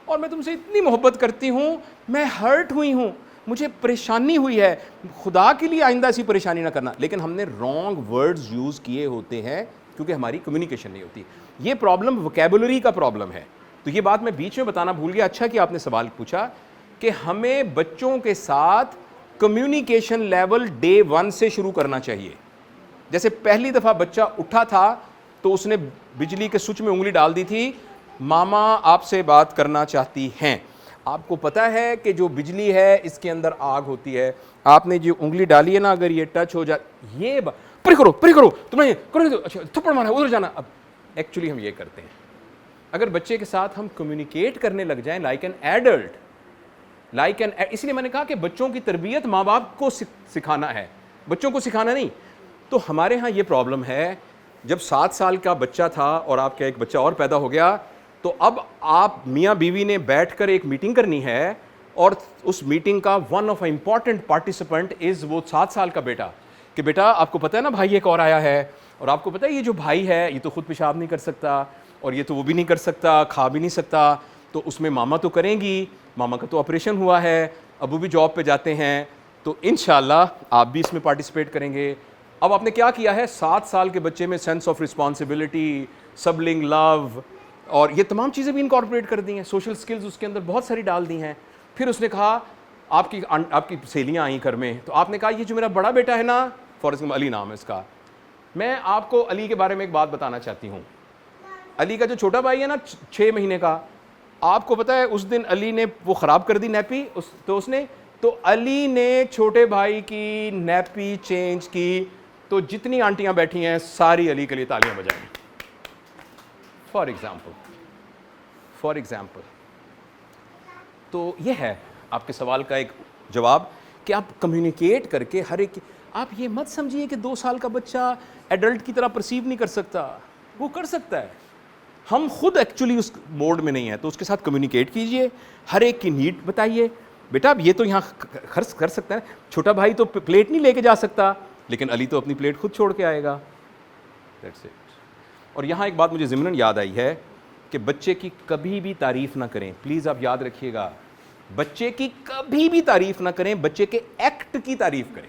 اور میں تم سے اتنی محبت کرتی ہوں, میں ہرٹ ہوئی ہوں, مجھے پریشانی ہوئی ہے, خدا کے لیے آئندہ ایسی پریشانی نہ کرنا. لیکن ہم نے رانگ ورڈز یوز کیے ہوتے ہیں کیونکہ ہماری کمیونیکیشن نہیں ہوتی. یہ پرابلم ووکیبولری کا پرابلم ہے. تو یہ بات میں بیچ میں بتانا بھول گیا, اچھا کہ آپ نے سوال پوچھا, کہ ہمیں بچوں کے ساتھ کمیونیکیشن لیول ڈے 1 سے شروع کرنا چاہیے. جیسے پہلی دفعہ بچہ اٹھا تھا تو اس نے بجلی کے سوئچ میں انگلی ڈال دی تھی, ماما آپ سے بات کرنا چاہتی ہیں. آپ کو پتہ ہے کہ جو بجلی ہے اس کے اندر آگ ہوتی ہے, آپ نے جو انگلی ڈالی ہے نا, اگر یہ ٹچ ہو جائے, یہ پری کرو تمہیں کرو, اچھا تھپڑ مارا ادھر جانا. اب ایکچولی ہم یہ کرتے ہیں, اگر بچے کے ساتھ ہم کمیونیکیٹ کرنے لگ جائیں لائک این ایڈلٹ, اس لیے میں نے کہا کہ بچوں کی تربیت ماں باپ کو سکھانا ہے, بچوں کو سکھانا نہیں. تو ہمارے ہاں یہ پرابلم ہے, جب 7 سال کا بچہ تھا اور آپ کا ایک بچہ اور پیدا ہو گیا, تو اب آپ میاں بیوی نے بیٹھ کر ایک میٹنگ کرنی ہے, اور اس میٹنگ کا one of important participant is وہ 7 سال کا بیٹا, کہ بیٹا آپ کو پتہ ہے نا بھائی ایک اور آیا ہے, اور آپ کو پتہ ہے یہ جو بھائی ہے یہ تو خود پیشاب نہیں کر سکتا, اور یہ تو وہ بھی نہیں کر سکتا, کھا بھی نہیں سکتا, تو اس میں ماما تو کریں گی, ماما کا تو آپریشن ہوا ہے, ابو بھی جاب پہ جاتے ہیں, تو انشاءاللہ آپ بھی اس میں پارٹیسپیٹ کریں گے. اب آپ نے کیا کیا ہے, 7 سال کے بچے میں سینس آف رسپانسبلٹی, سبلنگ لو, اور یہ تمام چیزیں بھی انکارپوریٹ کر دی ہیں, سوشل سکلز اس کے اندر بہت ساری ڈال دی ہیں. پھر اس نے کہا آپ کی سہیلیاں آئیں گھر میں, تو آپ نے کہا یہ جو میرا بڑا بیٹا ہے نا, فار ایگزامپل علی نام ہے اس کا, میں آپ کو علی کے بارے میں ایک بات بتانا چاہتی ہوں. علی کا جو چھوٹا بھائی ہے نا 6 مہینے کا, آپ کو پتہ ہے اس دن علی نے وہ خراب کر دی نیپی, تو علی نے چھوٹے بھائی کی نیپی چینج کی, تو جتنی آنٹیاں بیٹھی ہیں ساری علی کے لیے تالیاں بجائیں. For example. تو یہ ہے آپ کے سوال کا ایک جواب, کہ آپ کمیونیکیٹ کر کے ہر ایک, آپ یہ مت سمجھیے کہ 2 سال کا بچہ ایڈلٹ کی طرح پرسیو نہیں کر سکتا, وہ کر سکتا ہے. ہم خود ایکچولی اس موڈ میں نہیں ہیں, تو اس کے ساتھ کمیونیکیٹ کیجئے, ہر ایک کی نیڈ بتائیے. بیٹا اب یہ تو یہاں خرچ کر سکتا ہے, چھوٹا بھائی تو پلیٹ نہیں لے کے جا سکتا, لیکن علی تو اپنی پلیٹ خود چھوڑ کے آئے گا. That's it. اور یہاں ایک بات مجھے ضمناً یاد آئی ہے کہ بچے کی کبھی بھی تعریف نہ کریں, پلیز آپ یاد رکھیے گا, بچے کی کبھی بھی تعریف نہ کریں, بچے کے ایکٹ کی تعریف کریں.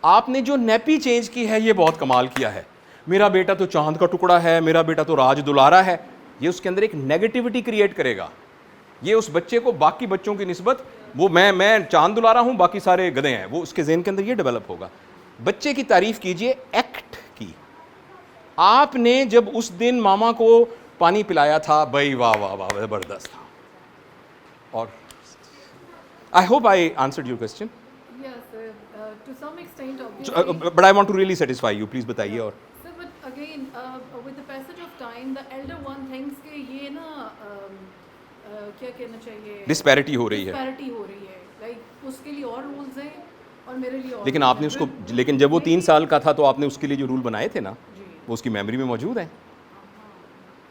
آپ نے جو نیپی چینج کی ہے یہ بہت کمال کیا ہے, میرا بیٹا تو چاند کا ٹکڑا ہے, میرا بیٹا تو راج دلارا ہے, یہ اس کے اندر ایک نیگیٹیوٹی کریٹ کرے گا. یہ اس بچے کو باقی بچوں کی نسبت, وہ میں چاند دلارا ہوں باقی سارے گدھے ہیں, وہ اس کے ذہن کے اندر یہ ڈیولپ ہوگا. بچے کی تعریف کیجئے ایکٹ کی. آپ نے جب اس دن ماما کو پانی پلایا تھا, بھائی واہ واہ واہ زبردست تھا. اور I hope I answered your question. Yes, to some extent, obviously. But I want to really satisfy you. Please بتائیے. اور Sir, but again, with the passage of time, the elder one thinks کہ یہ نا کیا کہنا چاہیے, disparity ہو رہی ہے. ڈسپیرٹی ہو رہی ہے, لائک اس کے لیے اور رولز ہیں اور میرے لیے اور. لیکن آپ نے اس کو, لیکن جب وہ 3 سال کا تھا تو آپ نے اس کے لیے جو رول بنائے تھے نا, وہ اس کی میموری میں موجود ہیں.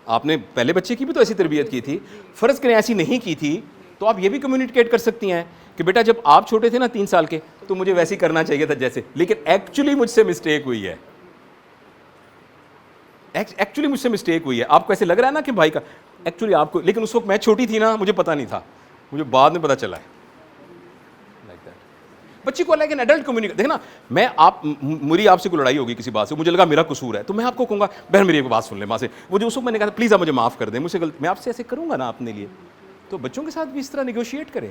آپ نے پہلے بچے کی بھی تو ایسی تربیت کی تھی, فرض کریں ایسی نہیں کی تھی, تو آپ یہ بھی کمیونیکیٹ کر سکتی ہیں کہ بیٹا جب آپ چھوٹے تھے نا 3 سال کے, تو مجھے ویسے ہی کرنا چاہیے تھا جیسے, لیکن ایکچولی مجھ سے مسٹیک ہوئی ہے, ایکچولی مجھ سے مسٹیک ہوئی ہے. آپ کو ایسے لگ رہا ہے نا کہ بھائی کا ایکچولی آپ کو, لیکن اس وقت میں چھوٹی تھی نا, مجھے پتہ نہیں تھا, مجھے بعد میں پتہ چلا ہے. بچی کو لائک این ایڈلٹ کمیونیکیٹ. دیکھنا, میں میری آپ سے کوئی لڑائی ہوگی کسی بات سے, مجھے لگا میرا قصور ہے, تو میں آپ کو کہوں گا بہن میری ایک بات سن لیں ماں سے, وہ جو اس وقت میں نے کہا پلیز آپ مجھے معاف کر دیں, مجھ سے غلط, میں آپ سے ایسے کروں گا نا اپنے لیے. تو بچوں کے ساتھ بھی اس طرح نیگوشیٹ کریں.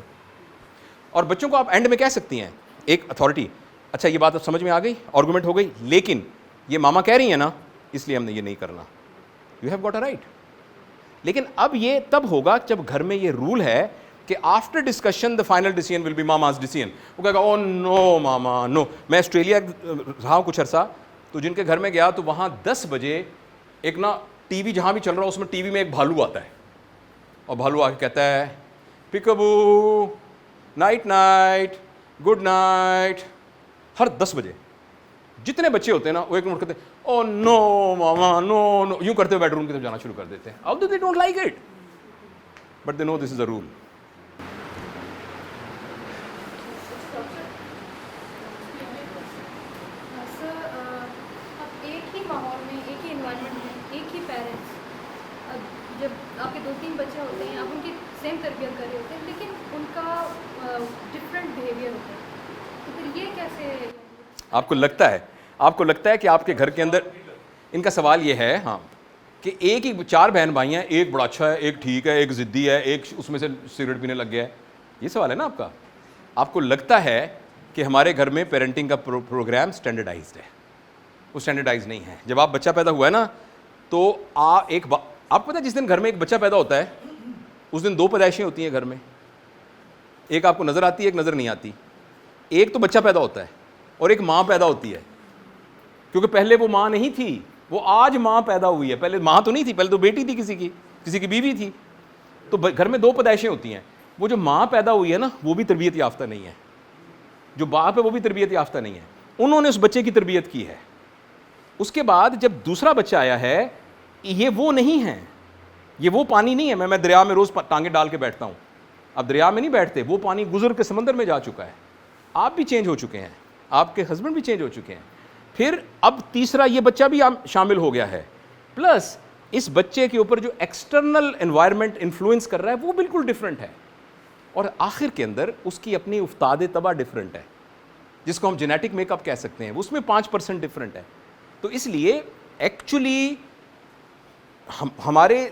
اور بچوں کو آپ اینڈ میں کہہ سکتی ہیں, ایک اتھارٹی, اچھا یہ بات اب سمجھ میں آ گئی, آرگومنٹ ہو گئی, لیکن یہ ماما کہہ رہی ہیں نا اس لیے ہم نے یہ نہیں کرنا. You have got a right. لیکن اب یہ تب ہوگا جب گھر میں یہ رول ہے کہ after discussion the final decision will be mama's decision. وہ کہے گا او نو ماما نو. میں آسٹریلیا رہا ہوں کچھ عرصہ, تو جن کے گھر میں گیا تو وہاں 10 بجے ایک نا ٹی وی جہاں بھی چل رہا ہے اس میں ٹی وی میں ایک بھالو آتا ہے, اور بھالو آ کے کہتا ہے پیکابو نائٹ نائٹ گڈ نائٹ. ہر 10 بجے جتنے بچے ہوتے ہیں نا وہ ایک نوٹ کرتے ہیں او نو ماما نو نو, یوں کرتے ہوئے بیڈ روم کی طرف جانا شروع کر دیتے ہیں. although they don't like it but they know this is a rule. سر اب ایک ہی ماحول میں, ایک ہی انوائرمنٹ میں, ایک ہی پیرنٹس, جب آپ کے 2-3 بچے ہوتے ہیں, آپ ان کی سیم تربیت کر رہے ہوتے ہیں, لیکن ان کا ڈفرینٹ بیہیویئر ہوتا ہے, تو پھر یہ کیسے؟ آپ کو لگتا ہے کہ آپ کے گھر کے اندر, ان کا سوال یہ ہے ہاں کہ ایک ہی 4 بہن بھائی ہیں, ایک بڑا اچھا ہے, ایک ٹھیک ہے, ایک ضدی ہے, ایک اس میں سے سگریٹ پینے لگ گیا ہے, یہ سوال ہے نا آپ کا. آپ کو لگتا ہے کہ ہمارے گھر میں پیرنٹنگ کا پروگرام اسٹینڈرڈائزڈ ہے. وہ اسٹینڈرڈائز نہیں ہے. جب آپ بچہ پیدا ہوا ہے نا تو آپ پتہ ہے جس دن گھر میں ایک بچہ پیدا ہوتا ہے اس دن 2 پیدائشیں ہوتی ہیں گھر میں. ایک آپ کو نظر آتی ہے, ایک نظر نہیں آتی. ایک تو بچہ پیدا ہوتا ہے اور ایک ماں پیدا ہوتی ہے, کیونکہ پہلے وہ ماں نہیں تھی, وہ آج ماں پیدا ہوئی ہے. پہلے ماں تو نہیں تھی, پہلے تو بیٹی تھی, کسی کی بیوی تھی. تو گھر میں 2 پیدائشیں ہوتی ہیں. وہ جو ماں پیدا ہوئی ہے نا وہ بھی تربیت یافتہ نہیں ہے, جو باپ ہے وہ بھی تربیت یافتہ نہیں ہے. انہوں نے اس بچے کی تربیت کی ہے. اس کے بعد جب دوسرا بچہ آیا ہے, یہ وہ نہیں ہے, یہ وہ پانی نہیں ہے. میں دریا میں روز ٹانگیں ڈال کے بیٹھتا ہوں, اب دریا میں نہیں بیٹھتے, وہ پانی گزر کے سمندر میں جا چکا ہے. آپ بھی چینج ہو چکے ہیں, آپ کے ہسبینڈ بھی چینج ہو چکے ہیں. پھر اب تیسرا یہ بچہ بھی شامل ہو گیا ہے, پلس اس بچے کے اوپر جو ایکسٹرنل انوائرمنٹ انفلوئنس کر رہا ہے وہ بالکل ڈفرینٹ ہے, اور آخر کے اندر اس کی اپنی افتاد طبع ڈفرینٹ ہے, جس کو ہم جینیٹک میک اپ کہہ سکتے ہیں, اس میں 5% ڈفرینٹ ہے. تو اس لیے ایکچولی ہمارے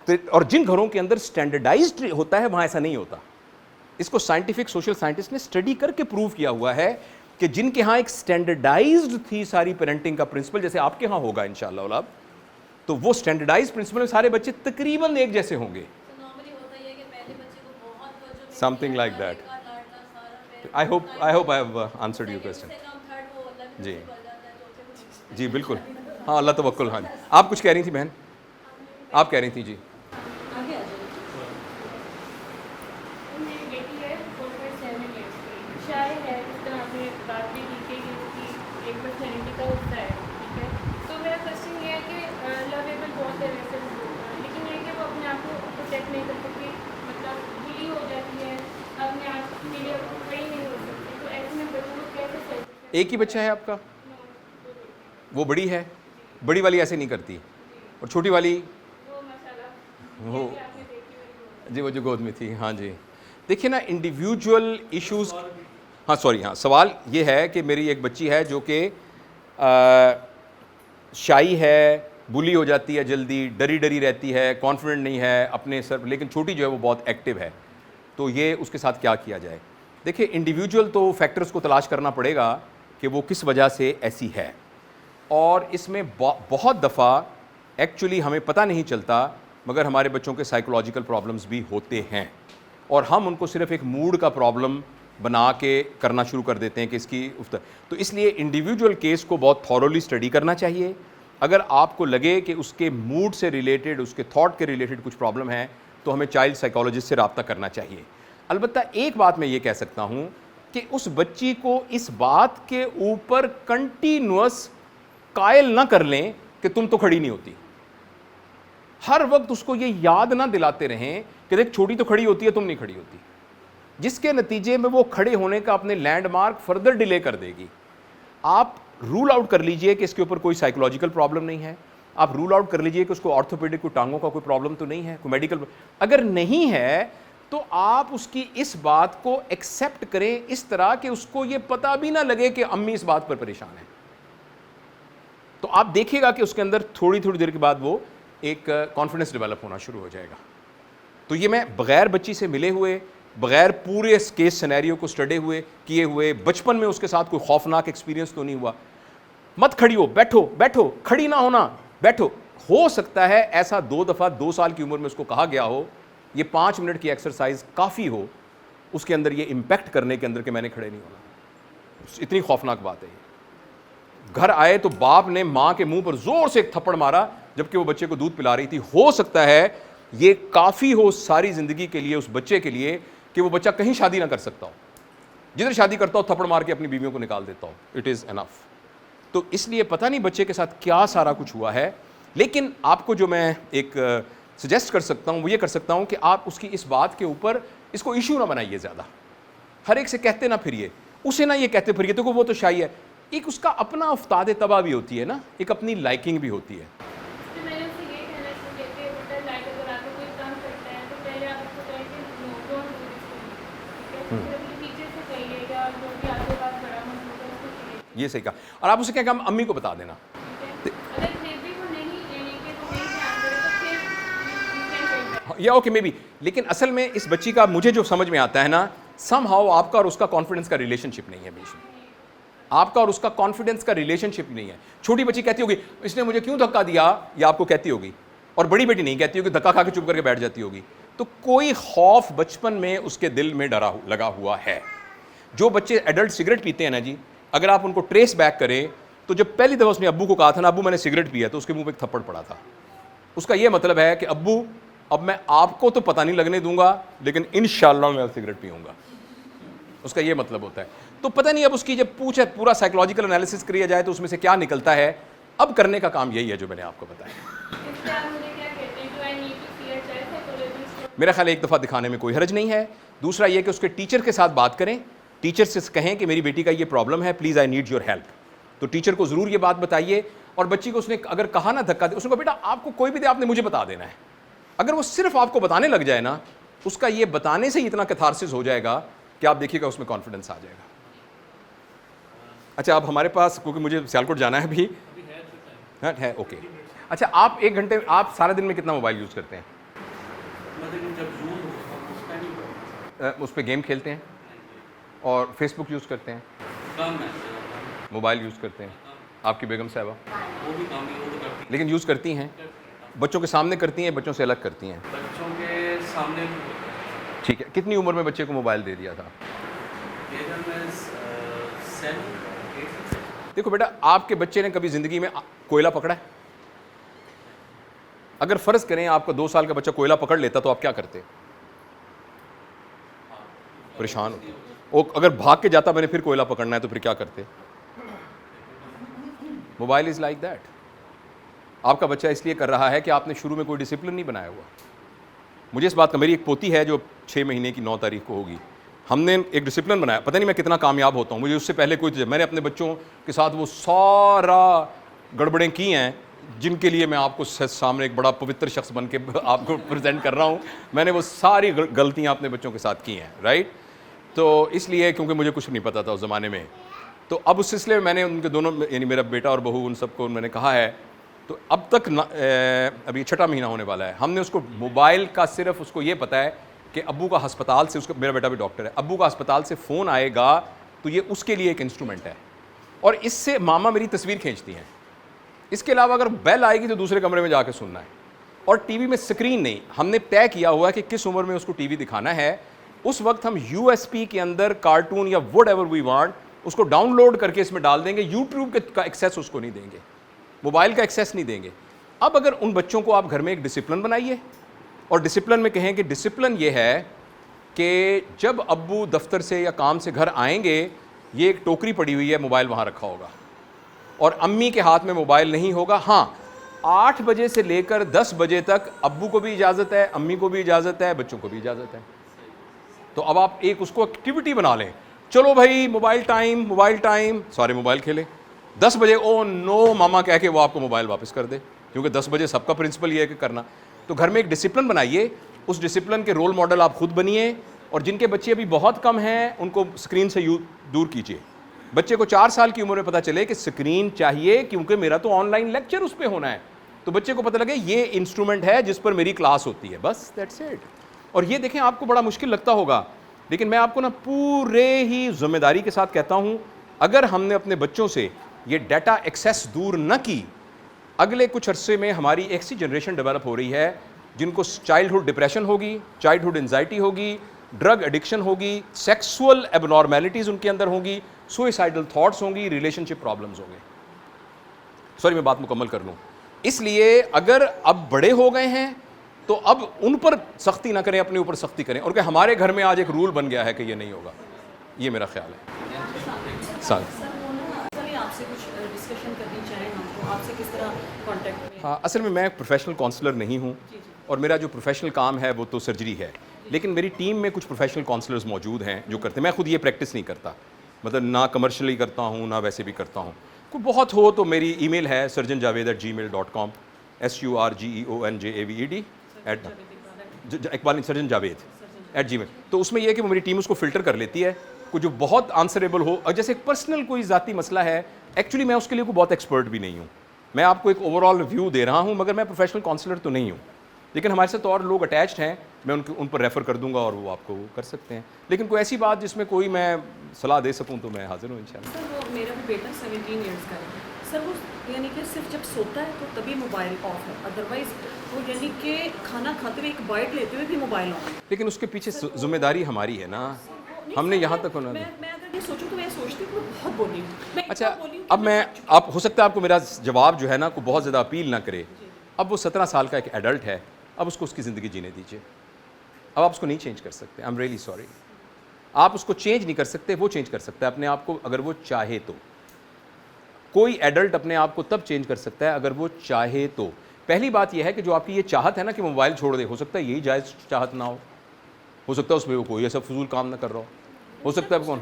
اور جن گھروں کے اندر اسٹینڈرڈائزڈ ہوتا ہے وہاں ایسا نہیں ہوتا. اس کو سائنٹیفک سوشل سائنٹسٹ نے اسٹڈی کر کے پروو کیا ہوا ہے کہ جن کے ہاں ایک اسٹینڈرڈائزڈ تھی ساری پیرنٹنگ کا پرنسپل, جیسے آپ کے ہاں ہوگا انشاءاللہ اولاد, تو وہ اسٹینڈرڈائزڈ پرنسپل میں سارے بچے تقریباً ایک جیسے ہوں گے. Something like that. I hope I have answered your question. جی جی بالکل, ہاں اللہ توکل. ہاں جی آپ کچھ کہہ رہی تھی بہن, آپ کہہ رہی تھی. جی میری بیٹی ہے 4.7 ایئرس کی, شائع ہے, اس طرح آپ نے بات بھی کی کہ اس کی ایک پرسنالٹی کا حصہ ہے, ٹھیک ہے. تو میرا کوشچن یہ ہے کہ لویبل بہت ہے ویسے, لیکن یہ کہ وہ اپنے آپ کو پروٹیکٹ نہیں کر سکتی, مطلب بلی ہو جاتی ہے, اپنے آپ کے لیے کھڑی نہیں ہو سکتی. تو ایسے میں بچوں کو کیسے صحیح؟ ایک ہی بچہ ہے آپ کا؟ وہ بڑی ہے, بڑی والی ایسے نہیں کرتی, اور چھوٹی والی وہ ماشاءاللہ وہ آپ نے دیکھی ہوئی. جی وہ جو گود میں تھی. ہاں جی دیکھیے نا انڈیویجول ایشوز. ہاں سوری, ہاں سوال یہ ہے کہ میری ایک بچی ہے جو کہ شائی ہے, بلی ہو جاتی ہے جلدی, ڈری رہتی ہے, کانفیڈنٹ نہیں ہے اپنے سر, لیکن چھوٹی جو ہے وہ بہت ایکٹیو ہے. تو یہ اس کے ساتھ کیا کیا جائے؟ دیکھیں انڈیویجول تو فیکٹرز کو تلاش کرنا پڑے گا کہ وہ کس وجہ سے ایسی ہے, اور اس میں بہت دفعہ ایکچولی ہمیں پتہ نہیں چلتا, مگر ہمارے بچوں کے سائیکولوجیکل پرابلمز بھی ہوتے ہیں, اور ہم ان کو صرف ایک موڈ کا پرابلم بنا کے کرنا شروع کر دیتے ہیں کہ اس کی تو اس لیے انڈیویجول کیس کو بہت تھورولی اسٹڈی کرنا چاہیے. اگر آپ کو لگے کہ اس کے موڈ سے ریلیٹڈ, اس کے تھاٹ کے ریلیٹڈ کچھ پرابلم ہے تو ہمیں چائلڈ سائیکالوجسٹ سے رابطہ کرنا چاہیے. البتہ ایک بات میں یہ کہہ سکتا ہوں کہ اس بچی کو اس بات کے اوپر کنٹینوس قائل نہ کر لیں کہ تم تو کھڑی نہیں ہوتی. ہر وقت اس کو یہ یاد نہ دلاتے رہیں کہ دیکھ چھوٹی تو کھڑی ہوتی ہے, تم نہیں کھڑی ہوتی, جس کے نتیجے میں وہ کھڑے ہونے کا اپنے لینڈ مارک فردر ڈیلے کر دے گی. آپ رول آؤٹ کر لیجئے کہ اس کے اوپر کوئی سائیکولوجیکل پرابلم نہیں ہے, آپ رول آؤٹ کر لیجئے کہ اس کو آرتھوپیڈک کوئی ٹانگوں کا کوئی پرابلم تو نہیں ہے, کوئی میڈیکل. اگر نہیں ہے تو آپ اس کی اس بات کو ایکسیپٹ کریں اس طرح کہ اس کو یہ پتہ بھی نہ لگے کہ امی اس بات پر پریشان ہے. تو آپ دیکھیے گا کہ اس کے اندر تھوڑی دیر کے بعد وہ ایک کانفیڈنس ڈیولپ ہونا شروع ہو جائے گا. تو یہ میں بغیر بچی سے ملے ہوئے بغیر پورے کیس سینیریو کو اسٹڈی ہوئے کیے ہوئے بچپن میں اس کے ساتھ کوئی خوفناک ایکسپیرینس تو نہیں ہوا. مت کھڑی ہو, بیٹھو بیٹھو, کھڑی نہ ہونا, بیٹھو. ہو سکتا ہے ایسا 2 دفعہ 2 سال کی عمر میں اس کو کہا گیا ہو, یہ 5 منٹ کی ایکسرسائز کافی ہو اس کے اندر یہ امپیکٹ کرنے کے اندر کہ میں نے کھڑے نہیں ہونا. اتنی خوفناک بات ہے یہ. گھر آئے تو باپ نے ماں کے منہ پر زور سے ایک تھپڑ مارا جبکہ وہ بچے کو دودھ پلا رہی تھی. ہو سکتا ہے یہ کافی ہو ساری زندگی کے لیے اس بچے کے لیے کہ وہ بچہ کہیں شادی نہ کر سکتا ہو, جدھر شادی کرتا ہو تھپڑ مار کے اپنی بیویوں کو نکال دیتا ہو. اٹ از انف. تو اس لیے پتہ نہیں بچے کے ساتھ کیا سارا کچھ ہوا ہے, لیکن آپ کو جو میں ایک سجیسٹ کر سکتا ہوں وہ یہ کر سکتا ہوں کہ آپ اس کی اس بات کے اوپر اس کو ایشو نہ بنائیے زیادہ. ہر ایک سے کہتے نہ پھریے, اسے نہ یہ کہتے پھریے تو وہ تو شائی ہے. ایک اس کا اپنا افتاد طبع بھی ہوتی ہے نا, ایک اپنی لائکنگ بھی ہوتی ہے. تو میں نے اسے یہ کہنا شروع کیا کہ بیٹا لائک اگر آپ کو کوئی کام کرتا ہے تو پہلے آپ اس کو کہیں کہ نو ڈونٹ ڈو دس, ٹھیک ہے, پھر اپنی ٹیچر سے کہیے یا جو بھی آپ کے پاس بڑا موجود ہے اس کو کہیے. یہ صحیح کہا. اور آپ اسے کہیں کہ ہم امی کو بتا دینا. اگر پھر بھی وہ نہیں یعنی کہ وہ نہیں دھیان کرے تو پھر you can take that. یا اوکے مے بی. لیکن اصل میں اس بچی کا مجھے جو سمجھ میں آتا ہے نا, سم ہاؤ آپ کا اور اس کا کانفیڈنس کا ریلیشن شپ نہیں ہے. بیچ میں آپ کا اور اس کا کانفیڈنس کا ریلیشن شپ نہیں ہے. چھوٹی بچی کہتی ہوگی اس نے مجھے کیوں دھکا دیا, یا آپ کو کہتی ہوگی, اور بڑی بیٹی نہیں کہتی ہوگی, دھکا کھا کے چپ کر کے بیٹھ جاتی ہوگی. تو کوئی خوف بچپن میں اس کے دل میں لگا ہوا ہے. جو بچے ایڈلٹ سگریٹ پیتے ہیں نا جی, اگر آپ ان کو ٹریس بیک کریں تو جب پہلی دفعہ اس نے ابو کو کہا تھا نا ابو میں نے سگریٹ پیا, تو اس کے منہ پہ ایک تھپڑ پڑا تھا. اس کا یہ مطلب ہے کہ ابو اب میں آپ کو تو پتہ نہیں لگنے دوں گا لیکن انشاءاللہ میں سگریٹ پیوں گا. اس کا یہ مطلب ہوتا ہے. تو پتہ نہیں اب اس کی جب پوچھے پورا سائیکولوجیکل انالیسس کیا جائے تو اس میں سے کیا نکلتا ہے. اب کرنے کا کام یہی ہے جو میں نے آپ کو بتایا. اس سے آپ مجھے کیا کہتے ہیں, do I need to see a child psychologist? میرا خیال ہے ایک دفعہ دکھانے میں کوئی حرج نہیں ہے. دوسرا یہ کہ اس کے ٹیچر کے ساتھ بات کریں, ٹیچر سے کہیں کہ میری بیٹی کا یہ پرابلم ہے, please I need your help. تو ٹیچر کو ضرور یہ بات بتائیے. اور بچی کو اس نے اگر کہا نا دھکا دے, اس نے کہا بیٹا آپ کو کوئی بھی دے آپ نے مجھے بتا دینا ہے. اگر وہ صرف آپ کو بتانے لگ جائے نا, اس کا یہ بتانے سے ہی اتنا کیتھارسس ہو جائے گا کہ آپ دیکھیے گا اس میں کانفیڈنس آ جائے گا. اچھا اب ہمارے پاس, کیونکہ مجھے سیالکوٹ جانا ہے ابھی ہے, اوکے. اچھا آپ 1 گھنٹے آپ سارے دن میں کتنا موبائل یوز کرتے ہیں؟ اس پہ گیم کھیلتے ہیں اور فیس بک یوز کرتے ہیں, موبائل یوز کرتے ہیں. آپ کی بیگم صاحبہ لیکن یوز کرتی ہیں, بچوں کے سامنے کرتی ہیں, بچوں سے الگ کرتی ہیں؟ بچوں کے سامنے. ٹھیک ہے. کتنی عمر میں بچے کو موبائل دے دیا تھا؟ دیکھو بیٹا آپ کے بچے نے کبھی زندگی میں کوئلہ پکڑا ہے؟ اگر فرض کریں آپ کا 2 سال کا بچہ کوئلہ پکڑ لیتا تو آپ کیا کرتے؟ پریشان ہوتے. اور اگر بھاگ کے جاتا میں نے پھر کوئلہ پکڑنا ہے تو پھر کیا کرتے؟ Mobile is like that. آپ کا بچہ اس لیے کر رہا ہے کہ آپ نے شروع میں کوئی ڈسپلن نہیں بنایا ہوا. مجھے اس بات کا, میری ایک پوتی ہے جو 6 مہینے کی 9 تاریخ کو ہوگی, ہم نے ایک ڈسپلن بنایا. پتہ نہیں میں کتنا کامیاب ہوتا ہوں, مجھے اس سے پہلے کوئی, میں نے اپنے بچوں کے ساتھ وہ سارا گڑبڑیں کی ہیں جن کے لیے میں آپ کو سامنے ایک بڑا پوتر شخص بن کے آپ کو پریزنٹ کر رہا ہوں. میں نے وہ ساری غلطیاں اپنے بچوں کے ساتھ کی ہیں, رائٹ. تو اس لیے کیونکہ مجھے کچھ نہیں پتا تھا اس زمانے میں, تو اب اس سلسلے میں میں نے ان کے دونوں یعنی میرا بیٹا اور بہو ان سب کو میں نے کہا ہے. تو اب تک ابھی 6واں مہینہ ہونے والا ہے, ہم نے اس کو موبائل کا صرف اس کو یہ پتہ ہے کہ ابو کا ہسپتال سے, اس کا میرا بیٹا بھی ڈاکٹر ہے, ابو کا ہسپتال سے فون آئے گا تو یہ اس کے لیے ایک انسٹرومنٹ ہے, اور اس سے ماما میری تصویر کھینچتی ہیں. اس کے علاوہ اگر بیل آئے گی تو دوسرے کمرے میں جا کے سننا ہے. اور ٹی وی میں اسکرین نہیں, ہم نے طے کیا ہوا ہے کہ کس عمر میں اس کو ٹی وی دکھانا ہے. اس وقت ہم USB کے اندر کارٹون یا وٹ ایور وی وانٹ اس کو ڈاؤن لوڈ کر کے اس میں ڈال دیں گے. یوٹیوب کا ایکسیس اس کو نہیں دیں گے, موبائل کا ایکسیس نہیں دیں گے. اب اگر ان بچوں کو آپ گھر میں ایک ڈسپلن بنائیے, اور ڈسپلن میں کہیں کہ ڈسپلن یہ ہے کہ جب ابو دفتر سے یا کام سے گھر آئیں گے, یہ ایک ٹوکری پڑی ہوئی ہے, موبائل وہاں رکھا ہوگا, اور امی کے ہاتھ میں موبائل نہیں ہوگا. ہاں 8 بجے سے لے کر 10 بجے تک ابو کو بھی اجازت ہے, امی کو بھی اجازت ہے, بچوں کو بھی اجازت ہے. تو اب آپ ایک اس کو ایکٹیویٹی بنا لیں, چلو بھائی موبائل ٹائم, سارے موبائل کھیلیں. 10 بجے او نو ماما کہہ کے وہ آپ کو موبائل واپس کر دے, کیونکہ 10 بجے سب کا پرنسپل یہ ہے کہ کرنا. تو گھر میں ایک ڈسپلن بنائیے, اس ڈسپلن کے رول ماڈل آپ خود بنیے, اور جن کے بچے ابھی بہت کم ہیں ان کو اسکرین سے دور کیجیے. بچے کو 4 سال کی عمر میں پتہ چلے کہ اسکرین چاہیے کیونکہ میرا تو آن لائن لیکچر اس پہ ہونا ہے, تو بچے کو پتہ لگے یہ انسٹرومنٹ ہے جس پر میری کلاس ہوتی ہے, بس دیٹس اٹ. اور یہ دیکھیں آپ کو بڑا مشکل لگتا ہوگا لیکن میں آپ کو نا پورے ہی ذمہ داری کے ساتھ کہتا ہوں اگر ہم نے اپنے بچوں سے یہ ڈیٹا ایکسیس دور نہ کی, اگلے کچھ عرصے میں ہماری ایک سی جنریشن ڈیولپ ہو رہی ہے جن کو چائلڈہڈ ڈپریشن ہوگی, چائلڈہڈ انزائٹی ہوگی, ڈرگ ایڈکشن ہوگی, سیکسول ایب نارمیلٹیز ان کے اندر ہوں گی, سوئسائڈل تھاٹس ہوں گی, ریلیشن شپ پرابلمز ہوں گے. سوری میں بات مکمل کر لوں. اس لیے اگر اب بڑے ہو گئے ہیں تو اب ان پر سختی نہ کریں, اپنے اوپر سختی کریں, اور کہ ہمارے گھر میں آج ایک رول بن گیا ہے کہ یہ نہیں ہوگا. یہ میرا خیال ہے. آپ سے کچھ ڈسکشن کرنی چاہیں ہم تو آپ سے کس طرح کانٹیکٹ میں؟ ہاں, اصل میں ایک پروفیشنل کاؤنسلر نہیں ہوں اور میرا جو پروفیشنل کام ہے وہ تو سرجری ہے, لیکن میری ٹیم میں کچھ پروفیشنل کاؤنسلرز موجود ہیں جو کرتے ہیں. میں خود یہ پریکٹس نہیں کرتا, مطلب نہ کمرشلی کرتا ہوں نہ ویسے بھی کرتا ہوں. کوئی بہت ہو تو میری ای میل ہے surgeonjaved@gmail.com, surgeonjaved Iqbal surgeon Javed @gmail. تو اس میں یہ ہے کہ وہ میری ٹیم اس کو فلٹر کر لیتی ہے, کوئی جو بہت آنسریبل ہو, اور جیسے پرسنل کوئی ذاتی مسئلہ ہے, ایکچولی میں اس کے لیے کوئی بہت ایکسپرٹ بھی نہیں ہوں. میں آپ کو ایک اوور آل ویو دے رہا ہوں, مگر میں پروفیشنل کاؤنسلر تو نہیں ہوں. لیکن ہمارے ساتھ اور لوگ اٹیچڈ ہیں, میں ان پر ریفر کر دوں گا اور وہ آپ کو کر سکتے ہیں. لیکن کوئی ایسی بات جس میں کوئی میں صلاح دے سکوں تو میں حاضر ہوں انشاءاللہ. سر وہ میرا بھی بیٹا 17 ایئرس کا ہے سر, وہ یعنی کہ صرف جب سوتا ہے تو تبھی موبائل آف ہے, ادروائز وہ یعنی کہ کھانا کھاتے ہوئے ایک بائٹ لیتے ہوئے بھی موبائل آن ہے. لیکن اس کے پیچھے ذمہ داری ہماری ہے نا, ہم نے یہاں تک ہونا. میں اگر یہ سوچوں تو میں سوچتی ہوں کہ میں بہت بولی ہوں. اچھا, اب میں آپ ہو سکتا ہے آپ کو میرا جواب جو ہے نا کو بہت زیادہ اپیل نہ کرے. اب وہ 17 سال کا ایک ایڈلٹ ہے, اب اس کو اس کی زندگی جینے دیجیے. اب آپ اس کو نہیں چینج کر سکتے, آئی ایم ریئلی سوری. آپ اس کو چینج نہیں کر سکتے, وہ چینج کر سکتا ہے اپنے آپ کو اگر وہ چاہے تو. کوئی ایڈلٹ اپنے آپ کو تب چینج کر سکتا ہے اگر وہ چاہے تو. پہلی بات یہ ہے کہ جو آپ کی یہ چاہت ہے نا کہ موبائل چھوڑ دے, ہو سکتا ہے یہی جائز چاہت نہ ہو سکتا ہے اس میں وہ کوئی ایسا فضول کام نہ کر رہا ہو سکتا ہے کون.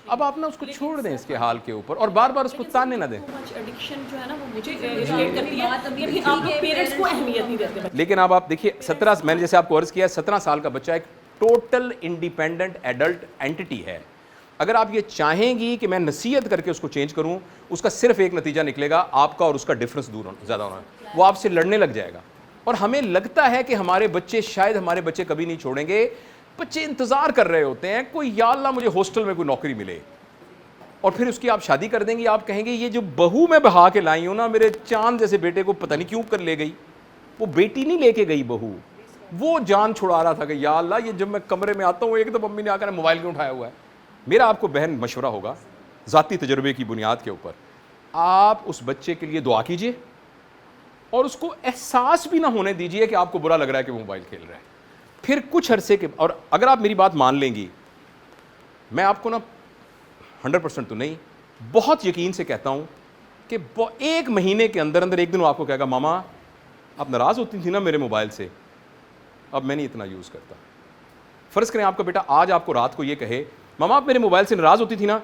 اب آپ نا اس کو چھوڑ دیں اس کے حال کے اوپر, اور بار بار اس کو تانے نہ دیں. ایڈکشن جو ہے نا وہ مجھے اریٹیٹ کرتی ہے, آپ پیرنٹس کو اہمیت نہیں دیتے. لیکن اب آپ دیکھیے 17, میں نے جیسے آپ کو عرض کیا 17 سال کا بچہ ایک ٹوٹل انڈیپینڈنٹ ایڈلٹ اینٹی ہے. اگر آپ یہ چاہیں گی کہ میں نصیحت کر کے اس کو چینج کروں, اس کا صرف ایک نتیجہ نکلے گا, آپ کا اور اس کا ڈفرنس دور زیادہ ہونا ہے. وہ آپ سے لڑنے لگ جائے گا. اور ہمیں لگتا ہے کہ ہمارے بچے, شاید ہمارے بچے کبھی نہیں چھوڑیں گے. بچے انتظار کر رہے ہوتے ہیں کوئی یا اللہ مجھے ہاسٹل میں کوئی نوکری ملے, اور پھر اس کی آپ شادی کر دیں گے. آپ کہیں گے یہ جو بہو میں بہا کے لائی ہوں نا میرے چاند جیسے بیٹے کو پتہ نہیں کیوں کر لے گئی. وہ بیٹی نہیں لے کے گئی بہو, وہ جان چھڑا رہا تھا کہ یا اللہ یہ جب میں کمرے میں آتا ہوں ایک دم امی نے آ کر موبائل کیوں اٹھایا ہوا ہے. میرا آپ کو بہن مشورہ ہوگا ذاتی تجربے کی بنیاد کے اوپر, آپ اس بچے کے لیے دعا کیجئے اور اس کو احساس بھی نہ ہونے دیجئے کہ آپ کو برا لگ رہا ہے کہ وہ موبائل کھیل رہا ہے. پھر کچھ عرصے کے, اور اگر آپ میری بات مان لیں گی, میں آپ کو نا 100% تو نہیں, بہت یقین سے کہتا ہوں کہ 1 مہینے کے اندر اندر ایک دن وہ آپ کو کہے گا ماما آپ ناراض ہوتی تھی نا میرے موبائل سے, اب میں نہیں اتنا یوز کرتا. فرض کریں آپ کا بیٹا آج آپ کو رات کو یہ کہے ماما آپ میرے موبائل سے ناراض ہوتی تھی نا,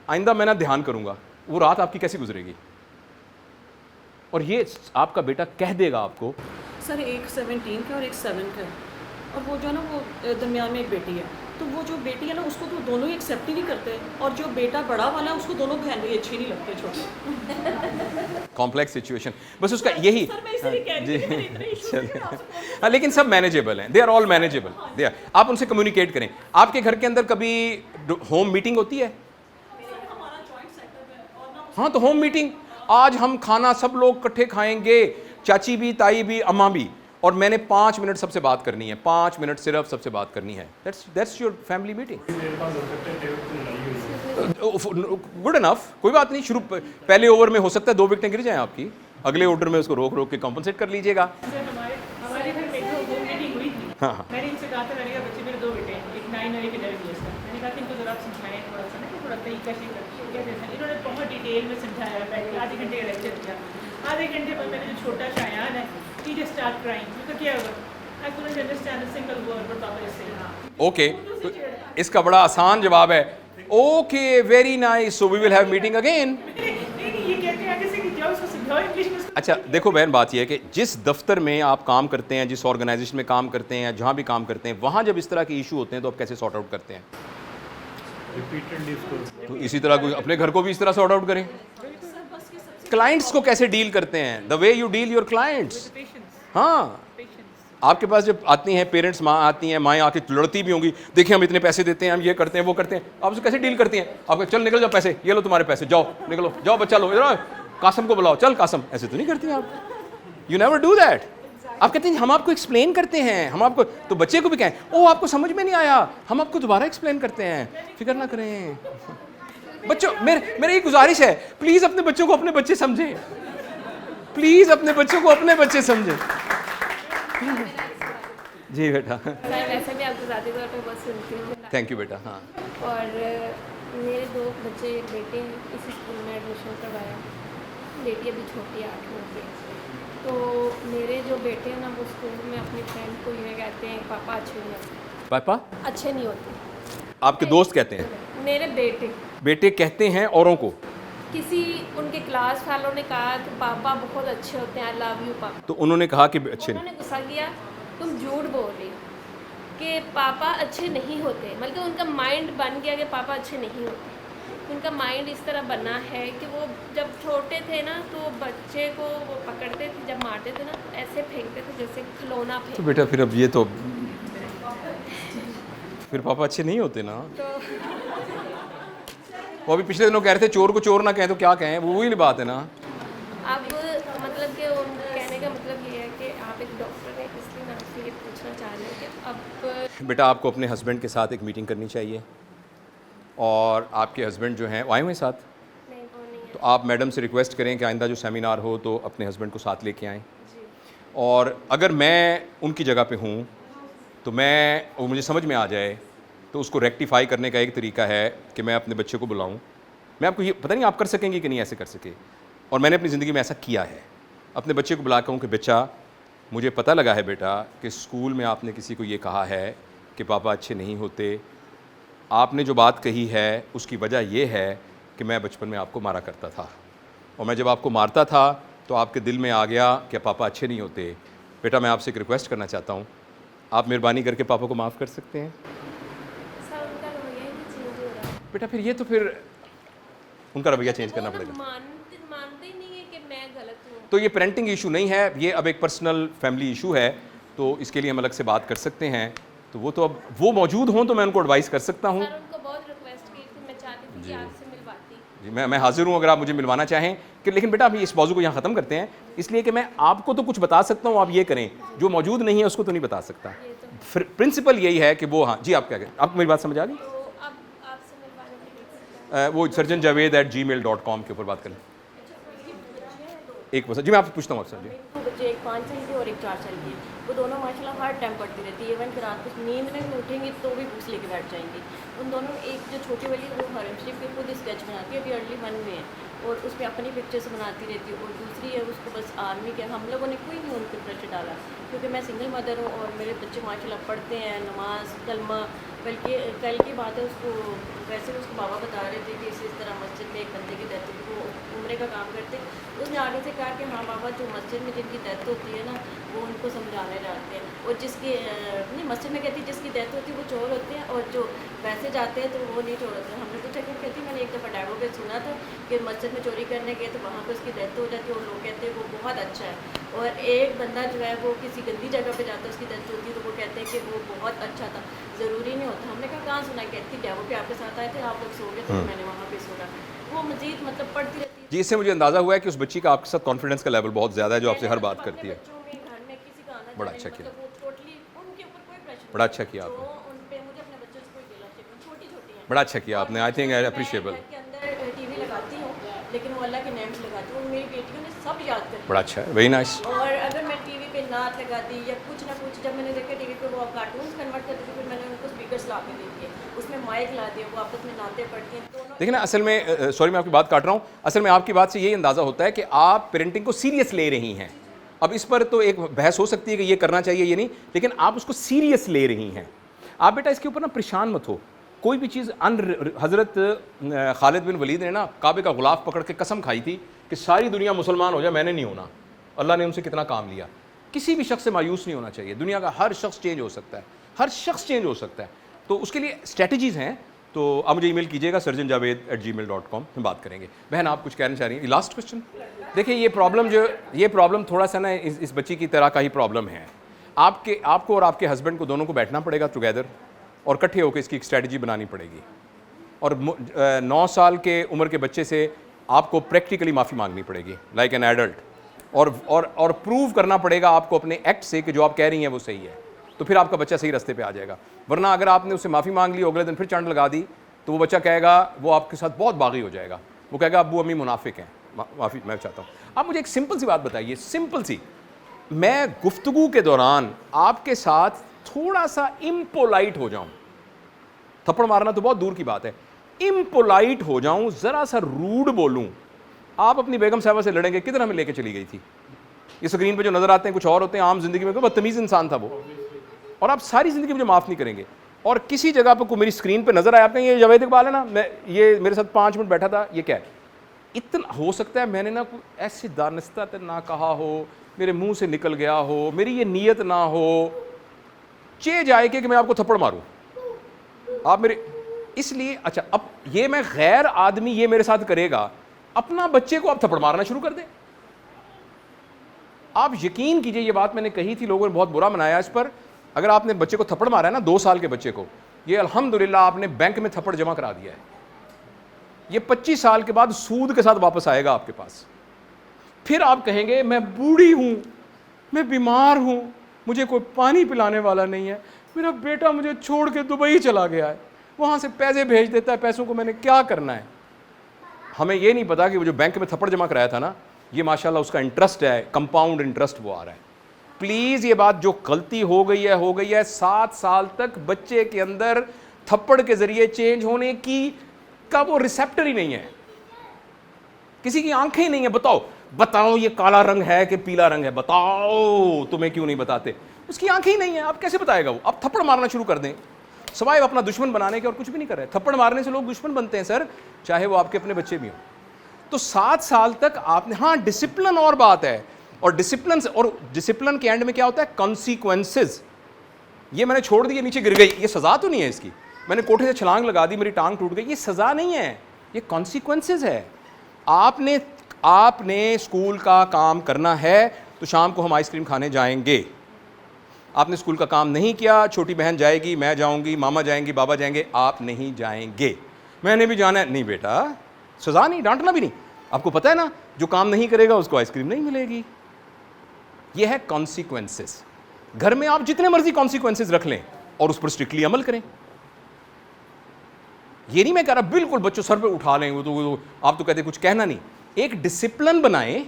آئندہ میں نہ دھیان کروں گا. وہ رات آپ کی کیسی گزرے گی؟ اور یہ آپ کا بیٹا کہہ دے گا آپ کو. سر ایک 17 کا اور ایک 7 کا ہے, اور وہ جو ہے نا وہ درمیان میں ایک بیٹی ہے, تو وہ جو بیٹی ہے نا اس کو تو دونوں ہی ایکسیپٹ ہی نہیں کرتے, اور جو بیٹا بڑا والا ہے اس کو دونوں بہن بھائی اچھی نہیں لگتے چھوٹے. کمپلیکس سچویشن بس اس کا یہی. لیکن سب مینیجیبل ہیں, دے آر آل مینیجیبل. آپ ان سے کمیونیکیٹ کریں. آپ کے گھر کے اندر کبھی ہوم میٹنگ ہوتی ہے؟ ہاں تو ہوم میٹنگ, آج ہم کھانا سب لوگ اکٹھے کھائیں گے, چاچی بھی, تائی بھی, اماں بھی, اور میں نے 5 منٹ سب سے بات کرنی ہے, 5 منٹ صرف سب سے بات کرنی ہے. That's your family meeting. Good enough, کوئی بات نہیں. شروع پہلے اوور میں ہو سکتا ہے 2 وکٹیں گر جائیں آپ کی, اگلے اوور میں اس کو روک روک کے کمپنسیٹ کر لیجیے گا. ہمارے گھر میں ہوم میٹنگ ہوئی تھی, میں نے ان سے کہا تھا, میں نے کہا بچے میرے 2 بیٹے ہیں, ایک 9 اور ایک 11 ایئرس کا. میں نے کہا کہ ان کو ذرا سمجھائیں تھوڑا سا نا کہ تھوڑا طریقہ سے کیا جیسا. انہوں نے بہت ڈیٹیل میں سمجھایا, بیٹھ کے آدھے گھنٹے کا لیکچر کیا. آدھے گھنٹے بعد میں نے جو چھوٹا شایان ہے he just start crying. میں کہا کیا ہوا؟ I couldn't understand a single word what Papa is saying. Okay, اس کا بڑا آسان جواب ہے okay very nice so we will have meeting again. اچھا دیکھو بہن, بات یہ ہے کہ جس دفتر میں آپ کام کرتے ہیں, جس آرگنائزیشن میں کام کرتے ہیں, جہاں بھی کام کرتے ہیں, وہاں جب اس طرح کے ایشو ہوتے ہیں تو آپ کیسے سارٹ آؤٹ کرتے ہیں؟ تو اسی طرح کوئی اپنے گھر کو بھی اس طرح سارٹ آؤٹ کریں. کلائنٹس کو کیسے ڈیل کرتے ہیں, the way you deal your clients. ہاں آپ کے پاس جب آتی ہیں پیرنٹس، ماں آتی ہیں، مائیں آ کے لڑتی بھی ہوں گی، دیکھیں ہم اتنے پیسے دیتے ہیں، ہم یہ کرتے ہیں وہ کرتے ہیں، آپ اسے کیسے ڈیل کرتی ہیں؟ آپ چل نکل جاؤ پیسے، یہ لو تمہارے پیسے، جاؤ نکلو، جاؤ بچہ لو، ادھر قاسم کو بلاؤ، چل قاسم، ایسے تو نہیں کرتی آپ. You never do that. آپ کہتے ہیں ہم آپ کو ایکسپلین کرتے ہیں، ہم آپ کو، تو بچے کو بھی کہیں او آپ کو سمجھ میں نہیں آیا، ہم آپ کو دوبارہ ایکسپلین کرتے ہیں، فکر نہ کریں. بچوں میری ایک گزارش ہے، پلیز اپنے بچوں کو اپنے بچے سمجھیں، پلیز اپنے بچوں کو اپنے بچے سمجھیں. جی بیٹا. ویسے بھی آپ کو ذاتی طور پہ بہت سنتی ہوں. تھینک یو بیٹا. ہاں اور میرے 2 بچے، ایک بیٹے ہیں، اسی اسکول میں ایڈمیشن کروایا، بیٹی ابھی چھوٹی ہے 8 مہینے کی. تو میرے جو بیٹے ہیں نا وہ اسکول میں اپنی فرینڈ کو یہ کہتے ہیں پاپا اچھے نہیں ہوتے، پاپا اچھے نہیں ہوتے. آپ کے دوست کہتے ہیں؟ میرے بیٹے کہتے ہیں اوروں کو؟ کسی ان کے کلاس فیلو نے کہا کہ پاپا بہت اچھے ہوتے ہیں، آئی لو یو پاپا. تو انہوں نے کہا کہ اچھے انہوں نہیں. نے غصہ کیا، تم جھوٹ بول رہی ہو کہ پاپا اچھے نہیں ہوتے، بلکہ ان کا مائنڈ بن گیا کہ پاپا اچھے نہیں ہوتے. ان کا مائنڈ اس طرح بنا ہے کہ وہ جب چھوٹے تھے نا تو بچے کو وہ پکڑتے تھے، جب مارتے تھے نا تو ایسے پھینکتے تھے جیسے کھلونا تو پھینک. بیٹا پھر اب یہ تو پھر پاپا اچھے نہیں ہوتے نا. وہ ابھی پچھلے دنوں کہہ رہے تھے چور کو چور نہ کہیں تو کیا کہیں، وہ وہی بات ہے نا. اب مطلب کہ ان کہنے کا مطلب یہ ہے کہ آپ ایک ڈاکٹر ہیں، اس لیے میں آپ سے یہ پوچھنا چاہ رہی ہوں کہ اب بیٹا آپ کو اپنے ہسبینڈ کے ساتھ ایک میٹنگ کرنی چاہیے، اور آپ کے ہسبینڈ جو ہیں وہ آئے ہوئے ساتھ، نہیں وہ نہیں ہے. تو آپ میڈم سے ریکویسٹ کریں کہ آئندہ جو سیمینار ہو تو اپنے ہسبینڈ کو ساتھ لے کے آئیں. جی اور اگر میں ان کی جگہ پہ ہوں تو وہ مجھے سمجھ میں آ جائے تو اس کو ریکٹیفائی کرنے کا ایک طریقہ ہے کہ میں اپنے بچے کو بلاؤں. میں آپ کو یہ پتہ نہیں آپ کر سکیں گے کہ نہیں ایسے کر سکے، اور میں نے اپنی زندگی میں ایسا کیا ہے. اپنے بچے کو بلا کے ہوں کہ بچہ مجھے پتہ لگا ہے بیٹا کہ اسکول میں آپ نے کسی کو یہ کہا ہے کہ پاپا اچھے نہیں ہوتے. آپ نے جو بات کہی ہے اس کی وجہ یہ ہے کہ میں بچپن میں آپ کو مارا کرتا تھا، اور میں جب آپ کو مارتا تھا تو آپ کے دل میں آ گیا کہ پاپا اچھے نہیں ہوتے. بیٹا میں آپ سے ایک ریکویسٹ کرنا چاہتا ہوں، آپ مہربانی کر کے پاپا کو معاف کر سکتے ہیں؟ سر ان کا رویہ ہی نہیں چینج ہو رہا. بیٹا پھر ان کا رویہ چینج کرنا پڑے گا. مانتے ہی نہیں ہے کہ میں غلط ہوں. تو یہ پیرنٹنگ ایشو نہیں ہے، یہ اب ایک پرسنل فیملی ایشو ہے، تو اس کے لیے ہم الگ سے بات کر سکتے ہیں. تو وہ تو اب وہ موجود ہوں تو میں ان کو ایڈوائز کر سکتا ہوں. سر ان کو بہت ریکویسٹ کی تھی، میں چاہتی تھی کہ آپ سے ملواتی. جی میں حاضر ہوں اگر آپ مجھے ملوانا چاہیں کہ، لیکن بیٹا ابھی اس موضوع کو یہاں ختم کرتے ہیں، اس لیے کہ میں آپ کو تو کچھ بتا سکتا ہوں، آپ یہ کریں، جو موجود نہیں ہے اس کو تو نہیں بتا سکتا. پرنسپل یہی ہے کہ وہ، ہاں جی آپ کیا کہیں، آپ کو میری بات سمجھ آ گئی؟ تو اب آپ سے ملوانے کے لیے وہ surjanjaved@gmail.com کے اوپر بات کریں. ایک جی میں آپ سے پوچھتا ہوں اکثر. جی 2 بچے، ایک 5 سال کی اور ایک 4 سال کی ہے. وہ دونوں ماشاء اللہ ہر ٹائم پڑھتی رہتی ہے، ایون کہ رات کو نیند میں بھی اٹھیں گی تو بھی بکس لے کے بیٹھ جائیں گی. ان دونوں، ایک جو چھوٹی والی ہے وہ حرم شریف کے خود اسکیچ بناتی ہے، ابھی ارلی 1 میں ہے، اور اس پہ اپنی پکچرس بناتی رہتی ہے. اور دوسری ہے اس کو بس آرمی کے، ہم لوگوں نے کوئی نہیں ان پہ پریشر ڈالا کیونکہ میں سنگل مدر ہوں اور میرے بچے ماشاء اللہ پڑھتے ہیں نماز کلمہ. بلکہ کل کی بات ہے، اس کو ویسے اس کے بابا بتا رہے تھے کہ اس طرح مسجد میں ایک بندے کی ڈیتھ ہوئی، وہ عمرے کا کام کرتے. اس نے آگے سے کہا کہ ہاں بابا جو مسجد میں جن کی ڈیتھ ہوتی ہے نا وہ ان کو سمجھانے جاتے ہیں، اور جس کی نہیں مسجد میں کہتی جس کی ڈیتھ ہوتی ہے وہ چور ہوتے ہیں، اور جو ویسے جاتے ہیں تو وہ نہیں چور ہوتے ہیں. ہم نے پوچھا کہ کہتی میں نے ایک دفعہ ڈیڈو پہ سنا تھا کہ مسجد میں چوری کرنے گئے تو وہاں پہ اس کی ڈیتھ ہو جاتی ہے، اور لوگ کہتے ہیں وہ بہت اچھا ہے. اور ایک بندہ جو ہے وہ کسی گندی جگہ پہ جاتا ہے اس کی ڈیتھ ہوتی ہے تو وہ کہتے ہیں کہ وہ بہت اچھا تھا. ضروری نہیں ہوتا. ہم نے کہا کہاں سنا؟ کہتی ڈیوو پہ آپ کے ساتھ آئے تھے، آپ لوگ سو گئے تو میں نے وہاں پہ سونا. وہ مزید مطلب پڑھتی رہتی ہے. جی اس سے مجھے اندازہ ہوا ہے کہ اس بچی کا آپ کے ساتھ کانفیڈنس کا لیول بہت زیادہ ہے جو آپ سے ہر بات کرتی ہے. بچوں میں گھر میں کسی کا آنا بڑا جانا اچھا نہیں، کیا. مطلب وہ ٹوٹلی ان کے اوپر کوئی پریشر بڑا اچھا کیا آپ نے. جو ان پہ مجھے اپنے بچوں سے کوئی گلا شکوہ، چھوٹی ہیں. بڑا اچھا کیا آپ نے. I think appreciable. گھر کے اندر ٹی وی لگاتی ہوں لیکن وہ اللہ کے نعمت لگاتی ہوں. میری بیٹیوں نے سب یاد کر. بڑا اچھا ہے، ویری نائس. اور اگر میں ٹی وی پہ نعت لگا دی یا کچھ نہ کچھ، جب میں نے دیکھا ٹی وی پہ وہ کارٹونس کنورٹ کرتے تھے پھر میں نے ان کو اسپیکرس لا کے دے دیے، اس میں مائک لا دیا، وہ آپس میں نعتیں پڑھتی ہیں. دونوں دیکھیں نا اصل میں، سوری میں آپ کی بات کاٹ رہا ہوں، اصل میں آپ کی بات سے یہی اندازہ ہوتا ہے کہ آپ پیرنٹنگ کو سیریس لے رہی ہیں. اب اس پر تو ایک بحث ہو سکتی ہے کہ یہ کرنا چاہیے یہ نہیں، لیکن آپ اس کو سیریس لے رہی ہیں. آپ بیٹا اس کے اوپر نا پریشان مت ہو. کوئی بھی چیز حضرت خالد بن ولید نے نا کعبے کا غلاف پکڑ کے قسم کھائی تھی کہ ساری دنیا مسلمان ہو جائے میں نے نہیں ہونا. اللہ نے ان سے کتنا کام لیا. کسی بھی شخص سے مایوس نہیں ہونا چاہیے. دنیا کا ہر شخص چینج ہو سکتا ہے، ہر شخص چینج ہو سکتا ہے. تو اس کے لیے اسٹریٹجیز ہیں. تو آپ مجھے ای میل کیجیے گا surjanjaved@gmail.com، ہم بات کریں گے. بہن آپ کچھ کہنا چاہ رہی ہیں؟ Last question. دیکھیں یہ پرابلم تھوڑا سا نا اس بچی کی طرح کا ہی پرابلم ہے. آپ کو اور آپ کے ہسبینڈ کو دونوں کو بیٹھنا پڑے گا ٹوگیدر اور اکٹھے ہو کے اس کی ایک اسٹریٹجی بنانی پڑے گی. اور 9 سال کے عمر کے بچے سے آپ کو پریکٹیکلی معافی مانگنی پڑے گی لائک این ایڈلٹ, اور پروو کرنا پڑے گا آپ کو اپنے ایکٹ سے کہ جو آپ کہہ رہی ہیں وہ صحیح ہے, تو پھر آپ کا بچہ صحیح راستے پہ آ جائے گا. ورنہ اگر آپ نے اسے معافی مانگ لی, اگلے دن پھر چانٹ لگا دی, تو وہ بچہ کہے گا, وہ آپ کے ساتھ بہت باغی ہو جائے گا, وہ کہے گا ابو امی منافق ہیں, معافی میں چاہتا ہوں. آپ مجھے ایک سمپل سی بات بتائیے, سمپل سی, میں گفتگو کے دوران آپ کے ساتھ تھوڑا سا امپولائٹ ہو جاؤں, تھپڑ مارنا تو بہت دور کی بات ہے, امپولائٹ ہو جاؤں, ذرا سا روڈ بولوں, آپ اپنی بیگم صاحبہ سے لڑیں گے کدھر ہمیں لے کے چلی گئی تھی. یہ اسکرین پہ جو نظر آتے ہیں کچھ اور ہوتے ہیں, عام زندگی میں بدتمیز انسان تھا وہ, اور آپ ساری زندگی مجھے معاف نہیں کریں گے. اور کسی جگہ پہ کوئی میری اسکرین پہ نظر آیا, آپ کہیں یہ جاوید اقبال ہے نا, میں یہ میرے ساتھ 5 منٹ بیٹھا تھا, یہ کیا ہے, اتنا ہو سکتا ہے میں نے نا کوئی ایسی دانستہ نہ کہا ہو, میرے منہ سے نکل گیا ہو, میری یہ نیت نہ ہو, جائے کہ میں آپ کو تھپڑ ماروں, آپ میرے, اس لیے اچھا اب یہ میں غیر آدمی یہ میرے ساتھ کرے گا, اپنا بچے کو آپ تھپڑ مارنا شروع کر دیں. آپ یقین کیجئے, یہ بات میں نے کہی تھی, لوگوں نے بہت برا منایا اس پر. اگر آپ نے بچے کو تھپڑ مارا ہے نا, 2 سال کے بچے کو, یہ الحمدللہ آپ نے بینک میں تھپڑ جمع کرا دیا ہے, یہ 25 سال کے بعد سود کے ساتھ واپس آئے گا آپ کے پاس. پھر آپ کہیں گے میں بوڑھی ہوں, میں بیمار ہوں, مجھے کوئی پانی پلانے والا نہیں ہے, میرا بیٹا مجھے چھوڑ کے دبئی چلا گیا ہے, وہاں سے پیسے بھیج دیتا ہے, پیسوں کو میں نے کیا کرنا ہے. ہمیں یہ نہیں پتا کہ وہ جو بینک میں تھپڑ جمع کرایا تھا نا, یہ ماشاءاللہ اس کا انٹرسٹ ہے, کمپاؤنڈ انٹرسٹ وہ آ رہا ہے. پلیز یہ بات جو غلطی ہو گئی ہے, 7 سال تک بچے کے اندر تھپڑ کے ذریعے چینج ہونے کی کا وہ ریسیپٹر ہی نہیں ہے, کسی کی آنکھیں ہی نہیں ہیں. بتاؤ یہ کالا رنگ ہے کہ پیلا رنگ ہے, بتاؤ, تمہیں کیوں نہیں بتاتے, اس کی آنکھیں ہی نہیں ہیں, آپ کیسے بتائے گا وہ. آپ تھپڑ مارنا شروع کر دیں, سوائے اپنا دشمن بنانے کے اور کچھ بھی نہیں کر رہے. تھپڑ مارنے سے لوگ دشمن بنتے ہیں سر, چاہے وہ آپ کے اپنے بچے بھی ہوں. تو 7 سال تک آپ نے, ہاں ڈسپلن اور بات ہے, اور ڈسپلن کے اینڈ میں کیا ہوتا ہے, کانسیکوینسز. یہ میں نے چھوڑ دی, نیچے گر گئی, یہ سزا تو نہیں ہے اس کی, میں نے کوٹھے سے چھلانگ لگا دی, میری ٹانگ ٹوٹ گئی, یہ سزا نہیں ہے, یہ کانسیکوینسز ہے. آپ نے اسکول کا کام کرنا ہے تو شام کو ہم آئس کریم کھانے جائیں گے. آپ نے اسکول کا کام نہیں کیا, چھوٹی بہن جائے گی, میں جاؤں گی, ماما جائیں گی, بابا جائیں گے, آپ نہیں جائیں گے. میں نے بھی جانا ہے, نہیں بیٹا, سزا نہیں, ڈانٹنا بھی نہیں. آپ کو پتہ ہے نا جو کام نہیں کرے گا اس کو آئس کریم نہیں ملے گی. یہ ہے کانسیکوینسز. گھر میں آپ جتنے مرضی کانسیکوینسز رکھ لیں اور اس پر اسٹرکٹلی عمل کریں. یہ نہیں میں کہہ رہا بالکل بچوں سر پہ اٹھا لیں, وہ تو آپ تو کہتے کچھ کہنا نہیں. ایک ڈسپلن بنائیں,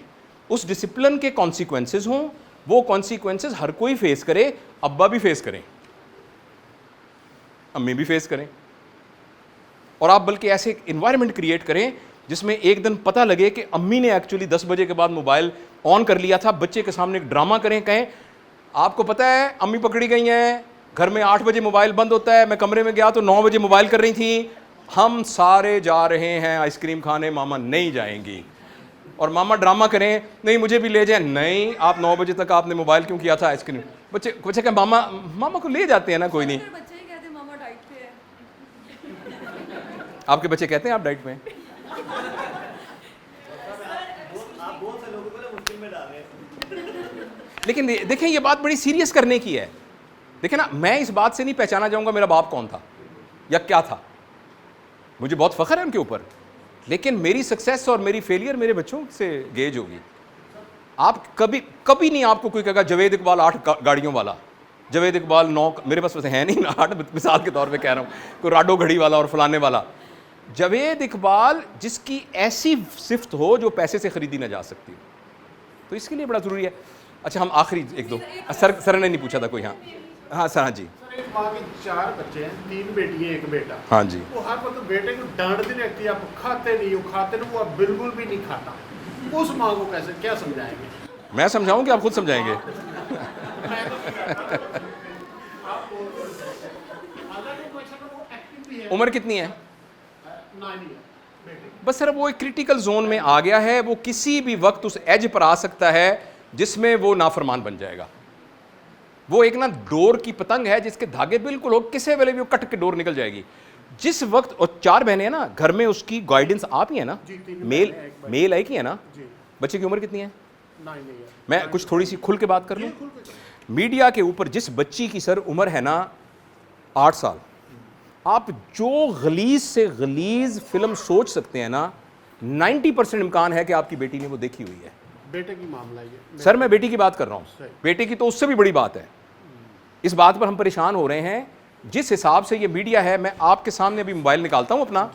اس ڈسپلن کے کانسیکوینسز ہوں, وہ کانسیکوینسز ہر کوئی فیس کرے, ابا بھی فیس کریں, امی بھی فیس کریں, اور آپ بلکہ ایسے انوائرمنٹ کریٹ کریں جس میں ایک دن پتہ لگے کہ امی نے ایکچولی 10 بجے کے بعد موبائل آن کر لیا تھا. بچے کے سامنے ایک ڈرامہ کریں, کہیں آپ کو پتہ ہے امی پکڑی گئی ہیں, گھر میں 8 بجے موبائل بند ہوتا ہے, میں کمرے میں گیا تو 9 بجے موبائل کر رہی تھیں, ہم سارے جا رہے ہیں آئس کریم کھانے, ماما نہیں جائیں گی. اور ماما ڈرامہ کریں, نہیں مجھے بھی لے جائیں, نہیں آپ 9 بجے تک آپ نے موبائل کیوں کیا تھا آئس کریم. بچے کہ ماما کو لے جاتے ہیں نا, کوئی نہیں. بچے ہی کہتے ہیں ماما ڈائٹ پہ ہے. آپ کے بچے کہتے ہیں آپ ڈائٹ پہ ہیں. لیکن دیکھیں یہ بات بڑی سیریس کرنے کی ہے. دیکھیں نا, میں اس بات سے نہیں پہچانا جاؤں گا میرا باپ کون تھا یا کیا تھا, مجھے بہت فخر ہے ان کے اوپر, لیکن میری سکسیس اور میری فیلئر میرے بچوں سے گیج ہوگی. آپ کبھی نہیں آپ کو کوئی کہے گا جاوید اقبال 8 گاڑیوں والا, جاوید اقبال 9, میرے پاس ویسے ہے نہیں 8, مثال کے طور پہ کہہ رہا ہوں, کوئی راڈو گھڑی والا اور فلانے والا. جاوید اقبال جس کی ایسی صفت ہو جو پیسے سے خریدی نہ جا سکتی, تو اس کے لیے بڑا ضروری ہے. اچھا ہم آخری 1-2 سر نے نہیں پوچھا تھا کوئی. ہاں سر. ہاں جی. سر ایک ماں کے 4 بچے ہیں, 3 بیٹی ہیں 1 بیٹا. ہاں جی. وہ ہر وقت بیٹے کو ڈانٹتی رہتی ہے, آپ کھاتے نہیں ہو, کھاتے نہیں, وہ بالکل بھی نہیں کھاتا. اس ماں کو کیسے کیا سمجھائیں گے؟ میں سمجھاؤں کہ آپ خود سمجھائیں گے؟ عمر کتنی ہے؟ 9 بس سر وہ ایک کریٹیکل زون میں آ گیا ہے, وہ کسی بھی وقت اس ایج پر آ سکتا ہے جس میں وہ نافرمان بن جائے گا. وہ ایک نا ڈور کی پتنگ ہے جس کے دھاگے بالکل ہو, کسی ویلے بھی وہ کٹ کے ڈور نکل جائے گی. جس وقت, اور 4 بہنیں ہیں نا گھر میں, اس کی گائیڈنس آپ ہی ہے نا, میل ایک ہی ہے نا. بچے کی عمر کتنی ہے؟ 9 میں کچھ تھوڑی سی کھل کے بات کر لوں. میڈیا کے اوپر جس بچی کی سر عمر ہے نا 8 سال, آپ جو غلیظ سے غلیظ فلم سوچ سکتے ہیں نا 90% امکان ہے کہ آپ کی بیٹی نے وہ دیکھی ہوئی ہے. بیٹے کی معاملہ یہ سر میں بیٹی کی بات کر رہا ہوں, بیٹے کی تو اس سے بھی بڑی بات ہے. اس بات پر ہم پریشان ہو رہے ہیں جس حساب سے یہ میڈیا ہے. میں آپ کے سامنے ابھی موبائل نکالتا ہوں اپنا,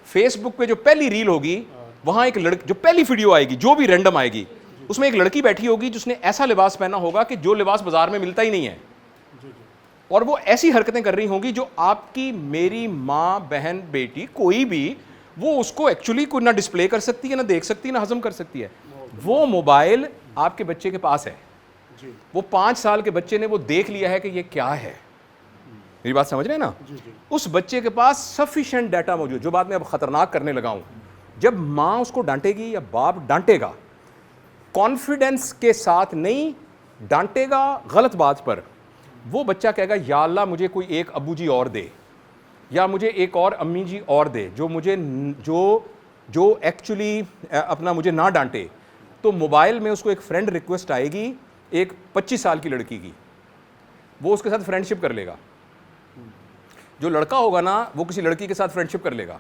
فیس بک پہ جو پہلی ریل ہوگی وہاں ایک لڑکی, جو پہلی ویڈیو آئے گی جو بھی رینڈم آئے گی, اس میں ایک لڑکی بیٹھی ہوگی جس نے ایسا لباس پہنا ہوگا کہ جو لباس بازار میں ملتا ہی نہیں ہے, اور وہ ایسی حرکتیں کر رہی ہوں گی جو آپ کی, میری ماں, بہن, بیٹی, کوئی بھی وہ اس کو ایکچولی کوئی نہ ڈسپلے کر سکتی ہے, نہ دیکھ سکتی ہے, نہ ہضم کر سکتی ہے. وہ موبائل آپ کے بچے کے پاس ہے, وہ 5 سال کے بچے نے وہ دیکھ لیا ہے کہ یہ کیا ہے. میری بات سمجھ رہے ہیں نا؟ اس بچے کے پاس سفیشینٹ ڈیٹا موجود. جو بات میں اب خطرناک کرنے لگا ہوں, جب ماں اس کو ڈانٹے گی یا باپ ڈانٹے گا, کانفیڈنس کے ساتھ نہیں ڈانٹے گا غلط بات پر, وہ بچہ کہے گا یا اللہ مجھے کوئی ایک ابو جی اور دے, یا مجھے ایک اور امی جی اور دے جو مجھے جو ایکچولی اپنا مجھے نہ ڈانٹے. تو موبائل میں اس کو ایک فرینڈ ریکویسٹ آئے گی ایک 25 سال کی لڑکی کی, وہ اس کے ساتھ فرینڈ شپ کر لے گا. جو لڑکا ہوگا نا وہ کسی لڑکی کے ساتھ فرینڈ شپ کر لے گا,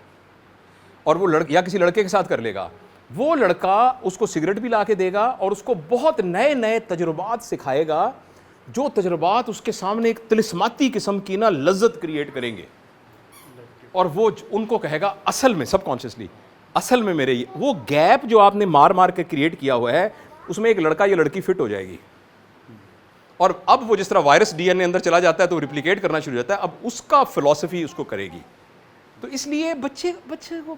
اور وہ یا کسی لڑکے کے ساتھ کر لے گا. وہ لڑکا اس کو سگریٹ بھی لا کے دے گا اور اس کو بہت نئے نئے تجربات سکھائے گا, جو تجربات اس کے سامنے ایک طلسماتی قسم کی نا لذت کریٹ کریں گے. اور وہ ان کو کہے گا اصل میں سب کانشیسلی, اصل میں میرے وہ گیپ جو آپ نے مار مار کے کریٹ کیا ہوا ہے اس میں ایک لڑکا یا لڑکی فٹ ہو جائے گی. اور اب وہ جس طرح وائرس ڈی این اے اندر چلا جاتا ہے تو ریپلیکیٹ کرنا شروع ہو جاتا ہے, اب اس کا فلسفی اس کو کرے گی. تو اس لیے بچے کو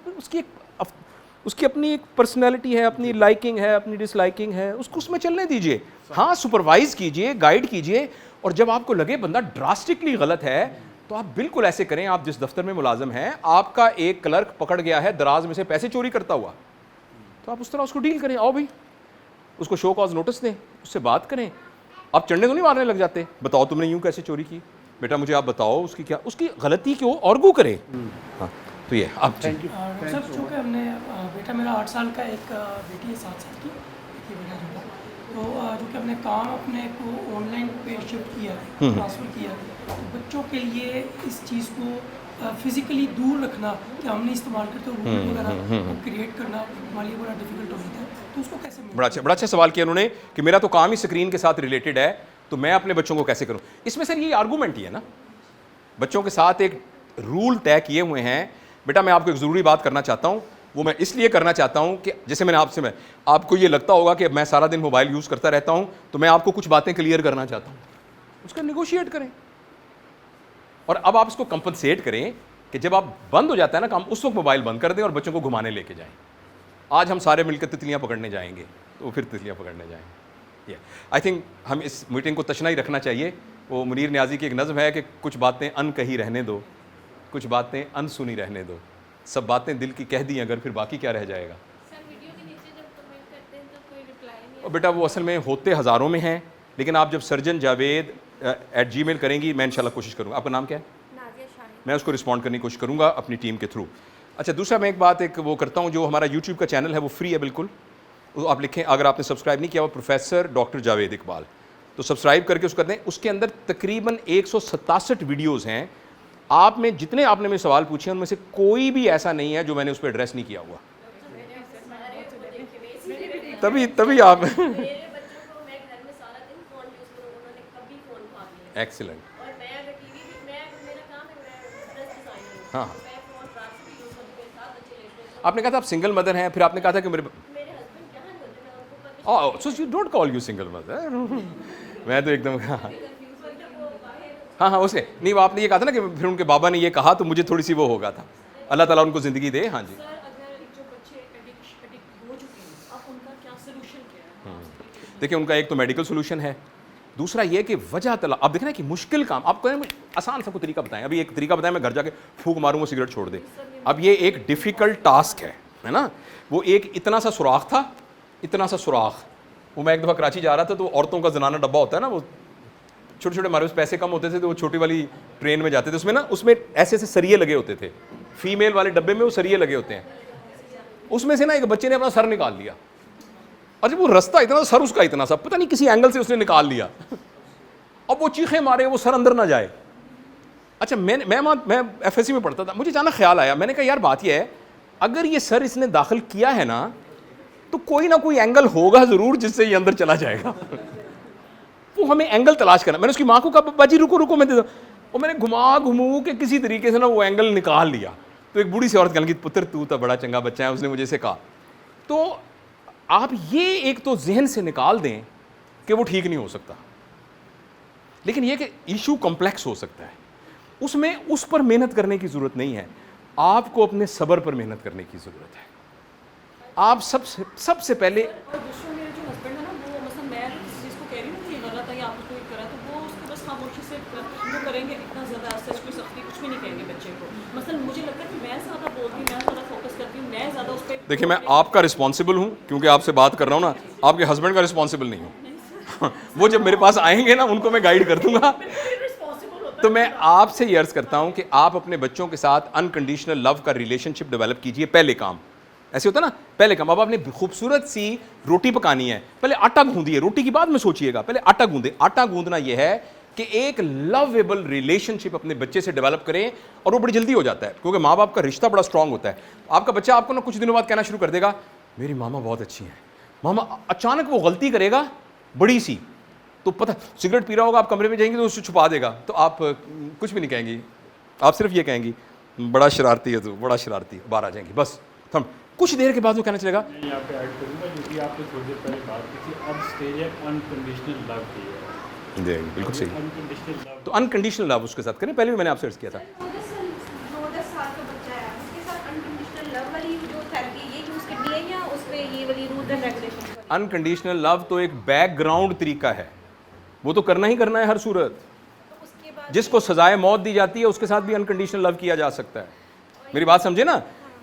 اس کی اپنی ایک پرسنالٹی ہے, اپنی لائکنگ ہے, اپنی ڈس لائکنگ ہے, اس کو اس میں چلنے دیجئے. ہاں سپروائز کیجئے, گائیڈ کیجئے, اور جب آپ کو لگے بندہ ڈراسٹکلی غلط ہے تو آپ بالکل ایسے کریں. آپ جس دفتر میں ملازم ہیں, آپ کا ایک کلرک پکڑ گیا ہے دراز میں سے پیسے چوری کرتا ہوا, تو آپ اس طرح اس کو ڈیل کریں. آؤ بھائی اس کو شو کاز نوٹس دیں, اس سے بات کریں. آپ چنڈے تو نہیں مارنے لگ جاتے, بتاؤ تم نے یوں کیسے چوری کی, بیٹا مجھے آپ بتاؤ اس کی کیا, اس کی غلطی کیوں آرگو کریں. ہاں تو یہ آپ سر چونکہ ہم نے بیٹا میرا 8 سال کا, ایک بیٹی ہے 7 سال کی, ایک ہی بیٹا جو ہے, تو جو کہ ہم نے کام اپنے کو آن لائن پہ شفٹ کیا ہے, ٹرانسفر کیا ہے, تو بچوں کے لیے اس چیز کو فزیکلی دور رکھنا کہ ہم نہیں استعمال کرتے گوگل وغیرہ کو کریٹ کرنا ہمارے لیے بڑا ڈیفیکلٹ ہو جاتا ہے. تو اس کو کیسے بڑا اچھا سوال کیا انہوں نے کہ میرا تو کام ہی اسکرین کے ساتھ ریلیٹڈ ہے, تو میں اپنے بچوں کو کیسے کروں. اس میں سر یہ آرگومنٹ ہی ہے نا, بچوں کے ساتھ ایک رول طے کیے ہوئے ہیں. بیٹا میں آپ کو ایک ضروری بات کرنا چاہتا ہوں, وہ میں اس لیے کرنا چاہتا ہوں کہ جیسے میں نے آپ کو یہ لگتا ہوگا کہ میں سارا دن موبائل یوز کرتا رہتا ہوں, تو میں آپ کو کچھ باتیں کلیئر کرنا چاہتا ہوں. اس کا نیگوشیٹ کریں, اور اب آپ اس کو کمپنسیٹ کریں کہ جب آپ بند ہو جاتا ہے نا کام, اس وقت موبائل بند کر دیں اور بچوں کو گھمانے لے کے جائیں. آج ہم سارے مل کر تتلیاں پکڑنے جائیں گے, تو پھر تتلیاں پکڑنے جائیں گے. آئی تھنک ہم اس میٹنگ کو تشنا ہی رکھنا چاہیے. وہ منیر نیازی کی ایک نظم ہے کہ کچھ باتیں ان کہی رہنے دو, کچھ باتیں ان سنی رہنے دو, سب باتیں دل کی کہہ دی اگر, پھر باقی کیا رہ جائے گا. سر ویڈیو کے نیچے جب کمنٹ کرتے ہیں تو کوئی رپلائی نہیں. اور بیٹا وہ اصل میں ہوتے ہزاروں میں ہیں, لیکن آپ جب سرجن جاوید @gmail کریں گی, میں انشاءاللہ کوشش کروں گا. آپ کا نام کیا ہے؟ نازیہ شاہین. میں اس کو رسپونڈ کرنے کی کوشش کروں گا اپنی ٹیم کے تھرو. اچھا دوسرا میں ایک بات وہ کرتا ہوں, جو ہمارا یوٹیوب کا چینل ہے وہ فری ہے بالکل, آپ لکھیں اگر آپ نے سبسکرائب نہیں کیا ہوا پروفیسر ڈاکٹر جاوید اقبال, تو سبسکرائب کر کے اس کو کر دیں. اس کے اندر تقریباً 167 ویڈیوز ہیں. آپ میں جتنے آپ نے مجھے سوال پوچھے ان میں سے کوئی بھی ایسا نہیں ہے جو میں نے اس پہ ایڈریس نہیں کیا ہوا. تبھی آپ ایکسلنٹ. ہاں آپ نے کہا تھا آپ سنگل مدر ہیں, پھر آپ نے کہا تھا کہ میرے so you don't call you single mother. میں تو ایک دم ہاں اس نے نہیں, وہ آپ نے یہ کہا تھا نا کہ پھر ان کے بابا نے یہ کہا تو مجھے تھوڑی سی وہ ہوگا تھا. اللہ تعالیٰ ان کو زندگی دے. ہاں جی دیکھیں ان کا ایک تو میڈیکل سولوشن ہے, دوسرا یہ کہ وجہ تلا اب دیکھنا کہ مشکل کام آپ کو آسان سا کو طریقہ بتائیں. ابھی ایک طریقہ بتائیں, میں گھر جا کے پھونک ماروں وہ سگریٹ چھوڑ دے. اب یہ ایک ڈیفیکلٹ ٹاسک ہے نا. وہ ایک اتنا سا سوراخ تھا, اتنا سا سوراخ. وہ میں ایک دفعہ کراچی جا رہا تھا, تو عورتوں کا زنانہ ڈبہ ہوتا ہے نا, وہ چھوٹے چھوٹے, ہمارے پاس پیسے کم ہوتے تھے تو وہ چھوٹی والی ٹرین میں جاتے تھے, اس میں ایسے ایسے سریے لگے ہوتے تھے. فیمیل والے ڈبے میں وہ سریے لگے ہوتے ہیں. اس میں سے نا ایک بچے نے اپنا سر نکال لیا, اور جب وہ رستہ اتنا سر اس کا اتنا سا, پتہ نہیں کسی اینگل سے اس نے نکال لیا. اب وہ چیخیں مارے وہ سر اندر نہ جائے. اچھا میں ایف ایس سی میں پڑھتا تھا, مجھے اچانک خیال آیا, میں نے کہا یار بات یہ ہے اگر یہ سر اس نے داخل کیا ہے نا تو کوئی نہ کوئی اینگل ہوگا ضرور جس سے یہ اندر چلا جائے گا. وہ ہمیں اینگل تلاش کرنا. میں نے اس کی ماں کو کہا باجی رکو میں دے دوں, اور میں نے گھمو کے کسی طریقے سے نا وہ اینگل نکال لیا. تو ایک بوڑھی سی عورت کہنے لگی پتر تو بڑا چنگا بچہ ہے, اس نے مجھے سے کہا. تو آپ یہ ایک تو ذہن سے نکال دیں کہ وہ ٹھیک نہیں ہو سکتا, لیکن یہ کہ ایشو کمپلیکس ہو سکتا ہے, اس میں اس پر محنت کرنے کی ضرورت نہیں ہے, آپ کو اپنے صبر پر محنت کرنے کی ضرورت ہے. آپ سب سے پہلے اور دوسرا میرے جو ہسبینڈ ہے نا وہ مثلا میں کسی چیز کو کہہ رہی ہوں کہ غلط ہے یا آپ کو کرا تو وہ اس کو بس خاموشی سے وہ کریں گے, اتنا زیادہ سچ کوئی سختی کچھ بھی نہیں کہیں گے بچے کو. مثلا مجھے لگتا ہے کہ میں زیادہ بولتی ہوں, میں زیادہ فوکس کرتی ہوں, میں زیادہ اس پہ. دیکھیں میں آپ کا رسپانسبل ہوں کیونکہ آپ سے بات کر رہا ہوں نا, آپ کے ہسبینڈ کا رسپانسبل نہیں ہوں. وہ جب میرے پاس آئیں گے نا ان کو میں گائیڈ کر دوں گا. تو میں آپ سے یہ عرض کرتا ہوں کہ آپ اپنے بچوں کے ساتھ انکنڈیشنل لو کا ریلیشن شپ ڈیولپ کیجئے. پہلے کام ایسے ہوتا نا, پہلے کام. اب آپ نے خوبصورت سی روٹی پکانی ہے, پہلے آٹا گوندیے, روٹی کی بعد میں سوچیے گا, پہلے آٹا گوندے. آٹا گوندنا یہ ہے کہ ایک لویبل ریلیشن شپ اپنے بچے سے ڈیولپ کریں, اور وہ بڑی جلدی ہو جاتا ہے کیونکہ ماں باپ کا رشتہ بڑا اسٹرانگ ہوتا ہے. آپ کا بچہ آپ کو نا کچھ دنوں بعد کہنا شروع کر دے گا میری ماما بہت اچھی ہیں, ماما. اچانک وہ غلطی کرے گا بڑی سی, تو پتہ سگریٹ پی رہا ہوگا, آپ کمرے میں جائیں گے تو اسے چھپا دے گا, تو آپ کچھ بھی نہیں کہیں گی, آپ صرف یہ کہیں گی بڑا شرارتی ہے تو, بڑا شرارتی. باہر آ جائیں گی بس. ہم کچھ دیر کے بعد وہ کہنا چلے گا. میں یہاں پہ ایڈ کروں گا جو کہ آپ نے تھوڑی دیر پہلے بات کی تھی, اب اسٹیج ہے انکنڈیشنل لو کی ہے. جی بالکل صحیح. انکنڈیشنل لو تو انکنڈیشنل لو اس کے ساتھ کریں. پہلے بھی میں نے آپ سے عرض کیا تھا 10 سال کا بچہ ہے, اس کے ساتھ انکنڈیشنل لو والی جو تھیراپی یہ یوز کرنی ہے یا اس پہ یہ والی رولز اینڈ ریگولیشن؟ انکنڈیشنل لو تو ایک بیک گراؤنڈ طریقہ ہے, وہ تو کرنا ہی کرنا ہے ہر صورت. جس کو سزائے موت دی جاتی ہے اس کے ساتھ بھی انکنڈیشنل لو کیا جا سکتا ہے. میری بات سمجھے نا,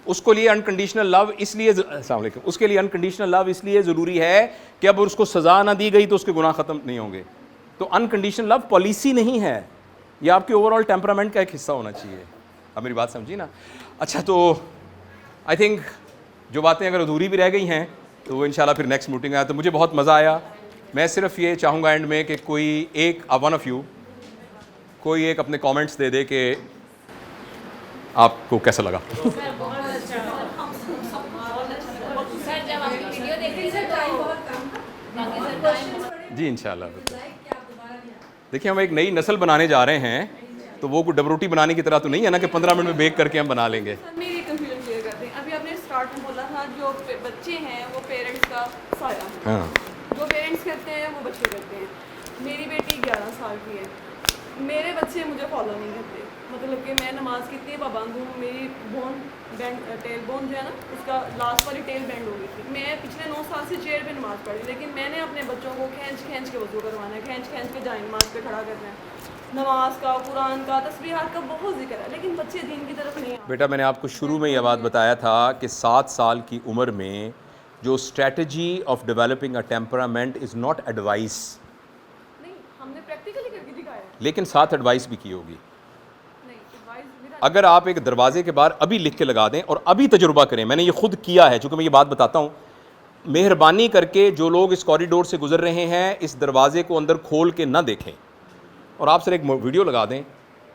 اس کو لیے انکنڈیشنل لو اس لیے, السلام علیکم, اس کے لیے انکنڈیشنل لو اس لیے ضروری ہے کہ اب اس کو سزا نہ دی گئی تو اس کے گناہ ختم نہیں ہوں گے. تو انکنڈیشنل لو پالیسی نہیں ہے, یہ آپ کے اوور آل ٹیمپرامنٹ کا ایک حصہ ہونا چاہیے. اب میری بات سمجھی نا. اچھا تو آئی تھنک جو باتیں اگر ادھوری بھی رہ گئی ہیں تو وہ انشاءاللہ پھر نیکسٹ میٹنگ آیا. تو مجھے بہت مزہ آیا. میں صرف یہ چاہوں گا اینڈ میں کہ کوئی ایک ون آف یو کوئی ایک اپنے کامنٹس دے دے کہ آپ کو کیسا لگا. جی انشاءاللہ. دیکھیں ہم ایک نئی نسل بنانے جا رہے ہیں تو وہ کوئی ڈب روٹی بنانے کی طرح تو نہیں ہے نا کہ 15 منٹ میں بیک کر کے ہم بنا لیں گے. میری کنفیوژن کلیئر کرتے ہیں. ابھی آپ نے اسٹارٹ میں بولا تھا جو بچے ہیں وہ پیرنٹس کا سایہ ہیں. ہاں جو پیرنٹس کرتے ہیں وہ بچے کرتے ہیں. میری بیٹی 11 سال کی ہے, میرے بچے مجھے فالو نہیں کرتے. مطلب کہ میں نماز کی اتنی پابند ہوں, میری بون بینڈ ٹیل بون جو ہے نا اس کا لاسٹ والی ٹیل بینڈ ہو گئی تھی. میں پچھلے 9 سال سے چیئر پہ نماز پڑھی, لیکن میں نے اپنے بچوں کو کھینچ کے وضو کروانا ہے, کھینچ کے جائیں نماز پہ کھڑا کرنا ہے. نماز کا, قرآن کا, تسبیحات کا بہت ذکر ہے, لیکن بچے دین کی طرف نہیں آتے. بیٹا میں نے آپ کو شروع میں یہ بات بتایا تھا کہ 7 سال کی عمر میں جو strategy of developing a temperament is not advice. نہیں, ہم نے پریکٹیکلی کر کے دکھایا ہے. لیکن ساتھ ایڈوائس بھی کی ہوگی. نہیں, ایڈوائس میرا اگر آپ ایک دروازے کے باہر ابھی لکھ کے لگا دیں اور ابھی تجربہ کریں, میں نے یہ خود کیا ہے, چونکہ میں یہ بات بتاتا ہوں, مہربانی کر کے جو لوگ اس کوریڈور سے گزر رہے ہیں اس دروازے کو اندر کھول کے نہ دیکھیں, اور آپ سر ایک ویڈیو لگا دیں.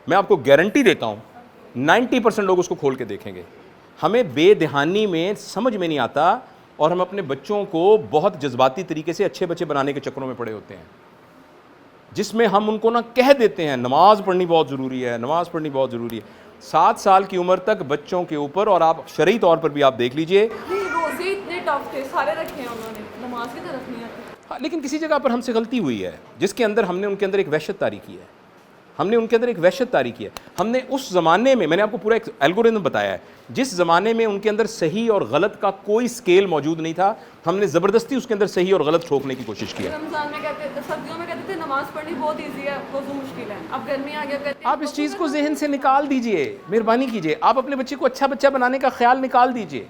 میں آپ کو گارنٹی دیتا ہوں 90% لوگ اس کو کھول کے دیکھیں گے. ہمیں بے دہانی میں سمجھ میں نہیں آتا, اور ہم اپنے بچوں کو بہت جذباتی طریقے سے اچھے بچے بنانے کے چکروں میں پڑے ہوتے ہیں, جس میں ہم ان کو نہ کہہ دیتے ہیں نماز پڑھنی بہت ضروری ہے, نماز پڑھنی بہت ضروری ہے. 7 سال کی عمر تک بچوں کے اوپر, اور آپ شرعی طور پر بھی آپ دیکھ لیجئے, روزے اتنے ٹف تھے, سارے رکھے ہیں انہوں نے, نماز کی طرف نہیں آتے. ہاں, لیکن کسی جگہ پر ہم سے غلطی ہوئی ہے جس کے اندر ہم نے ان کے اندر ایک وحشت طاری کی ہے. ہم نے ان کے اندر ایک وحشت طاری کی ہے. ہم نے اس زمانے میں نے آپ کو پورا ایک الگورتھم بتایا ہے, جس زمانے میں ان کے اندر صحیح اور غلط کا کوئی سکیل موجود نہیں تھا, ہم نے زبردستی اس کے اندر صحیح اور غلط ٹھوکنے کی کوشش کی ہے. رمضان میں کہتے تھے, سردیوں میں کہتے تھے نماز پڑھنی بہت ایزی ہے, وضو مشکل ہے. اب گرمی آ گیا کہتے ہیں آپ اس چیز کو ذہن سے نکال دیجئے, مہربانی کیجئے. آپ اپنے بچے کو اچھا بچہ بنانے کا خیال نکال دیجئے.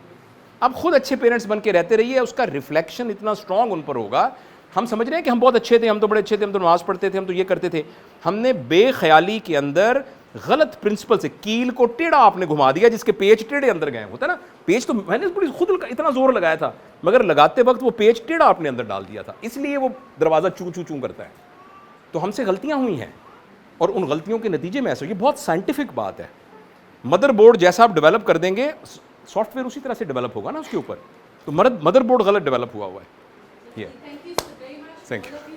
آپ خود اچھے پیرنٹس بن کے رہتے رہیے, اس کا ریفلیکشن اتنا اسٹرانگ ان پر ہوگا. ہم سمجھ رہے ہیں کہ ہم بہت اچھے تھے, ہم تو بڑے اچھے تھے, ہم تو نماز پڑھتے تھے, ہم تو یہ کرتے تھے. ہم نے بے خیالی کے اندر غلط پرنسپل سے کیل کو ٹیڑھا آپ نے گھما دیا, جس کے پیچ ٹیڑھے اندر گئے. ہوتا ہے نا پیچ, تو میں نے خود اتنا زور لگایا تھا, مگر لگاتے وقت وہ پیچ ٹیڑھا آپ نے اندر ڈال دیا تھا, اس لیے وہ دروازہ چوں چوں چوں کرتا ہے. تو ہم سے غلطیاں ہوئی ہیں اور ان غلطیوں کے نتیجے میں ایسا یہ بہت سائنٹیفک بات ہے. مدر بورڈ جیسا آپ ڈیولپ کر دیں گے سافٹ ویئر اسی طرح سے ڈیولپ ہوگا نا اس کے اوپر. تو مدر بورڈ غلط ڈیولپ ہوا ہے. Thank you.